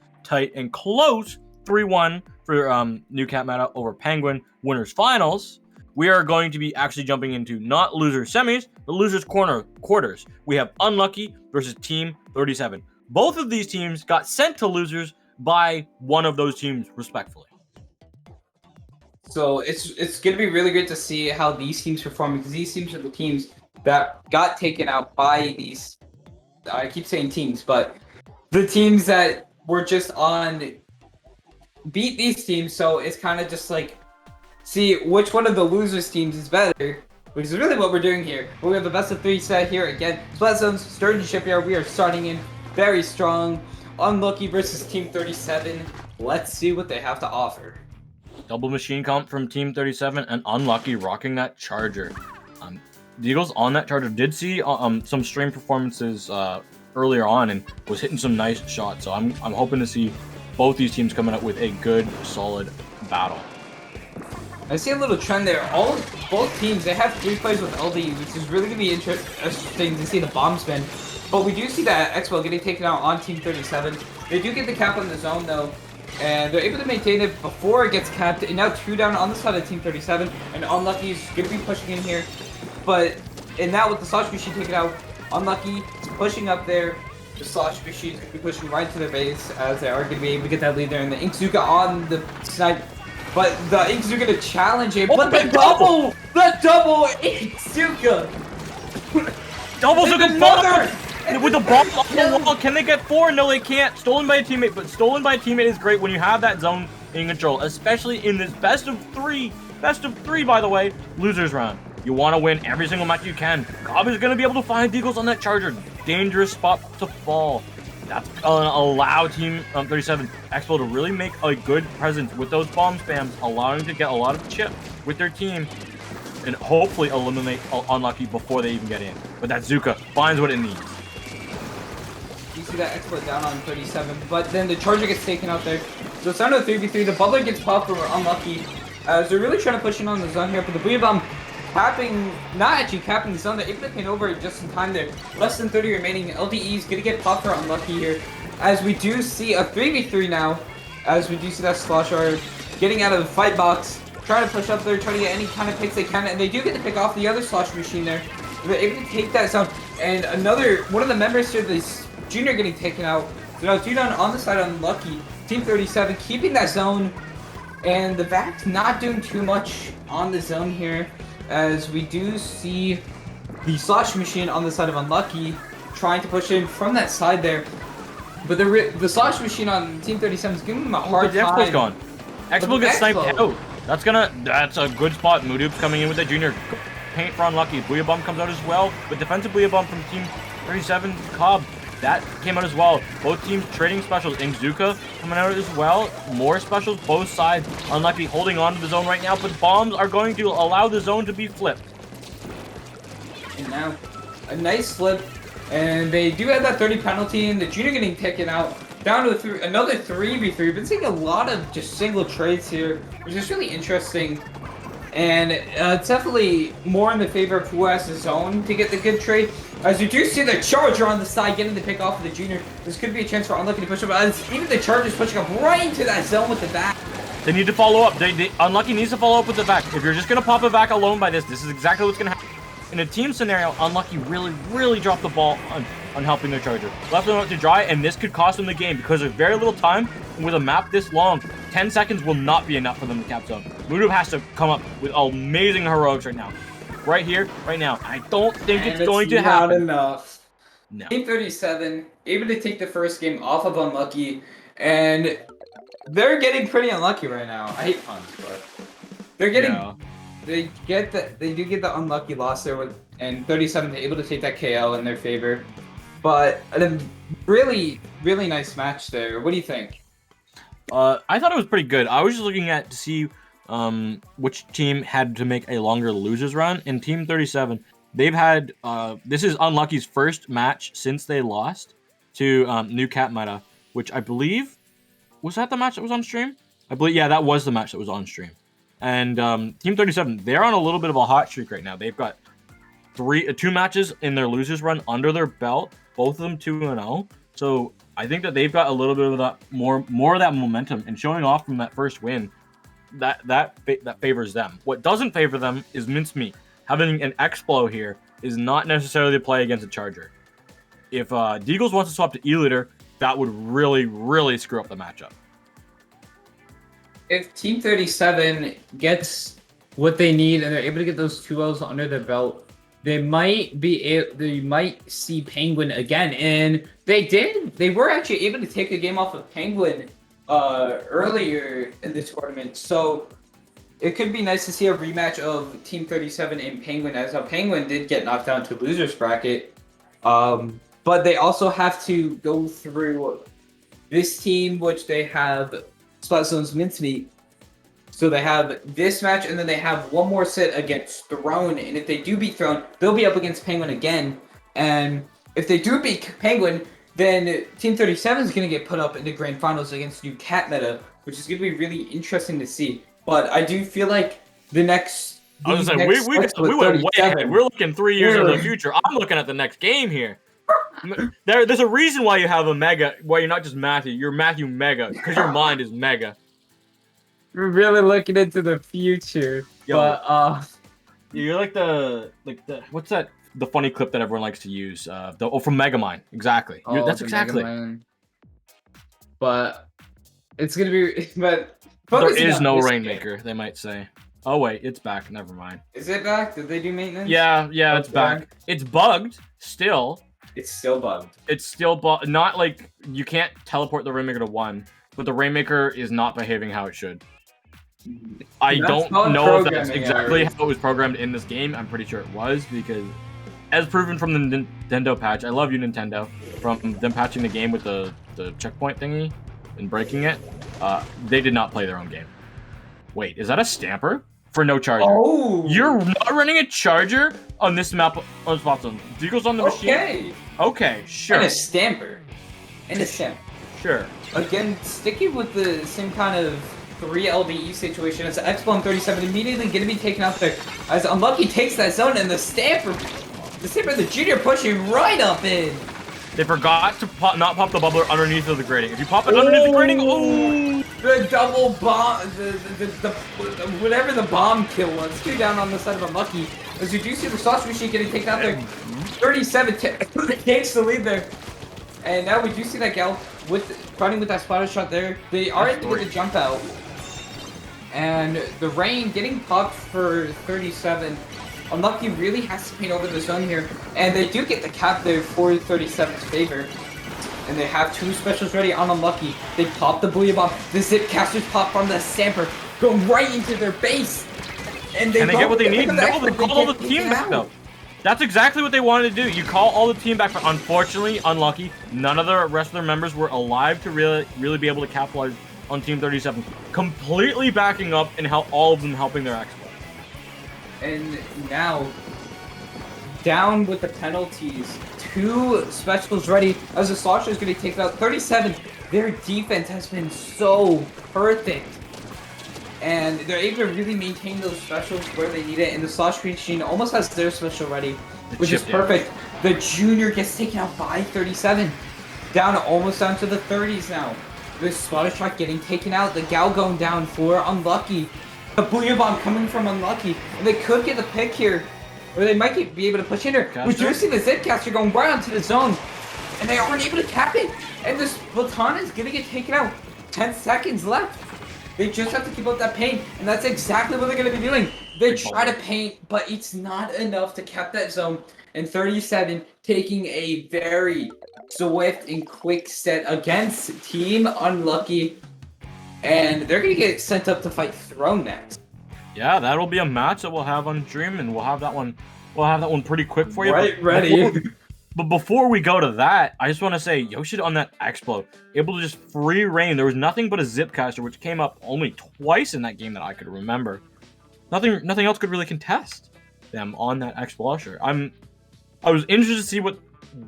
[SPEAKER 4] and close 3-1 for New Cat Meta over Penguin winners finals, we are going to be actually jumping into not loser semis, but losers quarters. We have Unlucky versus Team 37. Both of these teams got sent to losers by one of those teams, respectfully.
[SPEAKER 5] So it's gonna be really great to see how these teams perform, because these teams are the teams that got taken out by these. I keep saying teams, but the teams that were just on beat these teams. So it's kind of just like see which one of the losers teams is better, which is really what we're doing here. But we have the best of 3 set here again. Splatoon Sturgeon Shipyard. We are starting in very strong. Unlucky versus Team 37. Let's see what they have to offer.
[SPEAKER 4] Double machine comp from Team 37 and Unlucky rocking that charger. The Eagles on that charger did see some stream performances earlier on and was hitting some nice shots. So I'm hoping to see both these teams coming up with a good, solid battle.
[SPEAKER 5] I see a little trend there. Both teams, they have 3 players with LD, which is really gonna be interesting to see the bomb spin. But we do see that Expo getting taken out on Team 37. They do get the cap on the zone though. And they're able to maintain it before it gets capped. And now 2 down on the side of Team 37. And Unlucky is going to be pushing in here. But, and now with the Slosh Machine taken out, Unlucky is pushing up there. The Slosh Machine is going to be pushing right to their base as they are going to be able to get that lead there. And the Inkzuka on the side. But the Inkzuka to challenge it. But the double Inkzuka!
[SPEAKER 4] Double Zuka
[SPEAKER 5] Another!
[SPEAKER 4] with the ball on the wall. Can they get 4? No, they can't. Stolen by a teammate, but stolen by a teammate is great when you have that zone in control, especially in this best of three, by the way, losers round. You want to win every single match you can. Cobb is going to be able to find Deagles on that charger. Dangerous spot to fall. That's gonna allow Team 37 Expo to really make a good presence with those bomb spams, allowing them to get a lot of chip with their team and hopefully eliminate Unlucky before they even get in. But that Zuka finds what it needs.
[SPEAKER 5] You see that Expo down on 37, but then the charger gets taken out there. So it's down to 3v3. The Butler gets popped for Unlucky. As they're really trying to push in on the zone here, but the Booyah Bomb not actually capping the zone. They're able to pin over just in time there. Less than 30 remaining. LDE is going to get popped for Unlucky here. As we do see a 3v3 now. As we do see that Slosher getting out of the fight box. Trying to push up there, trying to get any kind of picks they can. And they do get to pick off the other Slosh Machine there. They're able to take that zone. And one of the members here, this Junior getting taken out. So now 2 down on the side Unlucky. Team 37 keeping that zone. And the Vax not doing too much on the zone here. As we do see the Slosh Machine on the side of Unlucky trying to push in from that side there. But the Slosh Machine on Team 37 is giving them a hard time.
[SPEAKER 4] Expo's gone. Expo gets sniped out. That's a good spot. Moodoop's coming in with the Junior. Paint for Unlucky. Booyah Bomb comes out as well. But defensive Booyah Bomb from Team 37 Cobb. That came out as well. Both teams trading specials. Inkzuka coming out as well. More specials, both sides. Unlucky holding on to the zone right now, but bombs are going to allow the zone to be flipped.
[SPEAKER 5] And now, a nice flip. And they do have that 30 penalty, and the Junior getting taken out. Down to another 3v3. Been seeing a lot of just single trades here, which is really interesting. And it's definitely more in the favor of who has the zone to get the good trade. As you do see the Charger on the side getting the pick off of the Junior. This could be a chance for Unlucky to push up. As even the Charger's pushing up right into that zone with the back.
[SPEAKER 4] They need to follow up. Unlucky needs to follow up with the vac. If you're just going to pop a vac alone by this is exactly what's going to happen. In a team scenario, Unlucky really dropped the ball on helping their Charger. Left them out to dry, and this could cost them the game because there's very little time. And with a map this long, 10 seconds will not be enough for them to cap zone. Moodoop has to come up with amazing heroics right now. Right here, right now. I don't think it's going to happen.
[SPEAKER 5] Not enough.
[SPEAKER 4] No.
[SPEAKER 5] Team 37 able to take the first game off of Unlucky, and they're getting pretty unlucky right now. I hate puns, but they're getting.
[SPEAKER 4] Yeah.
[SPEAKER 5] They do get the unlucky loss there with, and 37 able to take that KO in their favor. But a really nice match there. What do you think?
[SPEAKER 4] I thought it was pretty good. I was just looking to see which team had to make a longer losers run. In Team 37, they've had this is Unlucky's first match since they lost to New Cat Meta, which I believe was that the match that was on stream. I believe that was the match that was on stream. And Team 37, they're on a little bit of a hot streak right now. They've got two matches in their losers run under their belt, both of them 2-0. So I think that they've got a little bit of that more of that momentum, and showing off from that first win, that favors them. What doesn't favor them is mincemeat. Having an Explo here is not necessarily the play against a Charger. If Deagles wants to swap to E-Liter, that would really screw up the matchup.
[SPEAKER 5] If Team 37 gets what they need and they're able to get those 2-0s under their belt, they might see Penguin again. And they were actually able to take a game off of Penguin earlier in the tournament. So it could be nice to see a rematch of Team 37 and Penguin, as Penguin did get knocked down to losers bracket. But they also have to go through this team, which they have Splatzone's mincemeat. So they have this match, and then they have one more set against Throne. And if they do beat Throne, they'll be up against Penguin again. And if they do beat Penguin, then Team 37 is going to get put up in the grand finals against New Cat Meta, which is going to be really interesting to see. But I do feel like we went way ahead. We're looking 3 years into the future. I'm looking at the next game here.
[SPEAKER 4] There's a reason why you have a Mega. Why you're not just Matthew. You're Matthew Mega because your mind is Mega.
[SPEAKER 5] We're really looking into the future.
[SPEAKER 4] Yo.
[SPEAKER 5] But
[SPEAKER 4] You're like the what's that? The funny clip that everyone likes to use. From Megamind. Exactly. That's
[SPEAKER 5] the
[SPEAKER 4] exactly.
[SPEAKER 5] Mega Man. But it's gonna be. But
[SPEAKER 4] There
[SPEAKER 5] focusing
[SPEAKER 4] is
[SPEAKER 5] on
[SPEAKER 4] no
[SPEAKER 5] this
[SPEAKER 4] Rainmaker. They might say. Oh wait, it's back. Never mind.
[SPEAKER 5] Is it back? Did they do maintenance?
[SPEAKER 4] Yeah, it's back. It's bugged still.
[SPEAKER 5] It's still bugged.
[SPEAKER 4] It's still not like you can't teleport the Rainmaker to 1, but the Rainmaker is not behaving how it should. I don't know if that's exactly how it was programmed in this game. I'm pretty sure it was because, as proven from the Nintendo patch, I love you Nintendo, from them patching the game with the checkpoint thingy and breaking it, they did not play their own game. Wait, is that a stamper? For no charger.
[SPEAKER 5] Oh!
[SPEAKER 4] You're not running a charger on this map on Splatoon. Deagle's on the machine? Okay, sure.
[SPEAKER 5] And a stamper. And a stamper.
[SPEAKER 4] Sure.
[SPEAKER 5] Again, sticking with the same kind of 3 LDE situation as X-Bomb 37 immediately going to be taken out there as Unlucky takes that zone and the Stamper and the Junior pushing right up in.
[SPEAKER 4] They forgot to not pop the bubbler underneath of the grating. If you pop it underneath the grating, oh!
[SPEAKER 5] The double bomb, the whatever the bomb kill was, 2 down on the side of Unlucky. As you do see the sausage machine getting taken out there, 37 takes the lead there. And now we do see that Gal fighting with that splatter shot there. They are able to get the jump out. And the Rain getting popped for 37. Unlucky really has to paint over the zone here. And they do get the cap there for 37's favor. And they have 2 specials ready on Unlucky. They pop the Booyah Bomb. The Zip Casters pop from the Stamper. Go right into their base. And they
[SPEAKER 4] get what they need. No, they call all the team back though. That's exactly what they wanted to do. You call all the team back, but unfortunately, Unlucky, none of the rest of their members were alive to really be able to capitalize on Team 37. Completely backing up and all of them helping their exploit.
[SPEAKER 5] And now, down with the penalties. 2 specials ready as the Slosher is going to take out 37. Their defense has been so perfect. And they're able to really maintain those specials where they need it. And the Slosh Machine almost has their special ready, which is perfect. The Junior gets taken out by 37. Almost down to the 30s now. The Splatter Shot getting taken out. The Gal going down for Unlucky. The Booyah Bomb coming from Unlucky. And they could get the pick here. Or they might be able to push in here. We do see the Zipcaster going right onto the zone. And they aren't able to cap it. And this Baton is going to get taken out. 10 seconds left. They just have to keep up that paint, and that's exactly what they're going to be doing. They try to paint, but it's not enough to cap that zone. And 37 taking a very swift and quick set against Team Unlucky. And they're going to get sent up to fight Throne next.
[SPEAKER 4] Yeah, that'll be a match that we'll have on stream, and we'll have that one pretty quick for you.
[SPEAKER 5] Right, ready.
[SPEAKER 4] But before we go to that, I just want to say Yoshida on that Explode, able to just free reign. There was nothing but a Zipcaster, which came up only twice in that game that I could remember. Nothing else could really contest them on that Explosion. I was interested to see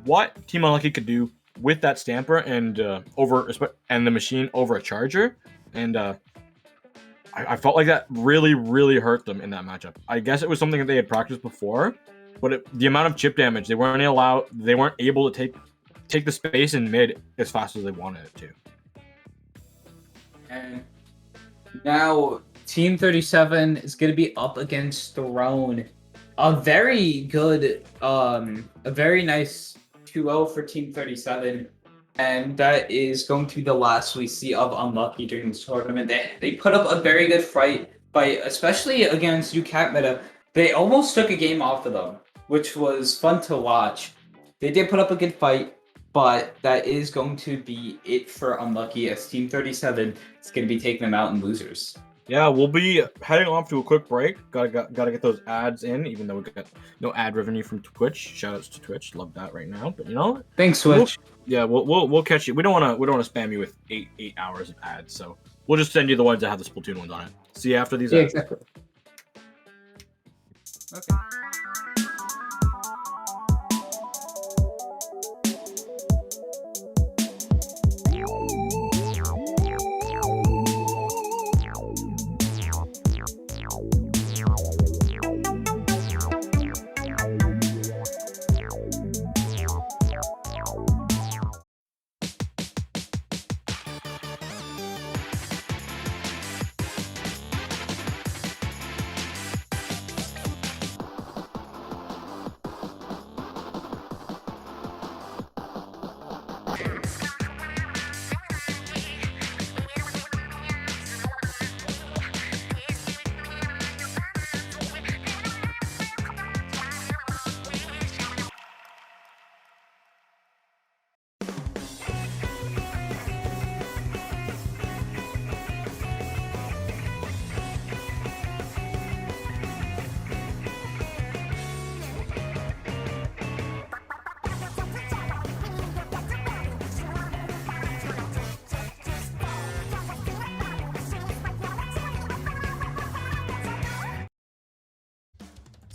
[SPEAKER 4] what Team Unlucky could do with that Stamper and the machine over a Charger, and I felt like that really hurt them in that matchup. I guess it was something that they had practiced before. But the amount of chip damage, they weren't able to take the space in mid as fast as they wanted it to.
[SPEAKER 5] And now Team 37 is going to be up against Throne. A very nice 2-0 for Team 37. And that is going to be the last we see of Unlucky during this tournament. They put up a very good fight, especially against UCAT Meta. They almost took a game off of them, which was fun to watch. They did put up a good fight, but that is going to be it for Unlucky as Team 37 is going to be taking them out in losers.
[SPEAKER 4] Yeah, we'll be heading off to a quick break. Gotta get those ads in, even though we got no ad revenue from Twitch. Shoutouts to Twitch, love that right now. But you know,
[SPEAKER 5] thanks, Twitch.
[SPEAKER 4] We'll catch you. We don't want to spam you with eight hours of ads, so we'll just send you the ones that have the Splatoon ones on it. See you after these ads.
[SPEAKER 5] Exactly. Okay.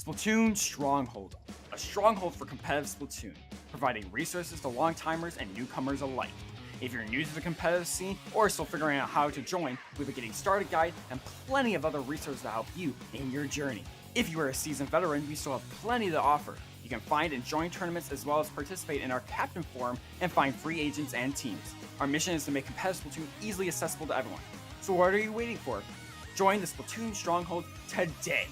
[SPEAKER 3] Splatoon Stronghold, a stronghold for competitive Splatoon, providing resources to long-timers and newcomers alike. If you're new to the competitive scene or still figuring out how to join, we have a getting started guide and plenty of other resources to help you in your journey. If you are a seasoned veteran, we still have plenty to offer. You can find and join tournaments as well as participate in our Captain Forum and find free agents and teams. Our mission is to make competitive Splatoon easily accessible to everyone. So what are you waiting for? Join the Splatoon Stronghold today!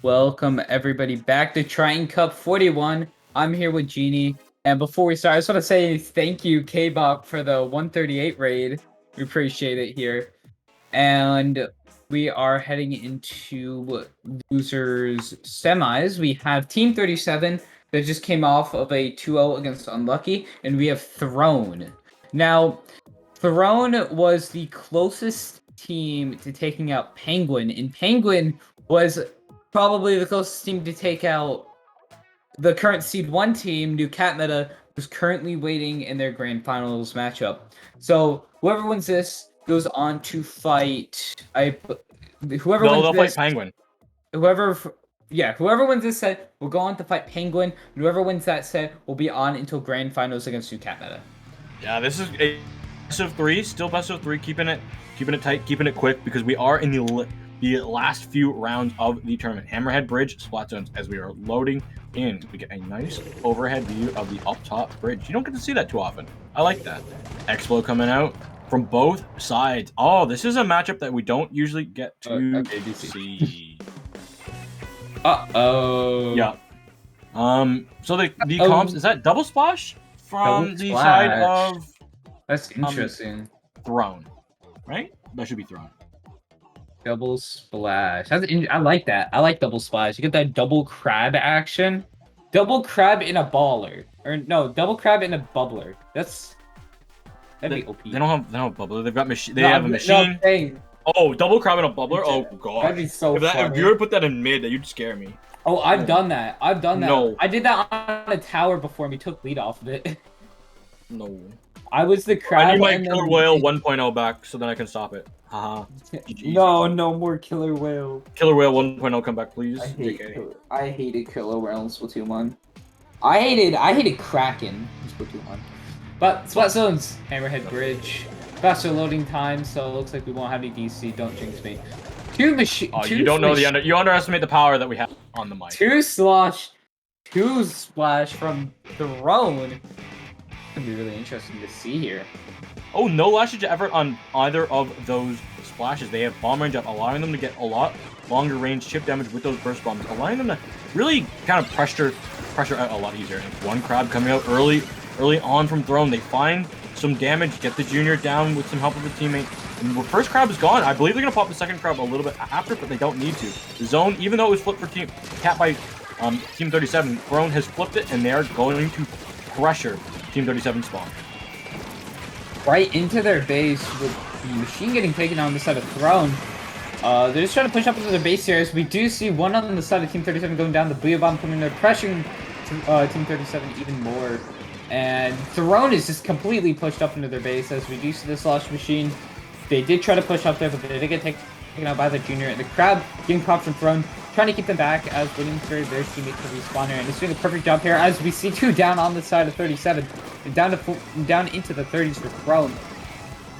[SPEAKER 5] Welcome everybody back to Triton Cup 41. I'm here with Genie, and before we start, I just want to say thank you, K-Bop, for the 138 raid. We appreciate it here. And we are heading into losers semis. We have Team 37 that just came off of a 2-0 against Unlucky, and we have Throne. Now, Throne was the closest team to taking out Penguin, and Penguin was probably the closest team to take out the current Seed 1 team, New Cat Meta, who's currently waiting in their Grand Finals matchup. So whoever wins this goes on to fight. Whoever wins
[SPEAKER 4] They'll
[SPEAKER 5] this,
[SPEAKER 4] fight Penguin.
[SPEAKER 5] whoever wins this set will go on to fight Penguin. And whoever wins that set will be on until Grand Finals against New Cat Meta.
[SPEAKER 4] Yeah, this is a best of three, still best of three, keeping it tight, keeping it quick, because we are in the last few rounds of the tournament. Hammerhead Bridge, Splat Zones, as we are loading in. We get a nice overhead view of the up top bridge. You don't get to see that too often. I like that. Explo coming out from both sides. Oh, this is a matchup that we don't usually get to see.
[SPEAKER 5] Uh-oh.
[SPEAKER 4] Yeah. So the comps, is that double splash from
[SPEAKER 5] Double
[SPEAKER 4] the
[SPEAKER 5] splash.
[SPEAKER 4] side of
[SPEAKER 5] That's interesting.
[SPEAKER 4] Throne, right? That should be Throne.
[SPEAKER 5] Double splash. I like that. I like double splash. You get that double crab action. Double crab in a baller. Or no, double crab in a bubbler. That'd be OP.
[SPEAKER 4] They don't have a bubbler. They've got machine. They have a machine.
[SPEAKER 5] No,
[SPEAKER 4] Oh, double crab and a bubbler. Oh god.
[SPEAKER 5] that'd be so
[SPEAKER 4] If
[SPEAKER 5] funny.
[SPEAKER 4] you were to put that in mid, that you'd scare me.
[SPEAKER 5] Oh, I've done that.
[SPEAKER 4] No.
[SPEAKER 5] I did that on a tower before and we took lead off of it.
[SPEAKER 4] No.
[SPEAKER 5] I was the crab.
[SPEAKER 4] I need my
[SPEAKER 5] and
[SPEAKER 4] Killer
[SPEAKER 5] then-
[SPEAKER 4] Whale 1.0 back so then I can stop it. Haha. GG.
[SPEAKER 5] No more killer whale.
[SPEAKER 4] Killer Whale 1.0 come back, please.
[SPEAKER 5] I hated killer whale in Splatoon 1. I hated Kraken in Splatoon 1. But Splat Zones, Hammerhead Bridge, faster loading time, so it looks like we won't have any DC. Don't jinx me.
[SPEAKER 4] You don't know you underestimate the power that we have on the mic.
[SPEAKER 5] Two splash from Throne. Gonna be really interesting to see here.
[SPEAKER 4] Oh, no lashage effort on either of those splashes. They have bomb range up, allowing them to get a lot longer range chip damage with those burst bombs, allowing them to really kind of pressure out a lot easier. And one crab coming out early on from Throne. They find some damage, get the junior down with some help of a teammate. And the first crab is gone. I believe they're gonna pop the second crab a little bit after, but they don't need to. The zone, even though it was flipped for Team Cat by Team 37, Throne has flipped it, and they are going to pressure Team 37 spawn.
[SPEAKER 5] Right into their base with the machine getting taken on the side of Throne. They're just trying to push up into their base here, as we do see one on the side of Team 37 going down, the Booyah Bomb coming in there, pressuring Team 37 even more. And Throne is just completely pushed up into their base, as we do see the Slosh Machine. They did try to push up there, but they did get taken out by the Junior. And the Crab getting popped from Throne, trying to keep them back as waiting for their teammate to respawn here. And it's doing a perfect job here, as we see two down on the side of 37. And down into the 30s for Throne.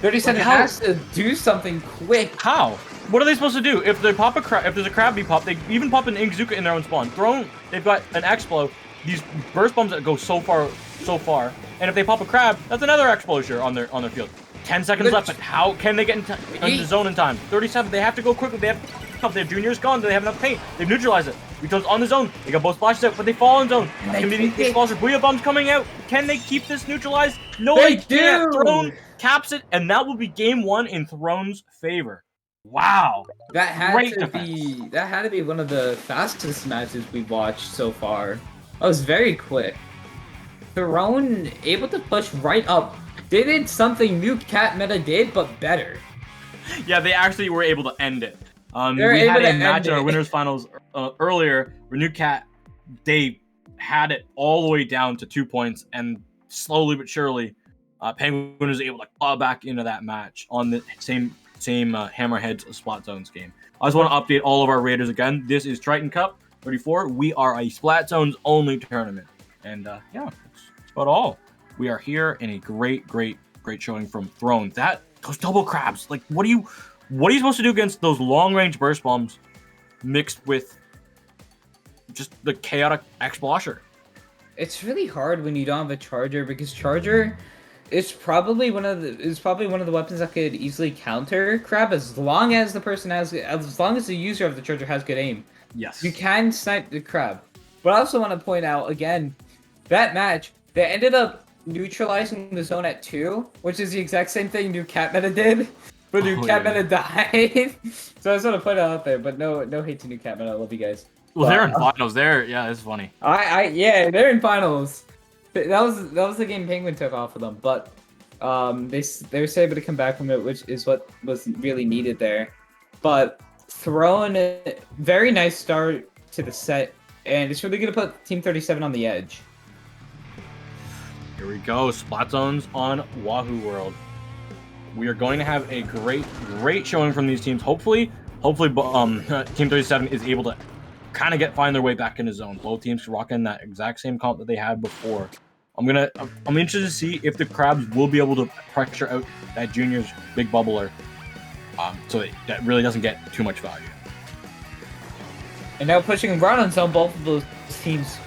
[SPEAKER 5] 37 has to do something quick.
[SPEAKER 4] How? What are they supposed to do? If they pop if there's a crab pop, they even pop an Inkzuka in their own spawn. Throne, they've got an Explo, these burst bombs that go so far, and if they pop a crab, that's another Explosion on their field. 10 seconds left, but how can they get into the zone in time? 37, they have to go quickly. They have their junior's gone. Do they have enough paint? They've neutralized it. Rito's on the zone. They got both splashes out, but they fall in zone. It's gonna be the explosion. Booyah bombs coming out. Can they keep this neutralized? No, they can't. Throne caps it, and that will be game one in Throne's favor. Wow.
[SPEAKER 5] That had to be one of the fastest matches we've watched so far. That was very quick. Throne able to push right up. They did something New Cat Meta did, but better.
[SPEAKER 4] Yeah, they actually were able to end it. We
[SPEAKER 5] able
[SPEAKER 4] had
[SPEAKER 5] to
[SPEAKER 4] a match
[SPEAKER 5] end
[SPEAKER 4] in our
[SPEAKER 5] it.
[SPEAKER 4] winners finals earlier where New Cat, they had it all the way down to 2 points, and slowly but surely, Penguin was able to claw back into that match on the same Hammerheads Splat Zones game. I just want to update all of our raiders again. This is Triton Cup 34. We are a Splat Zones only tournament, and yeah, that's about all. We are here in a great showing from Throne. Those double crabs, like what are you supposed to do against those long range burst bombs mixed with just the chaotic X-Blosher?
[SPEAKER 5] It's really hard when you don't have a charger, because charger is probably one of the weapons that could easily counter crab, as long as the user of the charger has good aim.
[SPEAKER 4] Yes.
[SPEAKER 5] You can snipe the crab. But I also want to point out, again, that match, they ended up neutralizing the zone at 2, which is the exact same thing New Cat Meta did. But New Cat Meta died. So I just want to put it out there, but no hate to New Cat Meta. I love you guys.
[SPEAKER 4] Well, they're in finals. Yeah, it's funny.
[SPEAKER 5] Yeah, they're in finals. That was the game Penguin took off of them, but they were able to come back from it, which is what was really needed there. But Throne, very nice start to the set, and it's really gonna put Team 37 on the edge.
[SPEAKER 4] Here we go. Splat zones on Wahoo World. We are going to have a great showing from these teams. Hopefully, Team 37 is able to kind of find their way back in the zone. Both teams rocking that exact same comp that they had before. I'm interested to see if the Crabs will be able to pressure out that Junior's big bubbler, so that really doesn't get too much value.
[SPEAKER 5] And now pushing Brown on zone, both of those teams.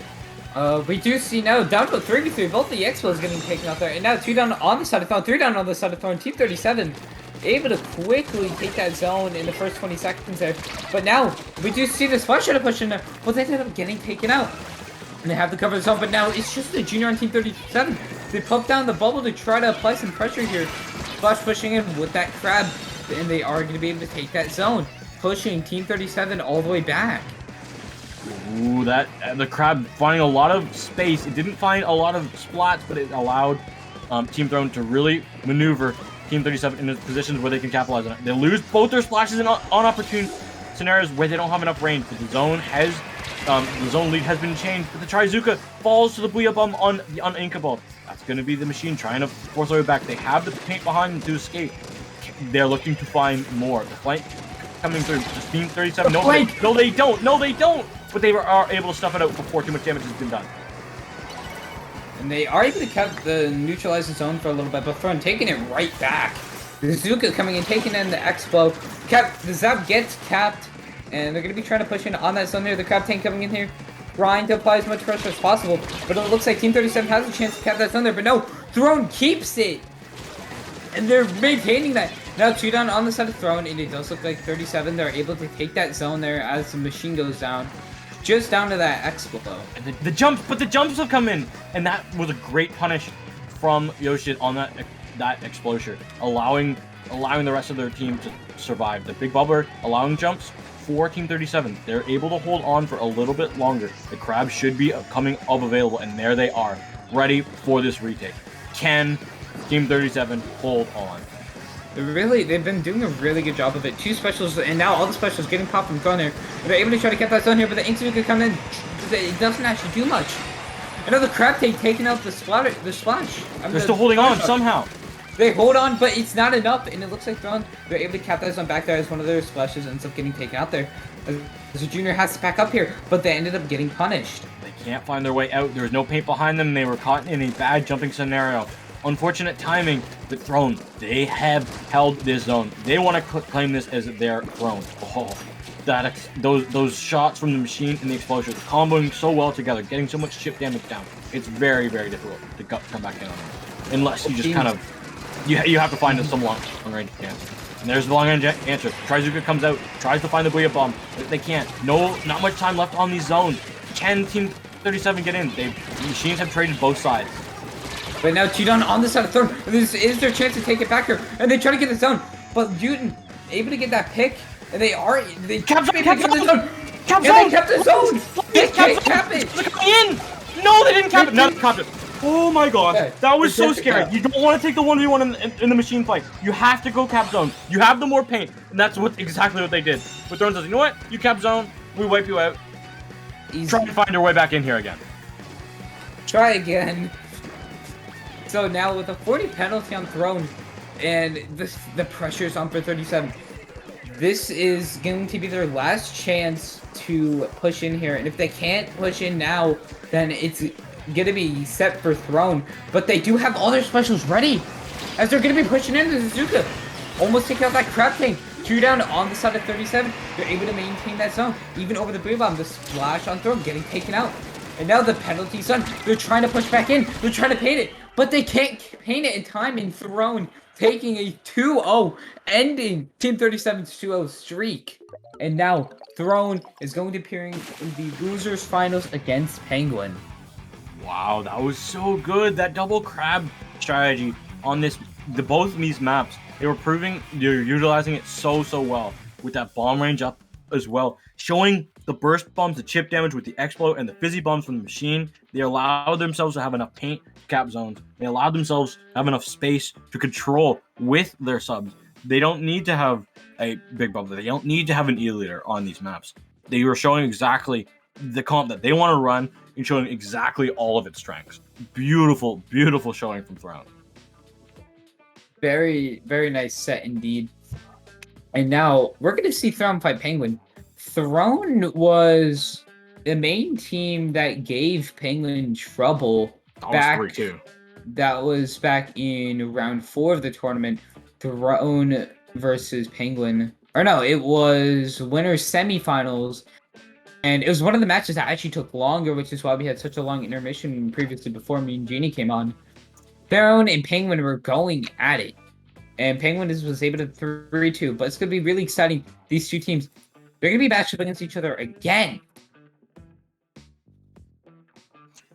[SPEAKER 5] We do see now down to 3v3, both the Expos getting taken out there, and now 2 down on the side of Throne, 3 down on the side of Throne. Team 37 able to quickly take that zone in the first 20 seconds there. But now we do see the splash shot push in there, but they ended up getting taken out. And they have to cover the zone, but now it's just the Junior on Team 37. They pump down the bubble to try to apply some pressure here. Splash pushing in with that crab, and they are going to be able to take that zone, pushing Team 37 all the way back.
[SPEAKER 4] Ooh, the crab finding a lot of space. It didn't find a lot of splats, but it allowed Team Throne to really maneuver Team 37 into positions where they can capitalize on it. They lose both their splashes in unopportune scenarios where they don't have enough range, but the zone lead has been changed. But the Trizuka falls to the Booyah Bomb on the Uninkable. That's going to be the machine trying to force their way back. They have the paint behind them to escape. They're looking to find more. The flank coming through. Team 37. No, they don't. But they are able to stuff it out before too much damage has been done.
[SPEAKER 5] And they are able to neutralize the zone for a little bit, but Throne taking it right back. The Zuka coming in, taking in the Expo. The Zap gets capped, and they're going to be trying to push in on that zone there. The Crab Tank coming in here, trying to apply as much pressure as possible. But it looks like Team 37 has a chance to cap that zone there, but no, Throne keeps it. And they're maintaining that. Now 2 down on the side of Throne, and it does look like 37. They're able to take that zone there as the machine goes down. Just down to that Expo.
[SPEAKER 4] And the jumps have come in, and that was a great punish from Yoshi on that explosion, allowing the rest of their team to survive. The big bubbler allowing jumps for Team 37. They're able to hold on for a little bit longer. The crabs should be coming up available, and there they are, ready for this retake. Can Team 37 hold on?
[SPEAKER 5] They've been doing a really good job of it. 2 specials, and now all the specials getting popped from Throne there. They're able to try to get that zone here, but the Inksuka could come in. It doesn't actually do much. Another Crab Tank taking out the splash.
[SPEAKER 4] They're still holding on somehow.
[SPEAKER 5] They hold on, but it's not enough, and it looks like Throne, they're able to cap that zone back there as one of their splashes ends up getting taken out there. As a Junior has to back up here, but they ended up getting punished.
[SPEAKER 4] They can't find their way out. There was no paint behind them. They were caught in a bad jumping scenario. Unfortunate timing, but Throne, they have held this zone. They want to claim this as their throne. Oh, those shots from the machine and the explosion, comboing so well together, getting so much chip damage down. It's very, very difficult to come back down, unless you just kind of you have to find some long range answer. And there's the long range answer. Trizuka comes out, tries to find the Booyah Bomb, but they can't. Not much time left on these zones. Can Team 37 get in? The machines have traded both sides.
[SPEAKER 5] But now Cheeton on the side of Throne. This is their chance to take it back here. And they try to get the zone. But Newton able to get that pick. And they kept the zone. They kept the zone. They can't cap it.
[SPEAKER 4] In. No, they didn't cap it. No, they capped it. Oh my god. Okay. That was so scary. You don't want to take the 1v1 in the machine fight. You have to go cap zone. You have the more paint. And that's exactly what they did. But Throne says, you know what? You cap zone. We wipe you out. Easy. Try to find your way back in here again.
[SPEAKER 5] Try again. So now with a 40 penalty on Throne, and the pressure's on for 37, this is going to be their last chance to push in here. And if they can't push in now, then it's going to be set for Throne. But they do have all their specials ready, as they're going to be pushing into Suzuka. Almost taking out that Crab Tank. 2 down on the side of 37. They're able to maintain that zone. Even over the Booyah Bomb, the splash on Throne getting taken out. And now the penalty's done. They're trying to push back in. They're trying to paint it. But they can't paint it in time, and Throne taking a 2-0, ending Team 37's 2-0 streak. And now Throne is going to appearing in the losers finals against Penguin.
[SPEAKER 4] Wow, that was so good. That double crab strategy on both of these maps, they were proving they're utilizing it so well with that bomb range up as well, showing the burst bombs, the chip damage with the explode, and the fizzy bombs from the machine. They allowed themselves to have enough paint to cap zones. They allowed themselves to have enough space to control with their subs. They don't need to have a big bubble. They don't need to have an E-leader on these maps. They were showing exactly the comp that they want to run and showing exactly all of its strengths. Beautiful, beautiful showing from Throne.
[SPEAKER 5] Very, very nice set indeed. And now we're going to see Throne fight Penguin. Throne was the main team that gave Penguin trouble
[SPEAKER 4] That was
[SPEAKER 5] back.
[SPEAKER 4] 3-2.
[SPEAKER 5] That was back in round 4 of the tournament. Throne versus Penguin. Or no, it was winners semifinals. And it was one of the matches that actually took longer, which is why we had such a long intermission previously before me and Jeannie came on. Throne and Penguin were going at it. And Penguin was able to 3-2. But it's going to be really exciting. These two teams, they're going to be matched up against each other again.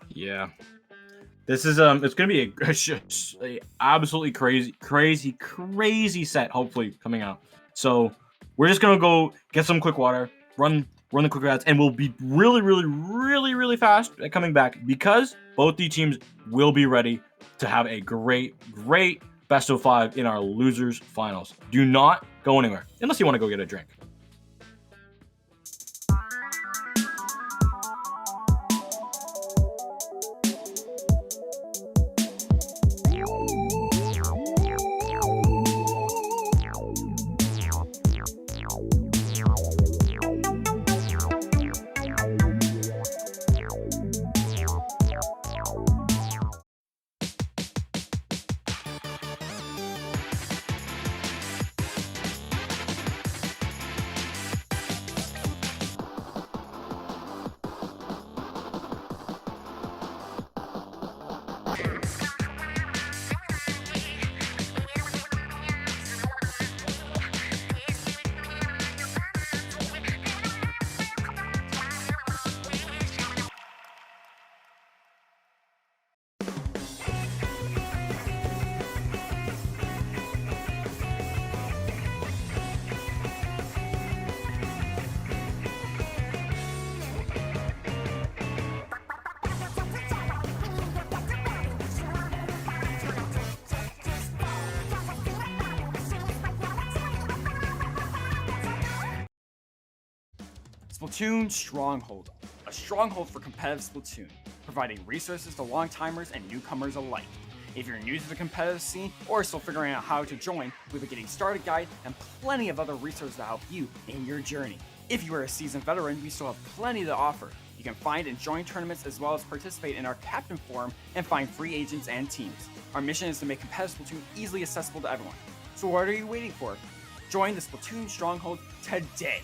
[SPEAKER 4] Yeah. This is it's gonna be a absolutely crazy set, hopefully, coming out. So we're just gonna go get some quick water, run the quick ads, and we'll be really fast at coming back because both the teams will be ready to have a great best of 5 in our losers finals. Do not go anywhere unless you want to go get a drink.
[SPEAKER 3] Splatoon Stronghold, a stronghold for competitive Splatoon, providing resources to long-timers and newcomers alike. If you're new to the competitive scene or still figuring out how to join, we have a getting started guide and plenty of other resources to help you in your journey. If you are a seasoned veteran, we still have plenty to offer. You can find and join tournaments as well as participate in our Captain Forum and find free agents and teams. Our mission is to make competitive Splatoon easily accessible to everyone. So what are you waiting for? Join the Splatoon Stronghold today!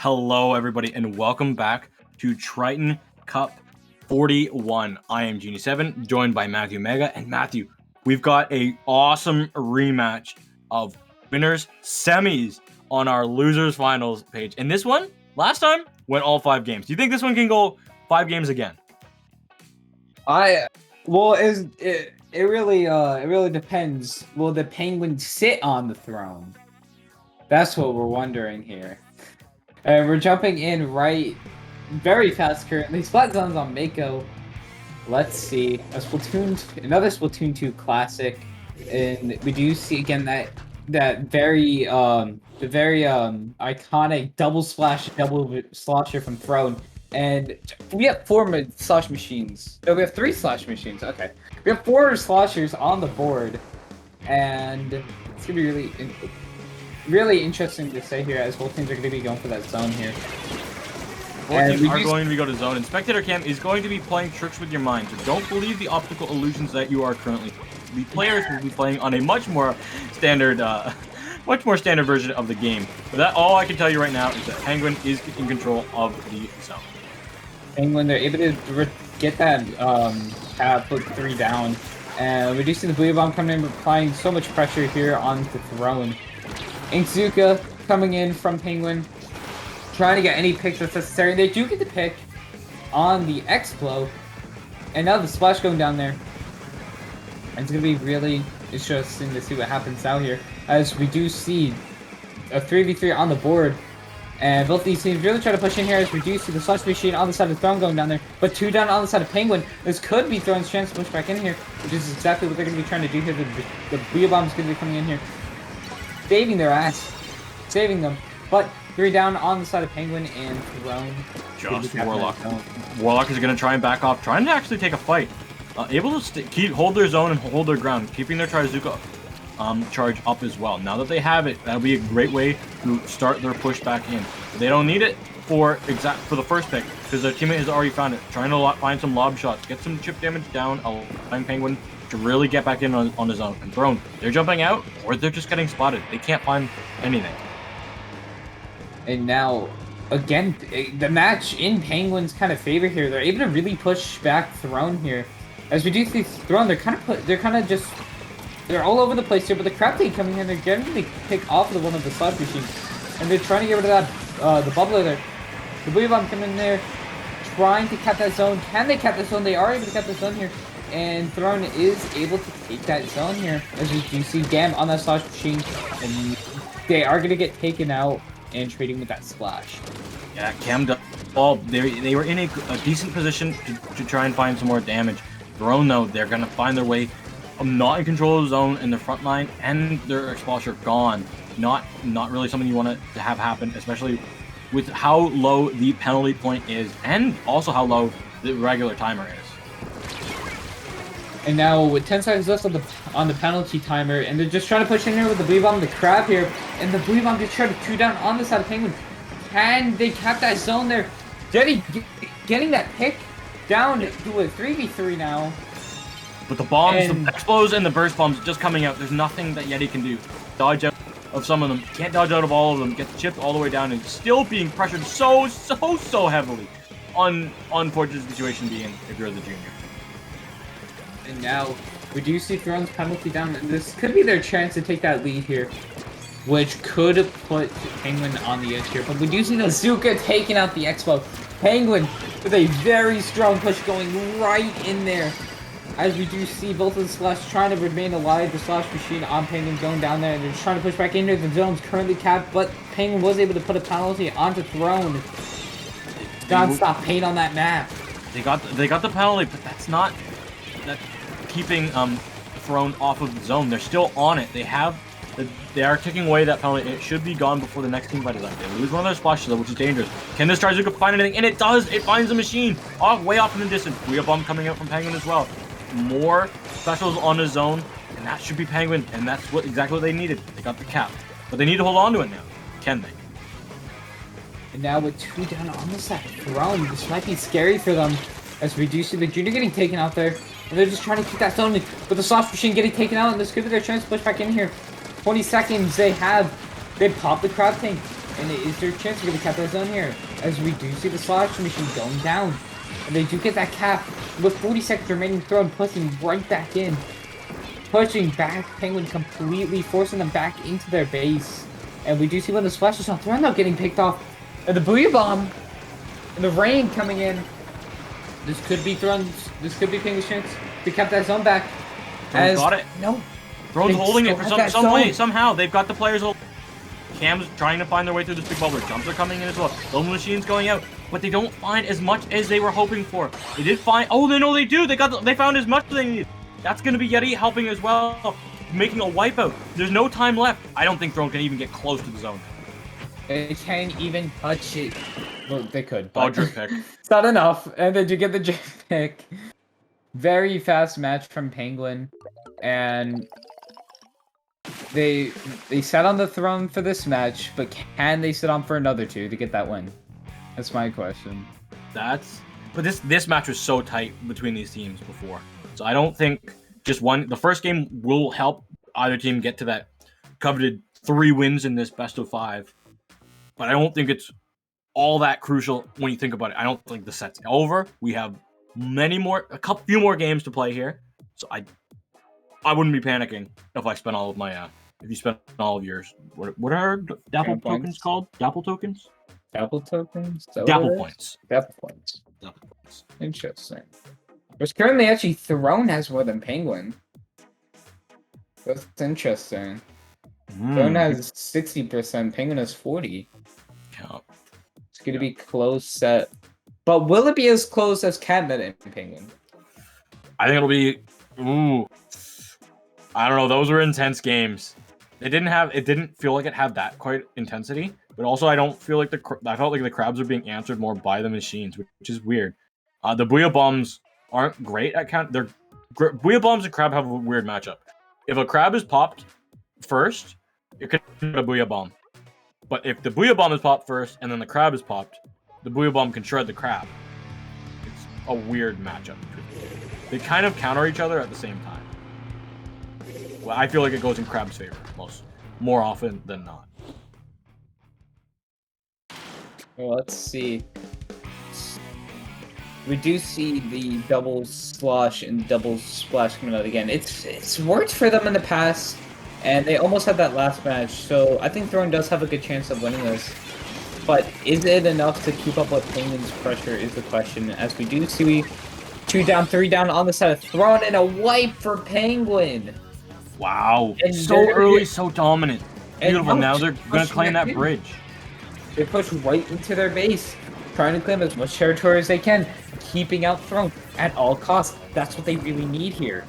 [SPEAKER 4] Hello, everybody, and welcome back to Triton Cup 41. I am Genie7, joined by Matthew Mega. And Matthew, we've got a awesome rematch of winners semis on our losers finals page. And this one, last time, went all 5 games. Do you think this one can go 5 games again?
[SPEAKER 5] It really depends. Will the Penguin sit on the throne? That's what we're wondering here. We're jumping in very fast currently. Splat Zone's on Mako. Let's see. Another Splatoon 2 classic. And we do see again that very iconic double slosher from Throne. And we have 4 slosh machines. No, we have 3 slosh machines. Okay. We have 4 sloshers on the board. And it's gonna be really interesting to say here, as both teams are going to be going for that zone here.
[SPEAKER 4] Both teams are going to be going to zone, and Spectator Cam is going to be playing tricks with your mind. So don't believe the optical illusions that you are currently. The players will be playing on a much more standard version of the game. But that all I can tell you right now is that Penguin is in control of the zone.
[SPEAKER 5] Penguin, they're able to get that put 3 down, and we do see the Blue Bomb coming in, applying so much pressure here on the Throne. Inkzuka coming in from Penguin, trying to get any picks that's necessary. They do get the pick on the X-Blow, and now the splash going down there. And it's going to be really interesting to see what happens out here, as we do see a 3v3 on the board. And both these teams really try to push in here, as we do see the slash machine on the side of Throne going down there, but 2 down on the side of Penguin. This could be Throne's chance to push back in here, which is exactly what they're going to be trying to do here. The Booyah Bomb is going to be coming in here, saving their ass, saving them. But 3 down on the side of Penguin and Throne.
[SPEAKER 4] Just Warlock. Warlock is going to try and back off, trying to actually take a fight. Able to hold their zone and hold their ground, keeping their Trizuka charge up as well. Now that they have it, that'll be a great way to start their push back in. But they don't need it for the first pick, because their teammate has already found it. Trying to find some lob shots, get some chip damage down, allowing Penguin to really get back in on his own. And Throne, they're jumping out, or they're just getting spotted. They can't find anything.
[SPEAKER 5] And now, again, the match in Penguin's kind of favor here. They're able to really push back Throne here. As we do see Throne, they're all over the place here, but the crab tank coming in, they're getting the pick off of one of the slash machines. And they're trying to get rid of that, the bubbler there. The Booyah Bomb coming in there, trying to cap that zone. Can they cap that zone? They are able to cap the zone here. And Throne is able to take that zone here. As you do see Gam on that slash machine. And they are going to get taken out and trading with that splash.
[SPEAKER 4] Yeah, Cam does. Well, they were in a decent position to try and find some more damage. Throne, though, they're going to find their way. Not in control of the zone in the front line, and their expulsor gone. Not really something you want to have happen, especially with how low the penalty point is, and also how low the regular timer is.
[SPEAKER 5] And now with 10 seconds left on the penalty timer, and they're just trying to push in here with the Booyah Bomb, the crab here, and the Booyah Bomb just trying to 2 down on the side of Penguin. Can they cap that zone there? Getting that pick down to a 3v3 now.
[SPEAKER 4] With the bombs, the explodes, and the burst bombs just coming out, there's nothing that Yeti can do. Dodge out of some of them, can't dodge out of all of them, gets chipped all the way down, and still being pressured so heavily. Unfortunate situation being if you're the junior.
[SPEAKER 5] And now we do see Throne's penalty down, and this could be their chance to take that lead here, which could put Penguin on the edge here. But we do see Nazuka taking out the Expo. Penguin with a very strong push going right in there. As we do see both of the Slash trying to remain alive, the Slash machine on Penguin going down there, and they're trying to push back in there. The zone's currently capped, but Penguin was able to put a penalty onto Throne. Non-stop pain on that map.
[SPEAKER 4] They got the penalty, but that's not keeping Throne off of the zone. They're still on it. They are taking away that penalty. It should be gone before the next team fight is up. They lose one of their splashes, though, which is dangerous. Can this Trizuka find anything? And it does! It finds the machine! Way off in the distance. We have bomb coming out from Penguin as well. More specials on his zone, and that should be Penguin, and that's exactly what they needed. They got the cap. But they need to hold on to it now. Can they?
[SPEAKER 5] And now with 2 down on the side of Throne, this might be scary for them, as we do see the Junior getting taken out there. And they're just trying to keep that zone with the Slash machine getting taken out, and this could be their chance to push back in here. 20 seconds they have. They pop the crab tank. And is there a chance we're gonna cap that zone here? As we do see the slash machine going down. And they do get that cap with 40 seconds remaining thrown, pushing right back in. Pushing back Penguin completely, forcing them back into their base. And we do see when the splash is on thrown now getting picked off. And the Booyah Bomb and the rain coming in. This could be Throne's, this could be Penguin's chance to cap that zone back.
[SPEAKER 4] Throne's got it.
[SPEAKER 5] No.
[SPEAKER 4] Throne's
[SPEAKER 5] They
[SPEAKER 4] holding it
[SPEAKER 5] still
[SPEAKER 4] for
[SPEAKER 5] have
[SPEAKER 4] some
[SPEAKER 5] that
[SPEAKER 4] way.
[SPEAKER 5] zone.
[SPEAKER 4] Somehow they've got the players. Cam's trying to find their way through this big bubble. Jumps are coming in as well. Those machines going out, but they don't find as much as they were hoping for. They did find. Oh, they know they do. They found as much as they need. That's gonna be Yeti helping as well, making a wipeout. There's no time left. I don't think Throne can even get close to the zone.
[SPEAKER 5] They can't even touch it. Well, they could,
[SPEAKER 4] Oh,
[SPEAKER 5] but
[SPEAKER 4] drip pick.
[SPEAKER 5] it's not enough. And then you get the drip pick. Very fast match from Penguin, and they sat on the throne for this match, but can they sit on for another two to get that win? That's my question.
[SPEAKER 4] But this match was so tight between these teams before, so I don't think just one. The first game will help either team get to that coveted 3 wins in this best of 5, but I don't think it's all that crucial when you think about it. I don't think the set's over. We have few more games to play here, so I wouldn't be panicking if I spent all of my if you spent all of yours. What are Dapple tokens called? Dapple tokens?
[SPEAKER 5] Dapple tokens?
[SPEAKER 4] Dapple points.
[SPEAKER 5] Dapple points.
[SPEAKER 4] Dapple points.
[SPEAKER 5] Interesting. Which currently actually Throne has more than Penguin. That's interesting. Throne has 60%, Penguin has 40.
[SPEAKER 4] Yeah.
[SPEAKER 5] It's gonna be close set. But will it be as close as Catnet and Penguin?
[SPEAKER 4] I think it'll be. Ooh. I don't know. Those were intense games. It didn't feel like it had that quite intensity, but also I don't feel like I felt like the crabs are being answered more by the machines, which is weird. The Booyah Bombs aren't great at count. Booyah Bombs and crab have a weird matchup. If a crab is popped first, it could be a Booyah Bomb. But if the Booyah Bomb is popped first and then the crab is popped, the Booyah Bomb can shred the crab. It's a weird matchup. They kind of counter each other at the same time. Well, I feel like it goes in crab's favor more often than not.
[SPEAKER 5] Well, let's see. We do see the double slosh and double splash coming out again. It's worked for them in the past, and they almost had that last match, so I think Throne does have a good chance of winning this. But is it enough to keep up with Penguin's pressure is the question, as we do see 2 down, 3 down on the side of Throne, and a wipe for Penguin!
[SPEAKER 4] Wow.
[SPEAKER 5] And
[SPEAKER 4] So early, so dominant. Beautiful.
[SPEAKER 5] And
[SPEAKER 4] now they're going to claim that bridge.
[SPEAKER 5] They push right into their base, trying to claim as much territory as they can, keeping out Throne at all costs. That's what they really need here.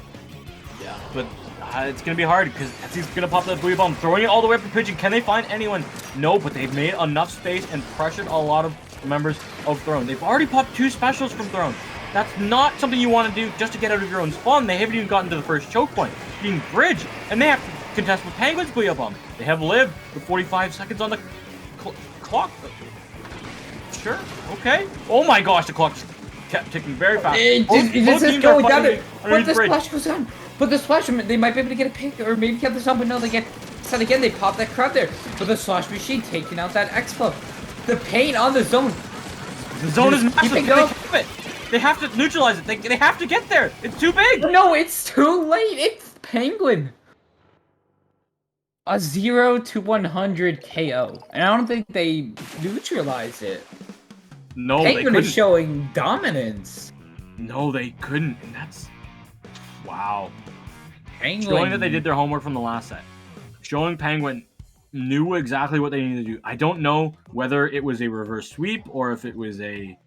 [SPEAKER 4] Yeah, but it's going to be hard because he's going to pop that Booyah Bomb, throwing it all the way up to Pigeon. Can they find anyone? No, but they've made enough space and pressured a lot of members of Throne. They've already popped 2 specials from Throne. That's not something you want to do just to get out of your own spawn. They haven't even gotten to the first choke point, being bridge, and they have to contest with Penguin's Booyah Bomb. They have lived with 45 seconds on the clock. Sure, okay. Oh my gosh, the clock kept ticking very fast.
[SPEAKER 5] It's
[SPEAKER 4] Both
[SPEAKER 5] just
[SPEAKER 4] teams are
[SPEAKER 5] going down
[SPEAKER 4] fighting
[SPEAKER 5] there. But
[SPEAKER 4] underneath
[SPEAKER 5] the
[SPEAKER 4] bridge.
[SPEAKER 5] splash goes on. But the splash, they might be able to get a pick, or maybe get this on, but no, they get set again. They pop that crab there. But the slash machine taking out that Expo. The paint on the zone.
[SPEAKER 4] The zone is massive.
[SPEAKER 5] Keep it
[SPEAKER 4] They
[SPEAKER 5] going.
[SPEAKER 4] keep it. They have to neutralize it. They have to get there. It's too big.
[SPEAKER 5] No, it's too late. It's Penguin. A 0 to 100 KO. And I don't think they neutralize it.
[SPEAKER 4] No, they
[SPEAKER 5] Penguin
[SPEAKER 4] couldn't.
[SPEAKER 5] is showing dominance.
[SPEAKER 4] No, they couldn't. And that's wow.
[SPEAKER 5] Penguin.
[SPEAKER 4] Showing that they did their homework from the last set. Showing Penguin knew exactly what they needed to do. I don't know whether it was a reverse sweep or if it was a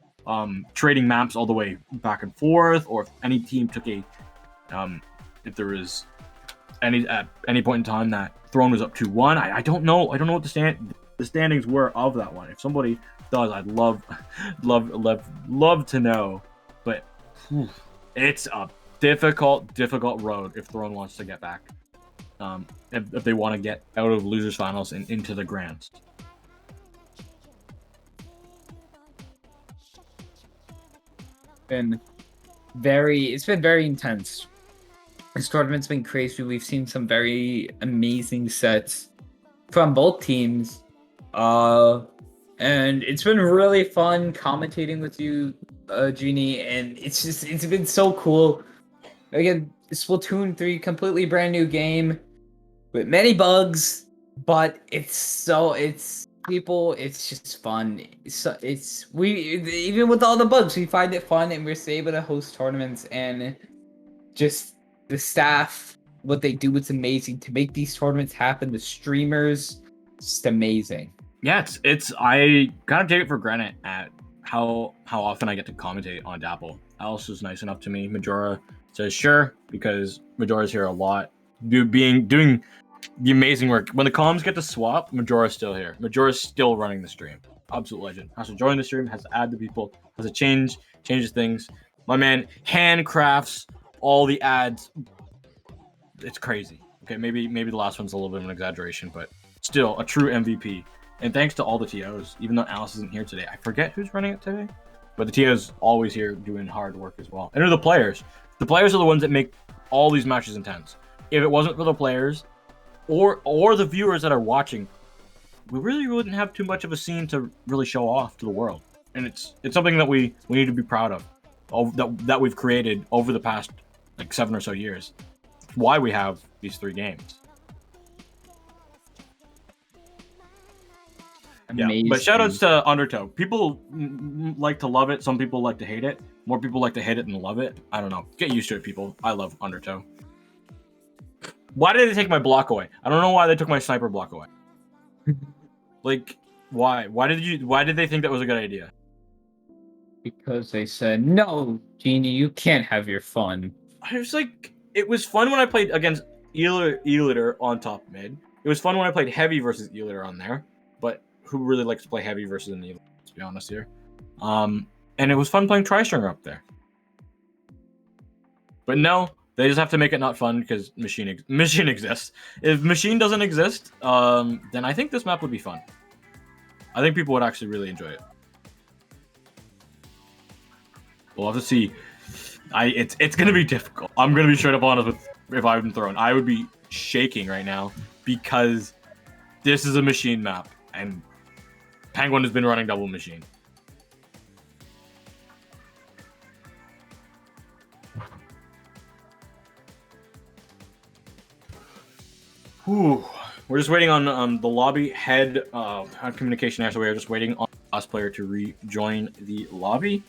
[SPEAKER 4] trading maps all the way back and forth, or if any team took a if there was at any point in time that Throne was up 2-1. I don't know. I don't know what the standings were of that one. If somebody does, I'd love to know. But it's a difficult road if Throne wants to get back. If they want to get out of losers finals and into the grands.
[SPEAKER 5] It's been very intense. This tournament's been crazy. We've seen some very amazing sets from both teams. And it's been really fun commentating with you, Genie, and it's been so cool. Again, Splatoon 3, completely brand new game with many bugs, but it's people, it's just fun. We even with all the bugs, we find it fun, and we're still able to host tournaments, and just the staff, what they do, it's amazing to make these tournaments happen. The streamers, just amazing.
[SPEAKER 4] Yeah, it's I kind of take it for granted at how often I get to commentate on Dapple. Alice is nice enough to me. Majora says sure, because Majora's here a lot, doing the amazing work. When the comms get to swap, Majora's still here. Majora's still running the stream. Absolute legend. Has to join the stream, has to add the people, has to changes things. My man handcrafts all the ads. It's crazy. Okay, maybe the last one's a little bit of an exaggeration, but still a true MVP. And thanks to all the TOs, even though Alice isn't here today. I forget who's running it today, but the TOs always here doing hard work as well. And they're the players. The players are the ones that make all these matches intense. If it wasn't for the players or the viewers that are watching, we really wouldn't have too much of a scene to really show off to the world. And it's something that we need to be proud of that we've created over the past like 7 or so years. It's why we have these 3 games.
[SPEAKER 5] Amazing.
[SPEAKER 4] Yeah, but shoutouts to Undertow. People like to love it. Some people like to hate it. More people like to hate it than love it. I don't know. Get used to it, people. I love Undertow. Why did they take my block away? I don't know why they took my sniper block away. Like, why? Why did they think that was a good idea?
[SPEAKER 5] Because they said, no, Genie, you can't have your fun.
[SPEAKER 4] I was like, it was fun when I played against Eliter on top mid. It was fun when I played heavy versus Eliter on there. But who really likes to play heavy versus an Eliter, let's be honest here. And it was fun playing Tri-Stringer up there. But no, they just have to make it not fun because Machine exists. If Machine doesn't exist, then I think this map would be fun. I think people would actually really enjoy it. We'll have to see. It's gonna be difficult. I'm gonna be straight up honest with if I've been thrown. I would be shaking right now because this is a Machine map and Penguin has been running double Machine. Whew. We're just waiting on the lobby head communication there, so we're just waiting on the last player to rejoin the lobby.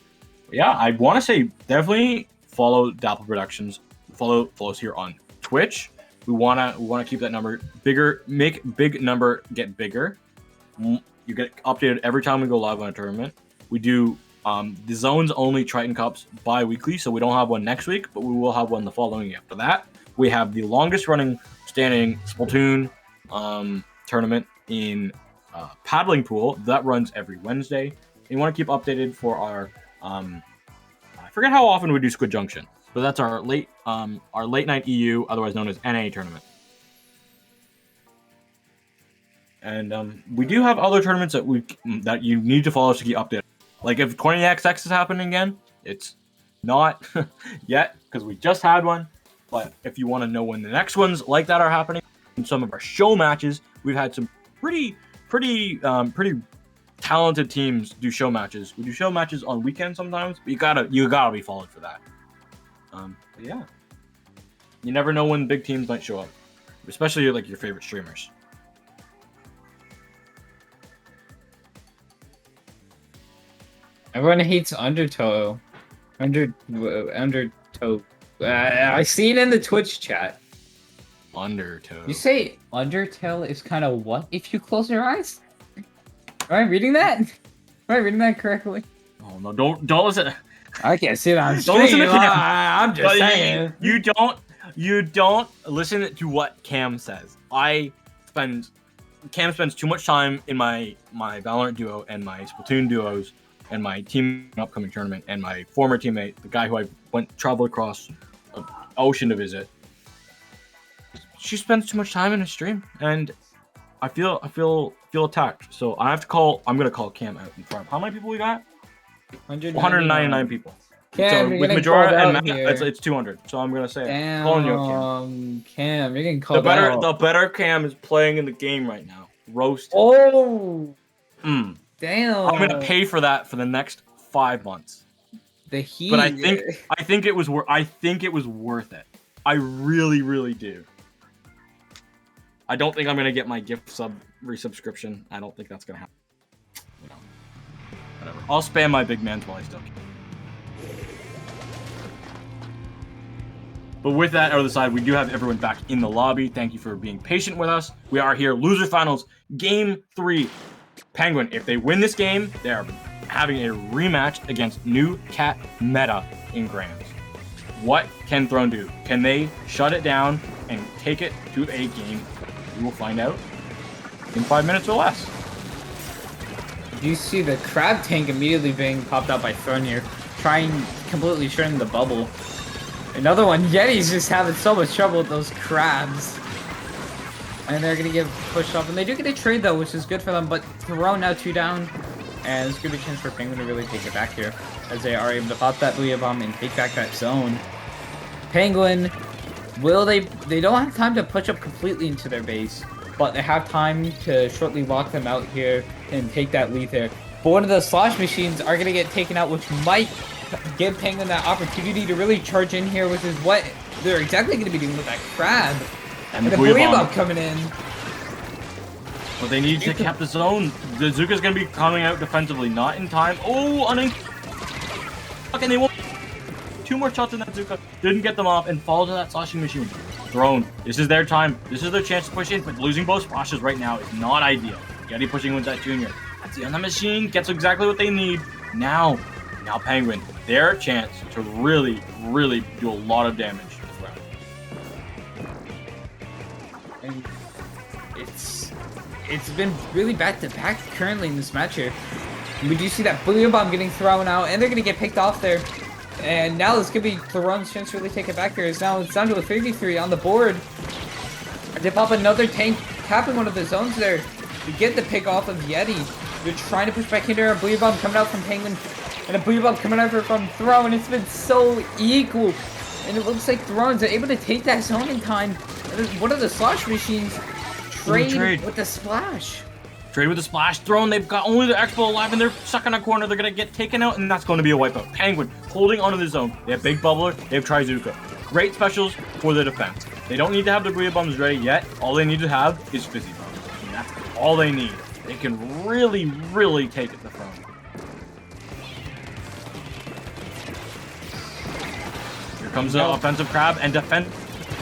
[SPEAKER 4] But yeah, I want to say definitely follow Dapple Productions. Follow us here on Twitch. We wanna keep that number bigger, make big number get bigger. You get updated every time we go live on a tournament. We do the zones only Triton Cups bi-weekly, so we don't have one next week, but we will have one the following week after that. We have the longest running standing Splatoon tournament in paddling pool that runs every Wednesday. And you want to keep updated for our I forget how often we do Squid Junction, but that's our late night EU, otherwise known as NA tournament. And we do have other tournaments that you need to follow us to keep updated. Like if 20XX is happening again, it's not yet because we just had one. But if you want to know when the next ones like that are happening, in some of our show matches, we've had some pretty talented teams do show matches. We do show matches on weekends sometimes, but you gotta be followed for that. But yeah, you never know when big teams might show up, especially like your favorite streamers.
[SPEAKER 5] Everyone hates Undertow. Undertow. I see it in the Twitch chat.
[SPEAKER 4] Undertow.
[SPEAKER 5] You say Undertale is kind of what if you close your eyes? Am I reading that? Am I reading that correctly?
[SPEAKER 4] Oh no! Don't listen.
[SPEAKER 5] I can't see it on
[SPEAKER 4] Don't listen
[SPEAKER 5] stream.
[SPEAKER 4] to Cam.
[SPEAKER 5] I'm just saying.
[SPEAKER 4] You don't listen to what Cam says. Cam spends too much time in my Valorant duo and my Splatoon duos and my team upcoming tournament and my former teammate, the guy who I traveled across an ocean to visit. She spends too much time in a stream, and I feel attacked. So I'm gonna call Cam out in front. How many people we got? 199 people.
[SPEAKER 5] Cam,
[SPEAKER 4] so
[SPEAKER 5] you're
[SPEAKER 4] with
[SPEAKER 5] getting
[SPEAKER 4] Majora
[SPEAKER 5] called
[SPEAKER 4] and
[SPEAKER 5] out
[SPEAKER 4] Matt,
[SPEAKER 5] here.
[SPEAKER 4] it's 200. So I'm gonna say it. Calling you out, Cam.
[SPEAKER 5] Cam, you're getting called out.
[SPEAKER 4] The better Cam is playing in the game right now. Roast.
[SPEAKER 5] Oh,
[SPEAKER 4] Mm.
[SPEAKER 5] damn.
[SPEAKER 4] I'm gonna pay for that for the next 5 months.
[SPEAKER 5] the heat.
[SPEAKER 4] But I think it was worth it. I really, really do. I don't think I'm gonna get my gift resubscription. I don't think that's gonna happen. You know, whatever. I'll spam my big man while I still can. But with that out of the side, we do have everyone back in the lobby. Thank you for being patient with us. We are here, loser finals, game 3. Penguin, if they win this game, they are having a rematch against New Cat Meta in Grands. What can Throne do? Can they shut it down and take it to a game? We will find out in 5 minutes or less.
[SPEAKER 5] You see the crab tank immediately being popped out by Throne here, completely shutting the bubble. Another one, Yeti's just having so much trouble with those crabs. And they're gonna get pushed off, and they do get a trade though, which is good for them, but Throne now 2 down. And it's gonna be a chance for Penguin to really take it back here, as they are able to pop that Booyah Bomb and take back that zone. Penguin, they don't have time to push up completely into their base, but they have time to shortly lock them out here and take that lead there. But one of the slosh machines are gonna get taken out, which might give Penguin that opportunity to really charge in here, which is what they're exactly gonna be doing with that crab.
[SPEAKER 4] And
[SPEAKER 5] the
[SPEAKER 4] the
[SPEAKER 5] Booyah
[SPEAKER 4] Booyah
[SPEAKER 5] Bomb
[SPEAKER 4] Bomb
[SPEAKER 5] coming in.
[SPEAKER 4] But they need to cap the zone. The Zuka's gonna be coming out defensively, not in time. Oh, and they won't. 2 more shots in that Zuka. Didn't get them off and fall to that slashing machine. Throne. This is their time. This is their chance to push in, but losing both splashes right now is not ideal. Yeti pushing with that Junior. That's the end of the machine. Gets exactly what they need. Now Penguin. Their chance to really, really do a lot of damage this round.
[SPEAKER 5] And it's been really back-to-back currently in this match here. We do see that Booyah Bomb getting thrown out, and they're going to get picked off there. And now this could be Theron's chance to really take it back here. It's down to a 3v3 on the board. They pop another tank, tapping one of the zones there to get the pick off of Yeti. They're trying to push back into a Booyah Bomb coming out from Penguin, and a Booyah Bomb coming out from Throne. It's been so equal. And it looks like Throne's able to take that zone in time. And one of the slosh machines trade with the splash.
[SPEAKER 4] Trade with the splash. Throne, they've got only the Expo alive and they're stuck in a corner. They're going to get taken out and that's going to be a wipeout. Penguin holding onto the zone. They have Big Bubbler. They have Trizuka. Great specials for the defense. They don't need to have the Booyah Bombs ready yet. All they need to have is Fizzy Bombs. And that's all they need. They can really, really take it to Throne. Here comes the offensive crab and defend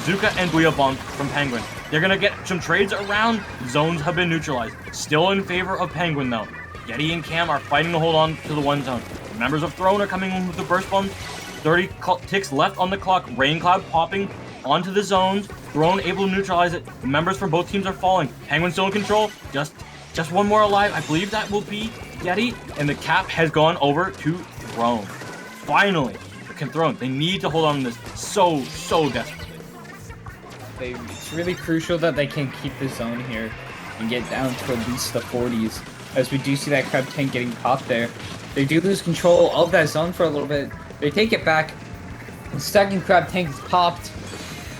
[SPEAKER 4] Zuka and Booyah Bomb from Penguin. They're going to get some trades around. Zones have been neutralized. Still in favor of Penguin, though. Yeti and Cam are fighting to hold on to the 1 zone. Members of Throne are coming in with the burst bombs. 30 ticks left on the clock. Rain Cloud popping onto the zones. Throne able to neutralize it. The members from both teams are falling. Penguin still in control. Just one more alive. I believe that will be Yeti. And the cap has gone over to Throne. Finally, can Throne. They need to hold on to this so desperately.
[SPEAKER 5] It's really crucial that they can keep the zone here and get down to at least the 40s, as we do see that crab tank getting popped there. They do lose control of that zone for a little bit. They take it back. The second crab tank is popped,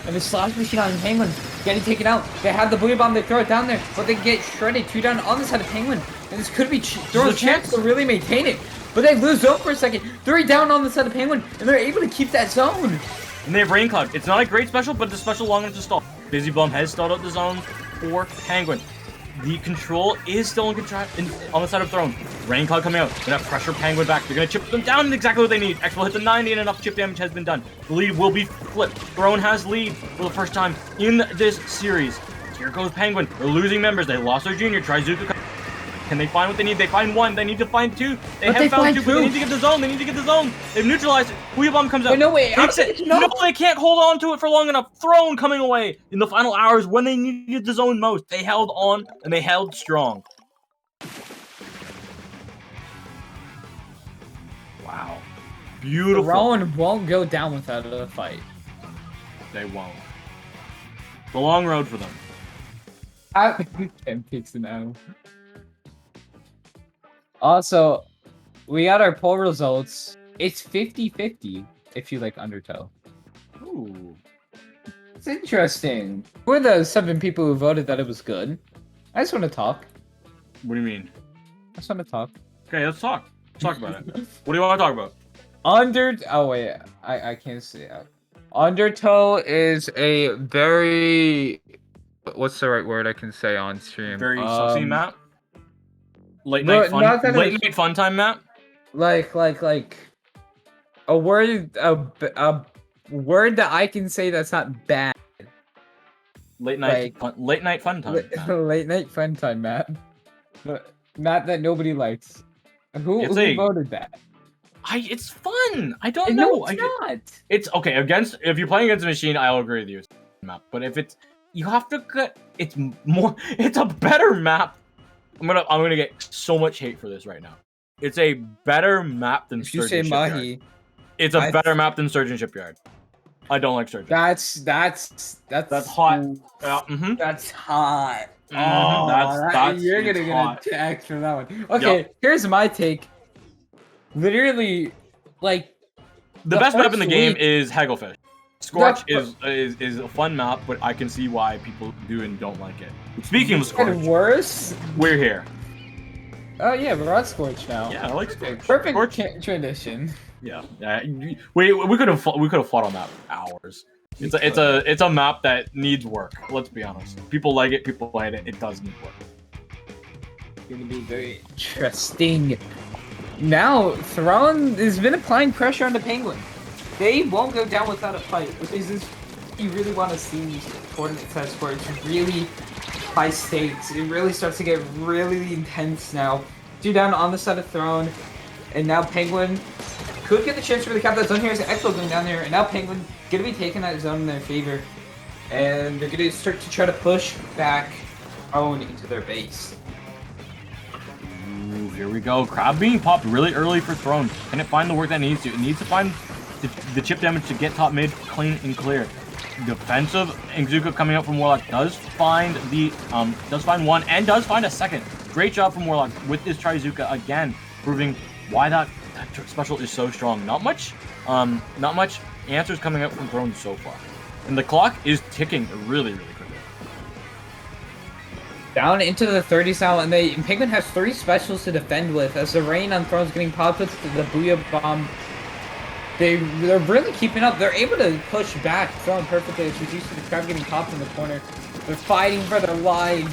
[SPEAKER 5] and the slash machine on Penguin getting taken out. They have the Booyah Bomb. They throw it down there, but they get shredded. 2 down on the side of Penguin, and this could be Throne's chance to really maintain it. But they lose zone for a second. 3 down on the side of Penguin, and they're able to keep that zone.
[SPEAKER 4] And they have Rain Cloud. It's not a great special, but it's a special long enough to stall. Busy Bomb has stalled out the zone for Penguin. The control is still on the side of Throne. Rain Cloud coming out. They're going to pressure Penguin back. They're going to chip them down and exactly what they need. X will hit the 90 and enough chip damage has been done. The lead will be flipped. Throne has lead for the first time in this series. Here goes Penguin. They're losing members. They lost their junior. Trizuka. Can they find what they need? They find 1. They need to find 2. They have found 2, but they need to get the zone. They need to get the zone. They've neutralized it. Booyah Bomb comes out.
[SPEAKER 5] No, wait.
[SPEAKER 4] Takes it. No, they can't hold on to it for long enough. Throne coming away in the final hours when they needed the zone most. They held on and they held strong. Wow. Beautiful.
[SPEAKER 5] Throne won't go down without a fight.
[SPEAKER 4] They won't. The long road for them.
[SPEAKER 5] Ken picks now. Also, we got our poll results. It's 50-50 if you like Undertow.
[SPEAKER 4] Ooh.
[SPEAKER 5] It's interesting. We're the 7 people who voted that it was good. I just want to talk.
[SPEAKER 4] What do you mean?
[SPEAKER 5] I just want to talk.
[SPEAKER 4] Okay, let's talk. Let's talk about it. What do you want to talk about?
[SPEAKER 5] Oh wait, I can't see it. Undertow is a very what's the right word I can say on stream?
[SPEAKER 4] Very sussy map. Late
[SPEAKER 5] no,
[SPEAKER 4] night fun.
[SPEAKER 5] not that
[SPEAKER 4] Late
[SPEAKER 5] it's-
[SPEAKER 4] night fun time map.
[SPEAKER 5] like a word a word that I can say that's not bad.
[SPEAKER 4] Late night
[SPEAKER 5] Like-
[SPEAKER 4] fun. Late night fun time. map.
[SPEAKER 5] Late night fun time map. Map that nobody likes. Who
[SPEAKER 4] It's a-
[SPEAKER 5] voted that?
[SPEAKER 4] It's fun. I don't
[SPEAKER 5] No,
[SPEAKER 4] know.
[SPEAKER 5] it's not.
[SPEAKER 4] It's okay against if you're playing against a machine. I'll agree with you. It's a map, but if it's you have to get it's more. It's a better map. I'm gonna get so much hate for this right now. It's a better map than
[SPEAKER 5] If you say
[SPEAKER 4] Surgeon Shipyard.
[SPEAKER 5] Mahi,
[SPEAKER 4] It's a
[SPEAKER 5] I-
[SPEAKER 4] better map than Surgeon Shipyard. I don't like Surgeon.
[SPEAKER 5] that's
[SPEAKER 4] That's hot. Mm-hmm.
[SPEAKER 5] That's hot.
[SPEAKER 4] Mhm, that's
[SPEAKER 5] you're
[SPEAKER 4] it's
[SPEAKER 5] gonna
[SPEAKER 4] hot.
[SPEAKER 5] get attacked for that one. Okay, here's my take. Literally, like
[SPEAKER 4] The
[SPEAKER 5] The
[SPEAKER 4] best map in the
[SPEAKER 5] first
[SPEAKER 4] game
[SPEAKER 5] week-
[SPEAKER 4] is Hagglefish. Scorch
[SPEAKER 5] The
[SPEAKER 4] is a fun map, but I can see why people do and don't like it. Speaking of
[SPEAKER 5] and
[SPEAKER 4] Scorch,
[SPEAKER 5] worse.
[SPEAKER 4] we're here.
[SPEAKER 5] Oh yeah, we're on Scorch now.
[SPEAKER 4] Yeah, I like
[SPEAKER 5] Okay,
[SPEAKER 4] Scorch.
[SPEAKER 5] perfect
[SPEAKER 4] Scorch,
[SPEAKER 5] tradition.
[SPEAKER 4] yeah. We could have fought on that for hours. It's a map that needs work. Let's be honest. People like it. People hate it. It does need work.
[SPEAKER 5] Gonna be very interesting. Now, Throne has been applying pressure on the Penguin. They won't go down without a fight, which is just you really want to see these tournament sets where it's really high stakes. It really starts to get really intense now. Two down on the side of Throne, and now Penguin could get the chance to really cap that zone here. As Expo going down there, and now Penguin gonna be taking that zone in their favor, and they're gonna start to try to push back Throne into their base.
[SPEAKER 4] Ooh, here we go. Crab being popped really early for Throne. Can it find the work that it needs to? It needs to find the chip damage to get top mid clean and clear. Defensive Exuka coming up from Warlock does find one and does find a second. Great job from Warlock with this Trizuka again, proving why that special is so strong. Not much answers coming up from Throne so far. And the clock is ticking really, really quickly.
[SPEAKER 5] Down into the 30s now, and Penguin has 3 specials to defend with. As the rain on Throne's getting popped with the Booyah Bomb, they're really keeping up. They're able to push back Throne perfectly. It's reduced to the crab getting popped in the corner. They're fighting for their lives.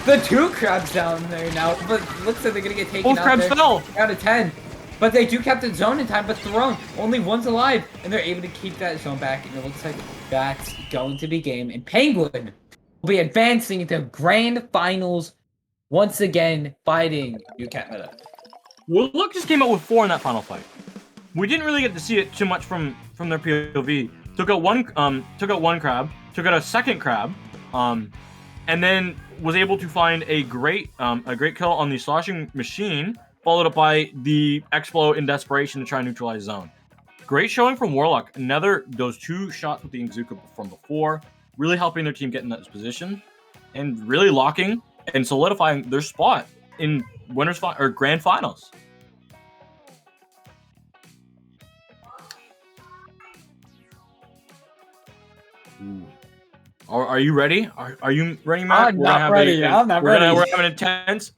[SPEAKER 5] The 2 crabs down there now, but looks like they're gonna get taken
[SPEAKER 4] Both
[SPEAKER 5] out
[SPEAKER 4] crabs
[SPEAKER 5] there.
[SPEAKER 4] fell.
[SPEAKER 5] Out of 10. But they do cap the zone in time, but Throne, only one's alive, and they're able to keep that zone back, and it looks like that's going to be game. And Penguin will be advancing into grand finals once again, fighting New Canada.
[SPEAKER 4] Warlock just came out with 4 in that final fight. We didn't really get to see it too much from their POV. Took out one crab, took out a second crab, and then was able to find a great kill on the sloshing machine, followed up by the Explo in desperation to try and neutralize zone. Great showing from Warlock. Those 2 shots with the Exuka from before, really helping their team get in that position, and really locking and solidifying their spot in grand finals. Ooh. Are you ready? Are you ready, Matt?
[SPEAKER 5] I'm not ready. I'm not ready.
[SPEAKER 4] We're having an intense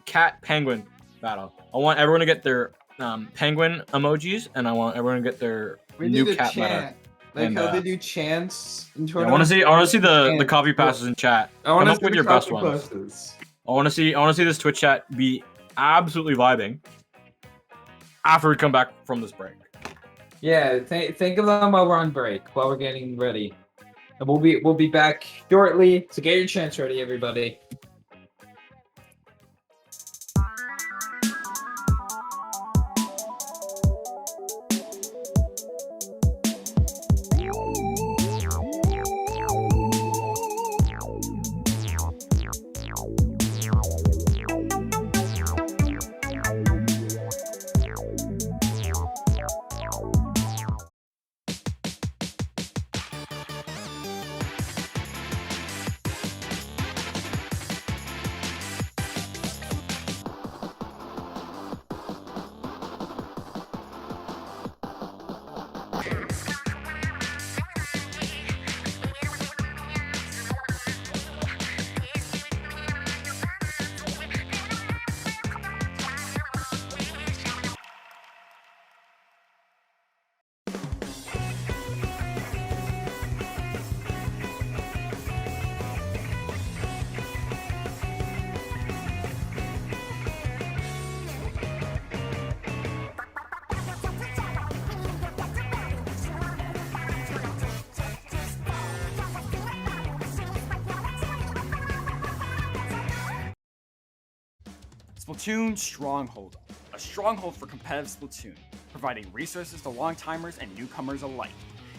[SPEAKER 4] cat penguin battle. I want everyone to get their penguin emojis, and I want everyone to get their
[SPEAKER 6] We
[SPEAKER 4] new
[SPEAKER 6] need a
[SPEAKER 4] cat meta.
[SPEAKER 6] chant. Like
[SPEAKER 4] And,
[SPEAKER 6] how they do chants in
[SPEAKER 4] I
[SPEAKER 6] tournaments.
[SPEAKER 4] want to see the
[SPEAKER 6] And-
[SPEAKER 4] copy passes in chat.
[SPEAKER 6] I want
[SPEAKER 4] Come
[SPEAKER 6] to
[SPEAKER 4] up
[SPEAKER 6] see
[SPEAKER 4] with
[SPEAKER 6] the
[SPEAKER 4] your best
[SPEAKER 6] copy
[SPEAKER 4] ones.
[SPEAKER 6] passes.
[SPEAKER 4] I want to see this Twitch chat be absolutely vibing after we come back from this break.
[SPEAKER 5] Yeah, think of them while we're on break, while we're getting ready. And we'll be back shortly. So get your chants ready, everybody.
[SPEAKER 3] Splatoon Stronghold, a stronghold for competitive Splatoon, providing resources to long-timers and newcomers alike.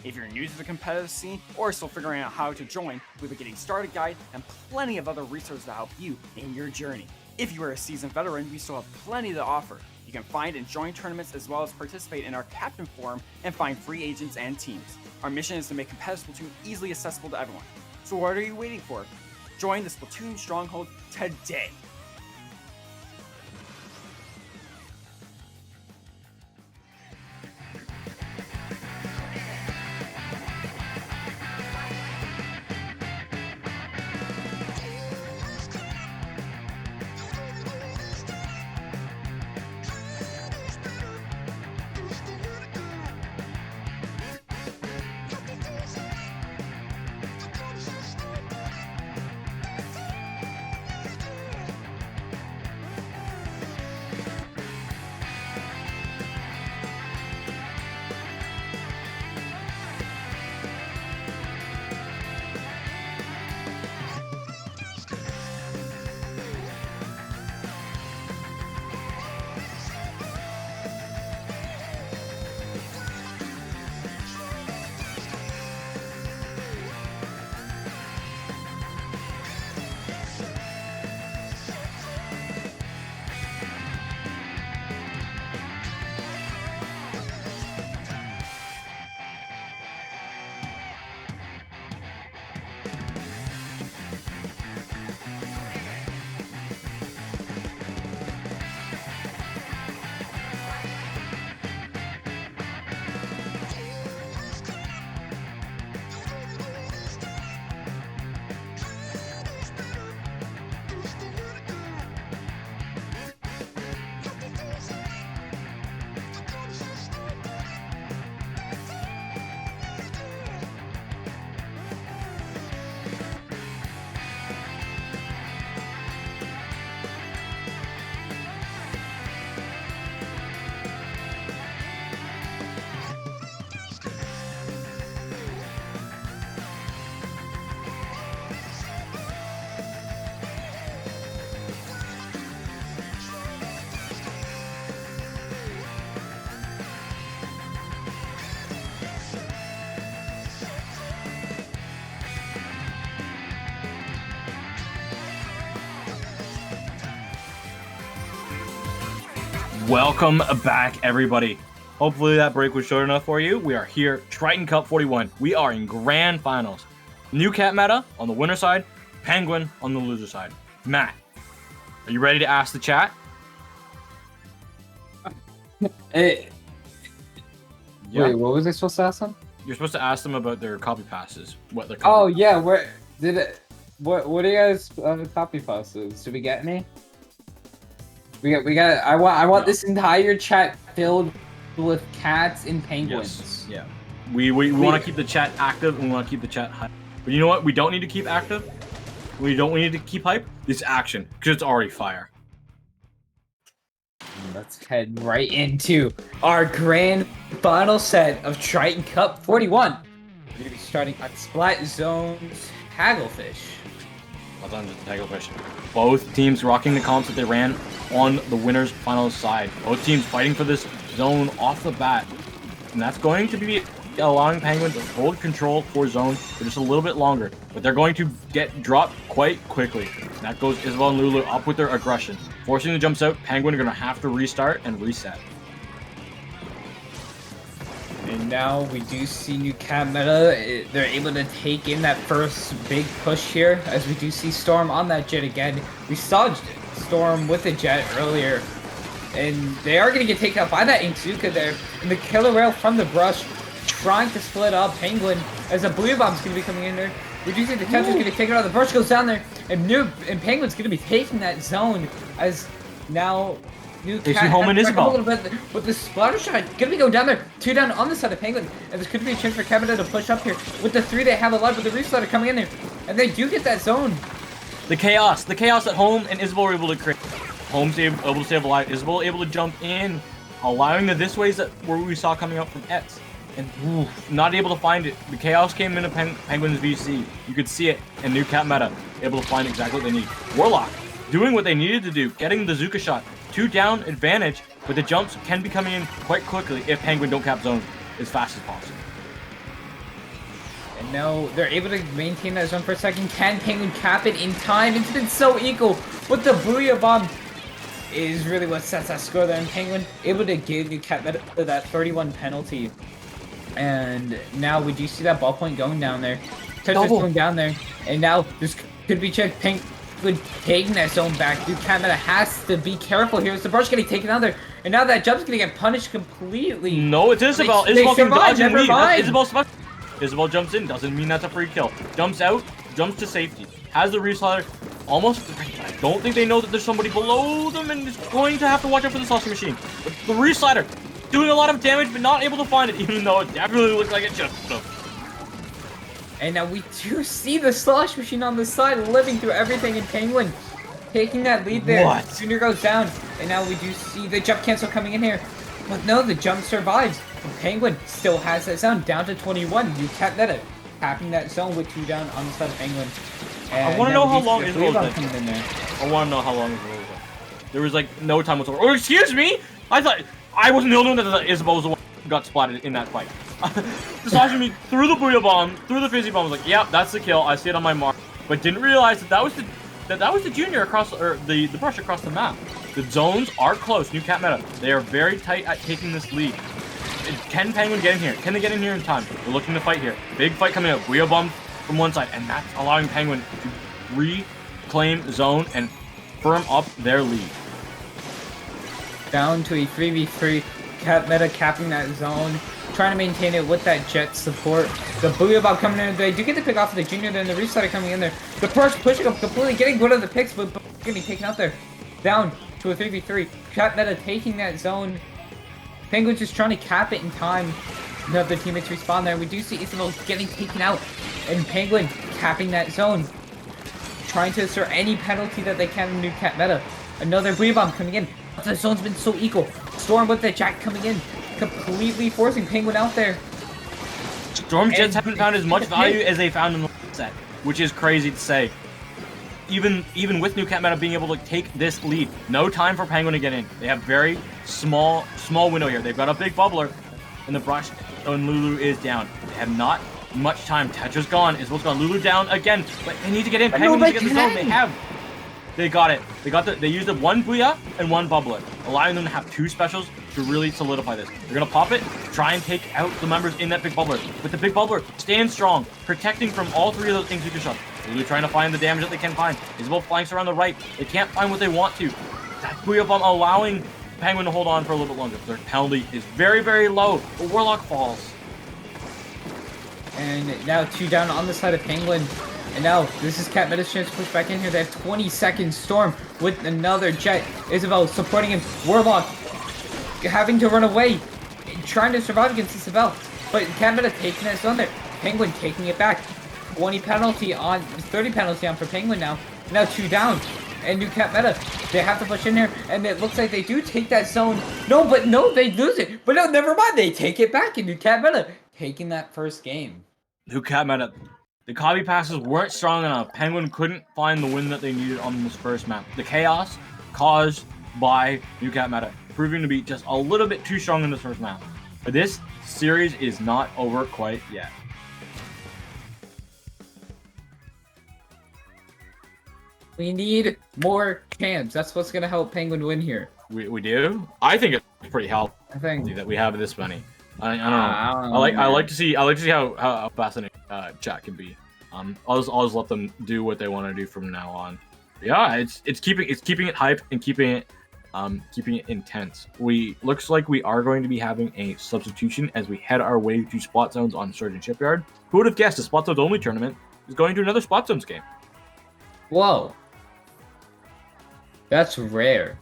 [SPEAKER 3] If you're new to the competitive scene or still figuring out how to join, we have a getting started guide and plenty of other resources to help you in your journey. If you are a seasoned veteran, we still have plenty to offer. You can find and join tournaments as well as participate in our Captain Forum and find free agents and teams. Our mission is to make competitive Splatoon easily accessible to everyone. So what are you waiting for? Join the Splatoon Stronghold today!
[SPEAKER 4] Welcome back, everybody. Hopefully that break was short enough for you. We are here, Triton Cup 41. We are in grand finals. New cat meta on the winner side, Penguin on the loser side. Matt, are you ready to ask the chat?
[SPEAKER 5] Hey.
[SPEAKER 4] Yeah.
[SPEAKER 5] Wait, what was I supposed to ask them?
[SPEAKER 4] You're supposed to ask them about their copy passes. What their
[SPEAKER 5] Oh
[SPEAKER 4] copy
[SPEAKER 5] yeah, where did it? What are you guys copy passes? Did we get any? We got. I want this entire chat filled with cats and penguins.
[SPEAKER 4] Yes. Yeah. We want to keep the chat active and we want to keep the chat hype. But you know what? We don't need to keep active. We need to keep hype. This action, because it's already fire.
[SPEAKER 5] Let's head right into our grand final set of Triton Cup 41. We're gonna be starting at Splat Zone's Hagglefish.
[SPEAKER 4] Well done, Hagglefish. Both teams rocking the comps that they ran on the winner's final side. Both teams fighting for this zone off the bat. And that's going to be allowing Penguin to hold control for zone for just a little bit longer. But they're going to get dropped quite quickly. And that goes Isabel and Lulu up with their aggression. Forcing the jumps out, Penguin are going to have to restart and reset.
[SPEAKER 5] And now we do see new cat meta. They're able to take in that first big push here, as we do see Storm on that jet again. We saw Storm with a jet earlier, and they are going to get taken out by that Inkzuka there. And the killer whale from the brush trying to split up Penguin, as a blue bomb's going to be coming in there. We do see the Tempter's going to take it out. The brush goes down there, and Penguin's going to be taking that zone, as now New Cat
[SPEAKER 4] home in Isabel.
[SPEAKER 5] A little bit, but the splatter shot gonna be going down there, 2 down on the side of Penguin, and there's gonna be a chance for Canada to push up here with the 3 they have alive, with the resplatter coming in there, and they do get that zone.
[SPEAKER 4] The chaos at home, and Isabel were able to create. Home's able to stay alive. Isabel able to jump in, allowing the this ways that where we saw coming up from Ets, and not able to find it. The chaos came into Penguin's VC. You could see it, and New Cat meta able to find exactly what they need. Warlock doing what they needed to do, getting the Zuka shot. 2 down advantage, but the jumps can be coming in quite quickly if Penguin don't cap zone as fast as possible.
[SPEAKER 5] And now they're able to maintain that zone for a second. Can Penguin cap it in time? It's been so equal, but the Booyah Bomb is really what sets that score there. And Penguin able to give you cap that 31 penalty. And now we do see that ballpoint going down there. Tetris going down there. And now this could be checked. Penguin taking that zone back. Dude, Cat Meta has to be careful here. It's the brush getting taken out there. And now that jump's gonna get punished completely.
[SPEAKER 4] No, it's Isabel. Isabel can dodge and leave. Isabel special. Isabel jumps in, doesn't mean that's a free kill. Jumps out, jumps to safety. Has the reslider almost. I don't think they know that there's somebody below them and is going to have to watch out for the saucer machine. But the reslider doing a lot of damage, but not able to find it, even though it definitely looks like it should have.
[SPEAKER 5] And now we do see the slosh machine on the side, living through everything, and Penguin taking that lead there.
[SPEAKER 4] What?
[SPEAKER 5] Junior goes down, and now we do see the jump cancel coming in here. But no, the jump survives. And Penguin still has that zone down to 21. You kept that up, tapping that zone with 2 down on the side of Penguin. And
[SPEAKER 4] I want to know how long
[SPEAKER 5] Isabel
[SPEAKER 4] Isabel's
[SPEAKER 5] coming in there.
[SPEAKER 4] I want to know how long Isabel was there. There was like no time whatsoever. Oh, excuse me! I thought I wasn't the only one that Isabel was the one who got splatted in that fight. The Sasha me threw the Booyah Bomb, threw the Fizzy Bomb, was like, yep, that's the kill. I see it on my mark. But didn't realize that was the junior across, or the brush across the map. The zones are close. New Cat Meta. They are very tight at taking this lead. Can Penguin get in here? Can they get in here in time? We're looking to fight here. Big fight coming up. Booyah Bomb from one side, and that's allowing Penguin to reclaim zone and firm up their lead.
[SPEAKER 5] Down to a 3v3. Cat Meta capping that zone, trying to maintain it with that jet support. The Booyah Bomb coming in. They do get the pick off of the junior, then the restarter coming in there. The Crush pushing up completely, getting rid of the picks, but gonna be taken out there. Down to a 3v3. Cat Meta taking that zone. Penguin's just trying to cap it in time. No other teammates respawn there. We do see Isabel getting taken out, and Penguin capping that zone, trying to assert any penalty that they can in New Cat Meta. Another Booyah Bomb coming in. The zone's been so equal. Storm with the Jack coming in, completely forcing Penguin out there.
[SPEAKER 4] Storm Jets haven't found as much value as they found in the last set, which is crazy to say. Even with New Cat Meta being able to take this lead, no time for Penguin to get in. They have very small window here. They've got a big bubbler, and the brush, and Lulu is down. They have not much time. Tetra's gone. Isabel's gone. Lulu down again, but they need to get in. Penguin needs to get the zone. They have. They got it. They used the 1 Booyah and 1 Bubbler, allowing them to have 2 specials to really solidify this. They're going to pop it, try and take out the members in that big Bubbler. But the big Bubbler stands strong, protecting from all 3 of those things you can shot. Lulu trying to find the damage that they can find. Isabel flanks around the right. They can't find what they want to. That Booyah Bomb allowing Penguin to hold on for a little bit longer. Their penalty is very, very low. The Warlock falls.
[SPEAKER 5] And now 2 down on the side of Penguin. And now, this is Cat Meta's chance to push back in here. They have 20 seconds. Storm with another jet. Isabel supporting him. Warlock having to run away. Trying to survive against Isabel. But Cat Meta taking that zone there. Penguin taking it back. 20 penalty on, 30 penalty on for Penguin now. Now 2 down. And New Cat Meta, they have to push in here. And it looks like they do take that zone. No, they lose it. But no, never mind. They take it back. And New Cat Meta taking that first game.
[SPEAKER 4] New Cat Meta. The copy passes weren't strong enough. Penguin couldn't find the win that they needed on this first map. The chaos caused by New Cat Meta proving to be just a little bit too strong in this first map. But this series is not over quite yet.
[SPEAKER 5] We need more camps. That's what's going to help Penguin win here.
[SPEAKER 4] We do? I think it's pretty healthy
[SPEAKER 5] I think
[SPEAKER 4] that we have this many. I don't know. I like to see how fascinating chat can be. I'll just let them do what they want to do from now on. But yeah, it's keeping it hype and keeping it intense. Looks like we are going to be having a substitution as we head our way to Spot Zones on Surgeon Shipyard. Who would have guessed a Spot Zones only tournament is going to another Spot Zones game?
[SPEAKER 5] Whoa. That's rare.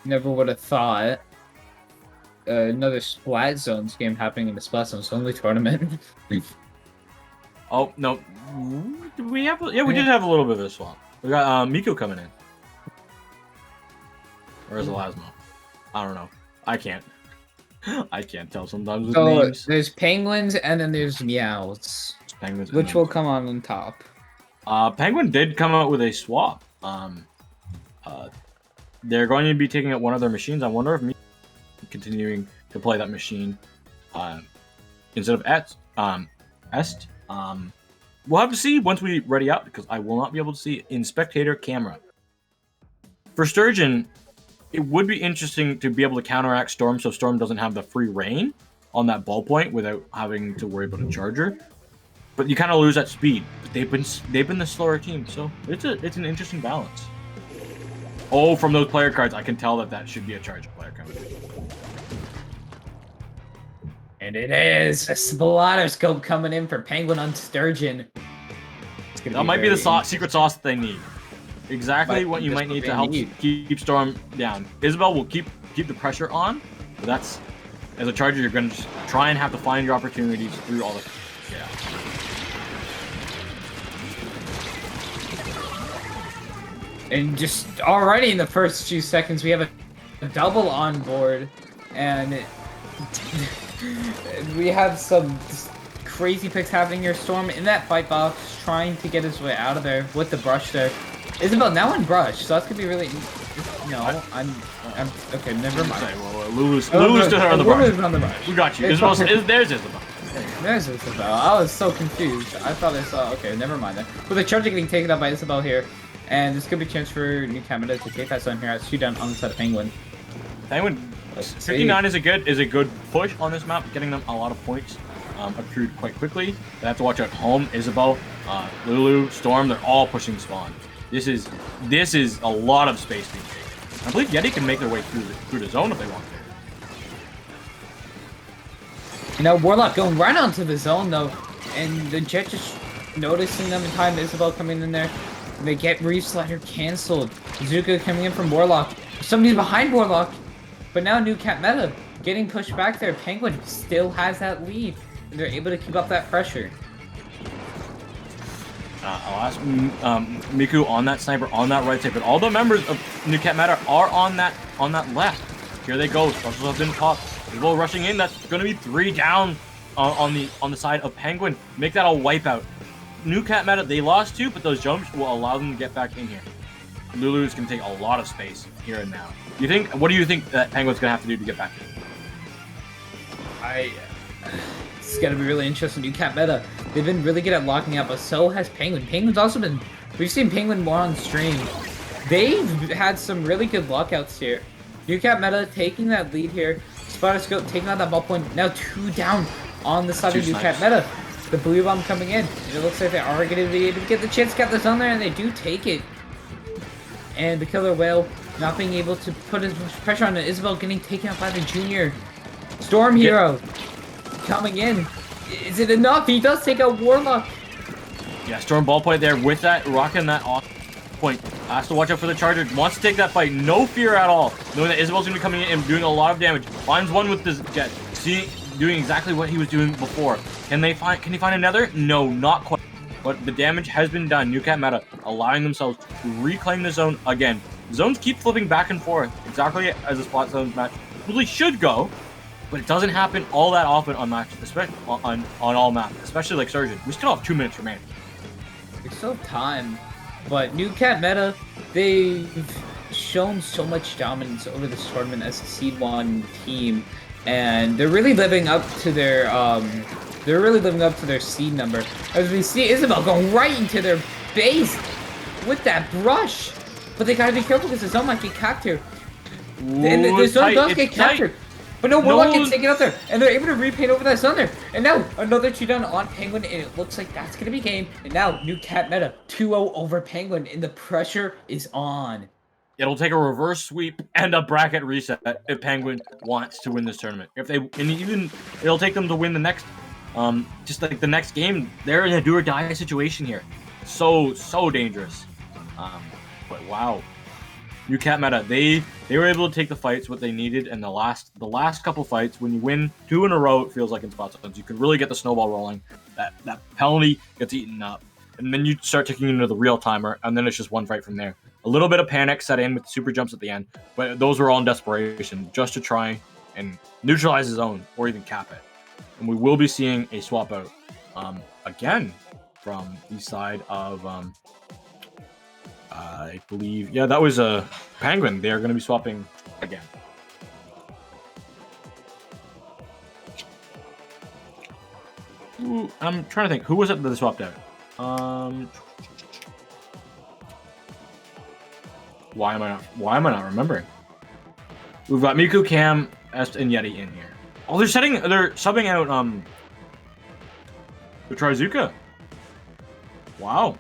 [SPEAKER 5] Never would have thought another Splat Zones game happening in the Splat Zones only tournament.
[SPEAKER 4] Oh, no. Did we have... Yeah, we did have a little bit of a swap. We got Miko coming in. Or is it Lasmo? I don't know. I can't tell sometimes with
[SPEAKER 5] So
[SPEAKER 4] names.
[SPEAKER 5] there's Penguins and then there's Meows,
[SPEAKER 4] Penguins
[SPEAKER 5] which will come on top.
[SPEAKER 4] Penguin did come out with a swap. They're going to be taking out one of their machines. I wonder if me continuing to play that machine instead of Est. We'll have to see once we ready up because I will not be able to see in spectator camera. For Sturgeon, it would be interesting to be able to counteract Storm so Storm doesn't have the free reign on that ballpoint without having to worry about a charger. But you kind of lose that speed. But they've been the slower team, so it's an interesting balance. Oh, from those player cards, I can tell that should be a charger player card.
[SPEAKER 5] And it is a Splatterscope coming in for Penguin on Sturgeon.
[SPEAKER 4] That might be the secret sauce that they need. Exactly what you might need to help keep Storm down. Isabel will keep the pressure on, but that's, as a charger, you're going to just try and have to find your opportunities through all the... Yeah.
[SPEAKER 5] And just already in the first few seconds, we have a double on board, and we have some crazy picks happening here. Storm in that fight box, trying to get his way out of there with the brush there. Isabel now in brush, so that's gonna be really. No, I'm okay. Never mind.
[SPEAKER 4] Okay, well, Lulu's still on the brush.
[SPEAKER 5] Lulu's on the brush.
[SPEAKER 4] We got you. There's Isabel.
[SPEAKER 5] There's Isabel. I was so confused. I thought I saw. Okay, never mind then. But the charger getting taken up by Isabel here. And this could be a chance for New Canada to take that zone here as shoot down on the side of Penguin.
[SPEAKER 4] Penguin 59 is a good push on this map, getting them a lot of points accrued quite quickly. They have to watch out home. Isabel, Lulu, Storm, they're all pushing spawn. This is a lot of space being taken. I believe Yeti can make their way through the zone if they want to.
[SPEAKER 5] You know, Warlock going right onto the zone though, and the Jet just noticing them in time. Isabel coming in there. They get Reef Slider canceled. Zuka coming in from Warlock. Somebody's behind Warlock. But now New Cat Meta getting pushed back there. Penguin still has that lead. And they're able to keep up that pressure.
[SPEAKER 4] I'll ask Miku on that sniper, on that right side. But all the members of New Cat Meta are on that left. Here they go. Specials have been popped. People rushing in. That's going to be 3 down on the side of Penguin. Make that a wipeout. New Cat Meta, they lost 2, but those jumps will allow them to get back in here. Lulu's can take a lot of space here and now. What do you think that Penguin's gonna have to do to get back in?
[SPEAKER 5] It's gonna be really interesting. New Cat Meta, they've been really good at locking up, but so has Penguin. Penguin's also been, we've seen Penguin more on stream. They've had some really good lockouts here. New Cat Meta taking that lead here. Splatterscope taking out that ball point. Now 2 down on the side of New Cat Meta. The blue bomb coming in. It looks like they are going to be able to get the chance to get this on there, and they do take it. And the killer whale not being able to put as much pressure on it. Isabel getting taken out by the junior. Storm Hero coming in. Is it enough? He does take out Warlock.
[SPEAKER 4] Yeah, Storm ballpoint there with that, rocking that off point. Has to watch out for the charger. Wants to take that fight. No fear at all. Knowing that Isabel's going to be coming in and doing a lot of damage. Finds one with this jet. Doing exactly what he was doing before. Can he find another? No, not quite. But the damage has been done. New Cat Meta allowing themselves to reclaim the zone again. Zones keep flipping back and forth, exactly as a spot zones match really should go, but it doesn't happen all that often on matches, especially on all maps, especially like Surgeon. We still have 2 minutes remaining.
[SPEAKER 5] We still have time, but New Cat Meta, they've shown so much dominance over this tournament as a Seed 1 team. And they're really living up to their seed number. As we see Isabel going right into their base with that brush. But they gotta be careful because the zone might get captured. And the zone does get captured. But no, Warlock gets taken out there. And they're able to repaint over that zone there. And now another 2 down on Penguin. And it looks like that's gonna be game. And now New Cat Meta 2-0 over Penguin. And the pressure is on.
[SPEAKER 4] It'll take a reverse sweep and a bracket reset if Penguin wants to win this tournament. It'll take them to win the next, just like the next game. They're in a do or die situation here. So dangerous. But wow, New Cat Meta, they were able to take the fights what they needed, and the last couple fights, when you win 2 in a row, it feels like in spot zones, you can really get the snowball rolling. That penalty gets eaten up, and then you start taking into the real timer, and then it's just one fight from there. A little bit of panic set in with super jumps at the end, but those were all in desperation, just to try and neutralize the zone or even cap it. And we will be seeing a swap out again. from the side of I believe, yeah, that was a Penguin. They are going to be swapping again. Ooh, I'm trying to think. Who was it that they swapped out? Why am I not remembering? We've got Miku, Cam, Est, and Yeti in here. Oh, they're subbing out the Trizuka. Wow.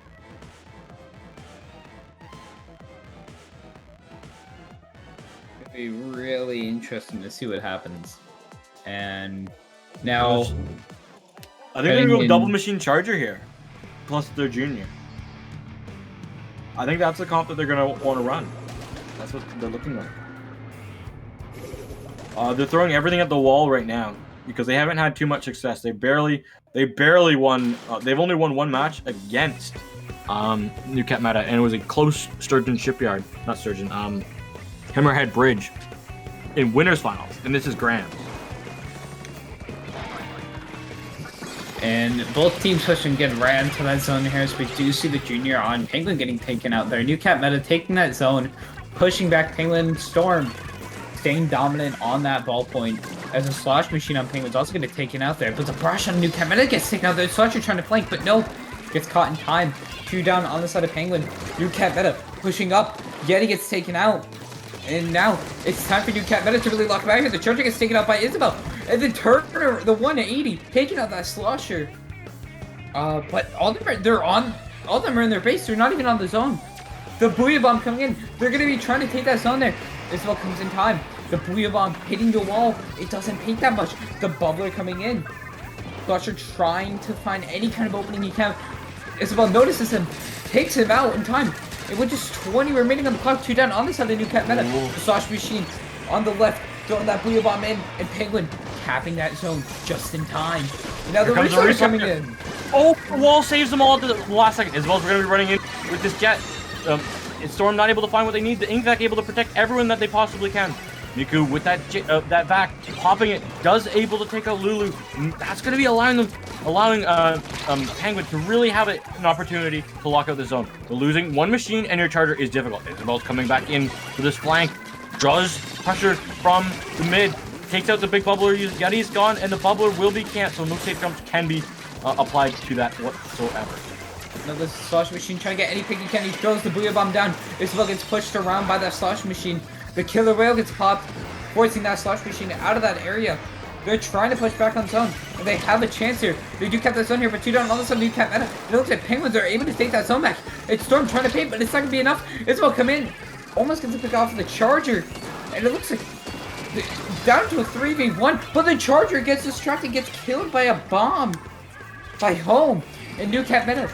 [SPEAKER 5] It'd be really interesting to see what happens. And now,
[SPEAKER 4] I think they're going to go double machine charger here, plus their junior. I think that's the comp that they're going to want to run. That's what they're looking like. They're throwing everything at the wall right now because they haven't had too much success. They barely won. They've only won one match against New Cat Meta, and it was a close Sturgeon Shipyard, not Sturgeon, Hammerhead Bridge in winners finals, and this is Grams.
[SPEAKER 5] And both teams pushing get ran to that zone here, as we do see the junior on Penguin getting taken out there. New Cat Meta taking that zone, pushing back Penguin. Storm staying dominant on that ball point, as a Slosh Machine on Penguin's also going to take it out there. But the brush on New Cat Meta gets taken out there. Slosher trying to flank, but no, gets caught in time. 2 down on the side of Penguin. New Cat Meta pushing up. Yeti gets taken out. And now it's time for New Cat Meta to really lock back here. The Charger gets taken out by Isabel. And then Turner, the 180, taking out that Slosher. But all of them are in their base. They're not even on the zone. The Booyah Bomb coming in. They're going to be trying to take that zone there. Isabel comes in time. The Booyah Bomb hitting the wall. It doesn't take that much. The Bubbler coming in. Slosher trying to find any kind of opening he can. Isabel notices him. Takes him out in time. And with just 20 remaining on the clock, 2 down on this side of New Cat Meta. The Slosh Machine on the left, throwing that Booyah Bomb in, and Penguin capping that zone just in time. And now the Resource coming in.
[SPEAKER 4] Oh, the wall saves them all at the last second. Isabel's going to be running in with this jet. Storm not able to find what they need. The Ink Vac able to protect everyone that they possibly can. Miku with that vac, popping it, does able to take out Lulu. That's going to be allowing Penguin to really have an opportunity to lock out the zone. But losing one machine and your charger is difficult. Isabel's coming back in for this flank, draws pressure from the mid, takes out the big bubbler. Yeti's gone, and the bubbler will be camped, so no safe jumps can be applied to that whatsoever.
[SPEAKER 5] Another Slosh Machine trying to get any pick he can. He throws the Booyah Bomb down. Isabel gets pushed around by that Slosh Machine. The Killer Whale gets popped, forcing that Slosh Machine out of that area. They're trying to push back on zone, and they have a chance here. They do cap that zone here, but 2 down on the side of New Cat Meta. It looks like Penguins are able to take that zone back. It's Storm trying to paint, but it's not going to be enough. Isabel come in, almost gets a pick off of the Charger, and it looks like down to a 3v1, but the Charger gets distracted, gets killed by a bomb by Home, and New Cat Meta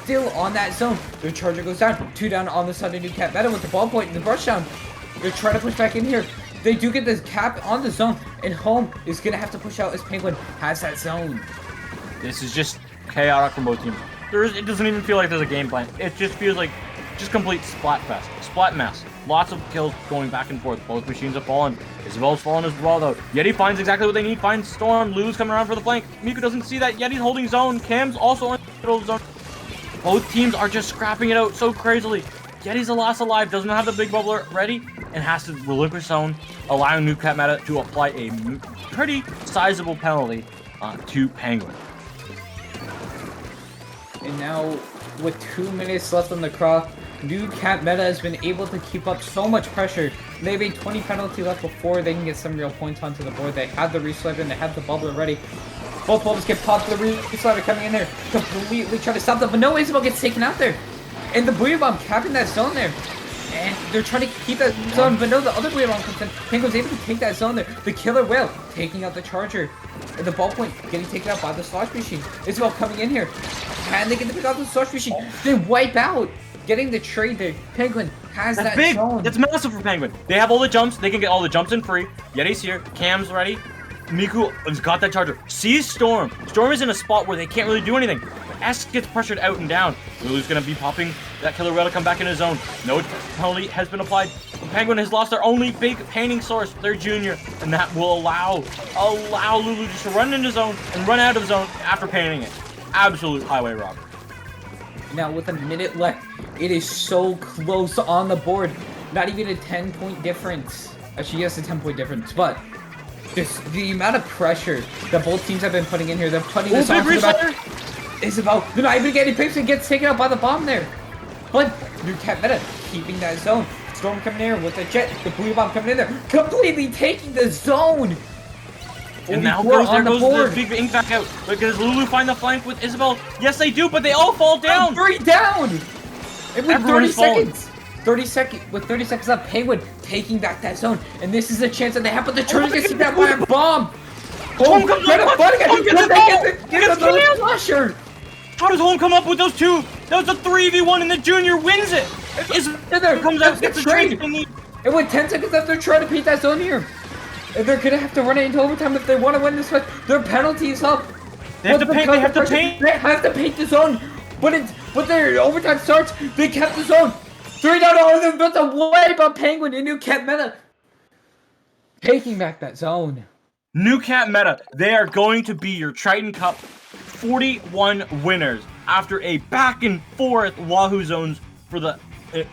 [SPEAKER 5] still on that zone. The Charger goes down, 2 down on the side of New Cat Meta with the ball point and the brush down. They're trying to push back in here. They do get this cap on the zone, and Home is going to have to push out as Penguin has that zone.
[SPEAKER 4] This is just chaotic from both teams. It doesn't even feel like there's a game plan. It just feels like just complete splat fest. Splat mess. Lots of kills going back and forth. Both machines have fallen. Isabel's fallen as well, though. Yeti finds exactly what they need. Finds Storm. Lulu's coming around for the flank. Miku doesn't see that. Yeti's holding zone. Cam's also in the middle of the zone. Both teams are just scrapping it out so crazily. Yeti's the last alive, doesn't have the big bubbler ready, and has to relinquish zone, allowing New Cat Meta to apply a pretty sizable penalty to Penguin.
[SPEAKER 5] And now, with 2 minutes left on the clock, New Cat Meta has been able to keep up so much pressure. They have a 20 penalty left before they can get some real points onto the board. They have the reslider and they have the bubbler ready. Both bubbles get popped, the reslider coming in there, completely trying to stop them, but no, Isabel gets taken out there. And the Booyah Bomb capping that zone there. And they're trying to keep that zone, but no, the other Booyah Bomb comes in. Penguin's able to take that zone there. The Killer Whale taking out the Charger. And the ball point getting taken out by the Slosh Machine. Isabel coming in here. Can they get to pick out the Slosh Machine? They wipe out. Getting the trade there. Penguin has
[SPEAKER 4] That's
[SPEAKER 5] that
[SPEAKER 4] big.
[SPEAKER 5] zone.
[SPEAKER 4] That's massive for Penguin. They have all the jumps. They can get all the jumps in free. Yeti's here. Cam's ready. Miku has got that Charger. Sees Storm. Storm is in a spot where they can't really do anything. S gets pressured out and down. Lulu's going to be popping that Killer Whale to come back in his zone. No penalty has been applied. Penguin has lost their only big painting source, their junior, and that will allow Lulu just to run into zone and run out of zone after painting it. Absolute highway robbery.
[SPEAKER 5] Now with a minute left, it is so close on the board. Not even a 10-point difference. Actually, yes, a 10-point difference, but just the amount of pressure that both teams have been putting in here. They're putting this on the back. Isabel, they're not even getting picks and gets taken out by the bomb there. But New Cat Meta keeping that zone. Storm coming in with the jet, the blue bomb coming in there, completely taking the zone.
[SPEAKER 4] And now there goes the big ink back out. But does Lulu find the flank with Isabel? Yes, they do, but they all fall down.
[SPEAKER 5] 3 down. And with
[SPEAKER 4] Everyone
[SPEAKER 5] 30
[SPEAKER 4] is falling.
[SPEAKER 5] seconds. 30 seconds left, Penguin taking back that zone. And this is a chance that they have, but the turret gets taken out by a bomb.
[SPEAKER 4] Home comes
[SPEAKER 5] get
[SPEAKER 4] up,
[SPEAKER 5] a buddy, get a flusher.
[SPEAKER 4] How does Home come up with those two? That was a 3v1 and the junior wins it.
[SPEAKER 5] There
[SPEAKER 4] comes out, gets the trade they need.
[SPEAKER 5] And with 10 seconds left, they're trying to paint that zone here. And they're gonna have to run it into overtime if they want to win this fight. Their penalty is up.
[SPEAKER 4] They have to paint. They have to paint.
[SPEAKER 5] They have to paint the zone. But their overtime starts. They kept the zone. 3 down to all of them, but the wipe up Penguin and New Cat Meta taking back that zone.
[SPEAKER 4] New Cat Meta, they are going to be your Triton Cup 41 winners after a back and forth Wahoo zones for the. They're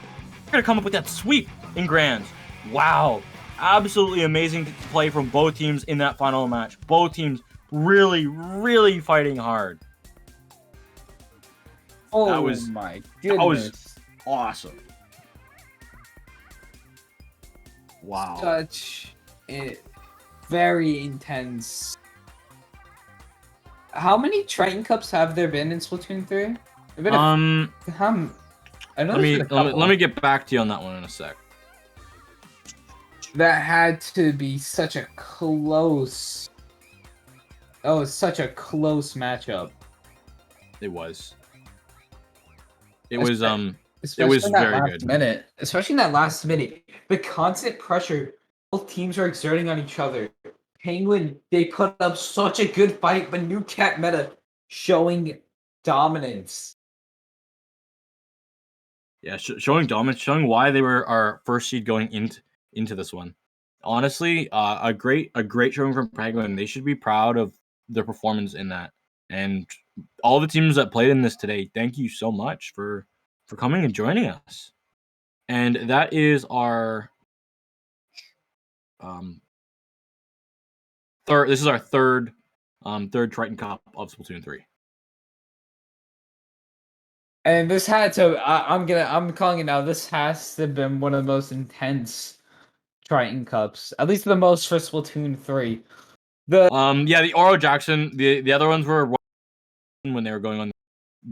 [SPEAKER 4] gonna come up with that sweep in grands. Wow, absolutely amazing to play from both teams in that final match. Both teams really, really fighting hard.
[SPEAKER 5] Oh
[SPEAKER 4] that was
[SPEAKER 5] my goodness!
[SPEAKER 4] That was awesome. Wow.
[SPEAKER 5] Such it very intense. How many Triton Cups have there been in Splatoon 3? I know
[SPEAKER 4] let me get back to you on that one in a sec.
[SPEAKER 5] That had to be such a close. Oh, it's such a close matchup.
[SPEAKER 4] It was. It was
[SPEAKER 5] Especially
[SPEAKER 4] very good.
[SPEAKER 5] Especially in that last minute, the constant pressure both teams are exerting on each other. Penguin, they put up such a good fight, but New Cat Meta showing dominance.
[SPEAKER 4] Yeah, showing dominance, showing why they were our first seed going into this one. Honestly, a great showing from Penguin. They should be proud of their performance in that. And all the teams that played in this today, thank you so much for coming and joining us. And that is our third. This is our third Triton Cup of Splatoon 3.
[SPEAKER 5] And this had to. I'm calling it now. This has to have been one of the most intense Triton Cups, at least the most for Splatoon 3.
[SPEAKER 4] The Oro Jackson. The other ones were when they were going on the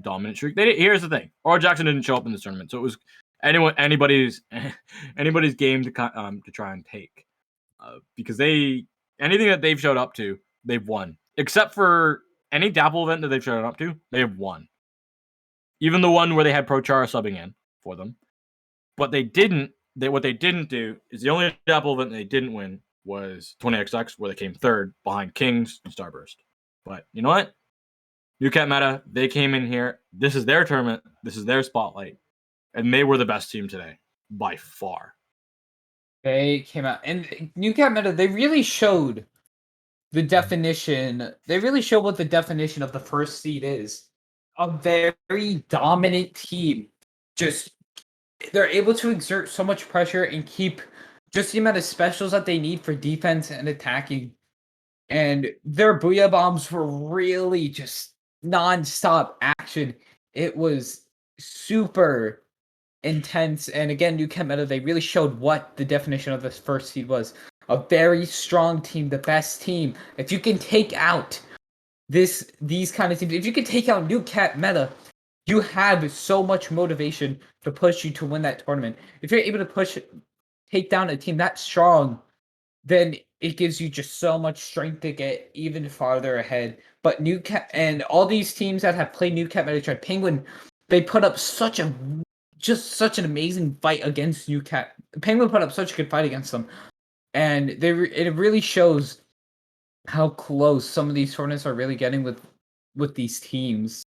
[SPEAKER 4] dominant streak. Here's the thing: Oro Jackson didn't show up in this tournament, so it was anybody's game to try and take, because anything that they've showed up to, they've won, except for any Dapple event that they've showed up to, they have won. Even the one where they had ProChara subbing in for them. But what they didn't do is the only Dapple event they didn't win was 20XX, where they came third behind Kings and Starburst. But you know what? New Cat Meta, they came in here. This is their tournament. This is their spotlight. And they were the best team today, by far.
[SPEAKER 5] They came out. And New Cat Meta, they really showed the definition. They really showed what the definition of the first seed is. A very dominant team. Just, they're able to exert so much pressure and keep just the amount of specials that they need for defense and attacking. And their Booyah Bombs were really just non-stop action. It was super intense. And again, New Cat Meta, they really showed what the definition of this first seed was. A very strong team, the best team. If you can take out these kind of teams, if you can take out New Cat Meta, you have so much motivation to push you to win that tournament. If you're able to take down a team that strong, then it gives you just so much strength to get even farther ahead. But New Cat and all these teams that have played New Cat Meta, Penguin, they put up such an amazing fight against New Cat. Penguin put up such a good fight against them, and it really shows how close some of these tournaments are really getting with these teams.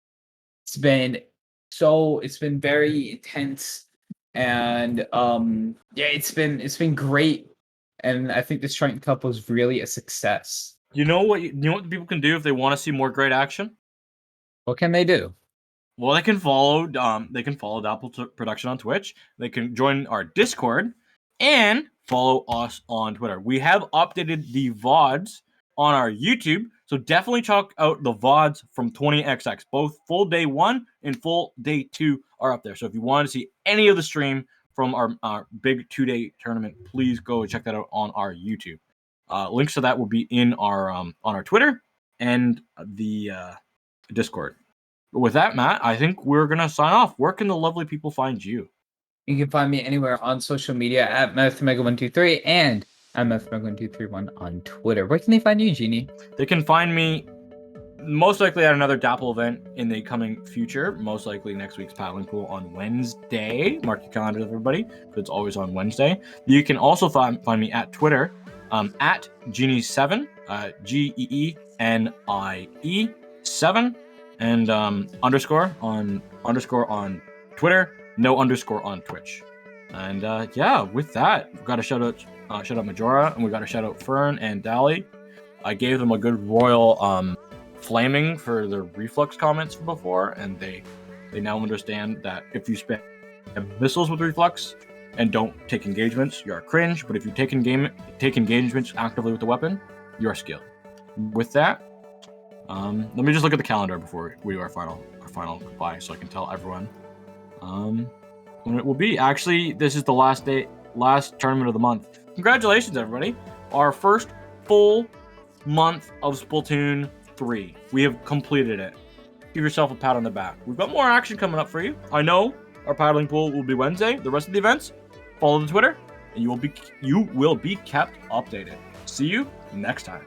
[SPEAKER 5] It's been very intense, and it's been great, and I think this Triton Cup was really a success.
[SPEAKER 4] You know what people can do if they want to see more great action?
[SPEAKER 5] What can they do?
[SPEAKER 4] Well, they can follow Dapple Production on Twitch. They can join our Discord and follow us on Twitter. We have updated the VODs on our YouTube, so definitely check out the VODs from 20XX. Both full day 1 and full day 2 are up there. So if you want to see any of the stream from our big 2-day tournament, please go check that out on our YouTube. Links to that will be in our on our Twitter and the Discord. With that, Matt, I think we're gonna sign off. Where can the lovely people find you?
[SPEAKER 5] You can find me anywhere on social media at MathMega123 and at MathMega1231 on Twitter. Where can they find you, Genie?
[SPEAKER 4] They can find me most likely at another Dapple event in the coming future. Most likely next week's paddling pool on Wednesday. Mark your calendars, everybody, because it's always on Wednesday. You can also find me at Twitter at Genie7, GEENIE7, and underscore on Twitter, no underscore on Twitch. And yeah, with that, we've got to shout out Majora, and we got to shout out Fern and Dally. I gave them a good royal flaming for their reflux comments from before, and they now understand that if you spam missiles with reflux and don't take engagements, you're cringe. But if you take engagements actively with the weapon, you're skilled. With that, let me just look at the calendar before we do our final goodbye, so I can tell everyone when it will be. Actually, this is the last tournament of the month. Congratulations, everybody! Our first full month of Splatoon 3. We have completed it. Give yourself a pat on the back. We've got more action coming up for you. I know our paddling pool will be Wednesday. The rest of the events, follow the Twitter, and you will be kept updated. See you next time.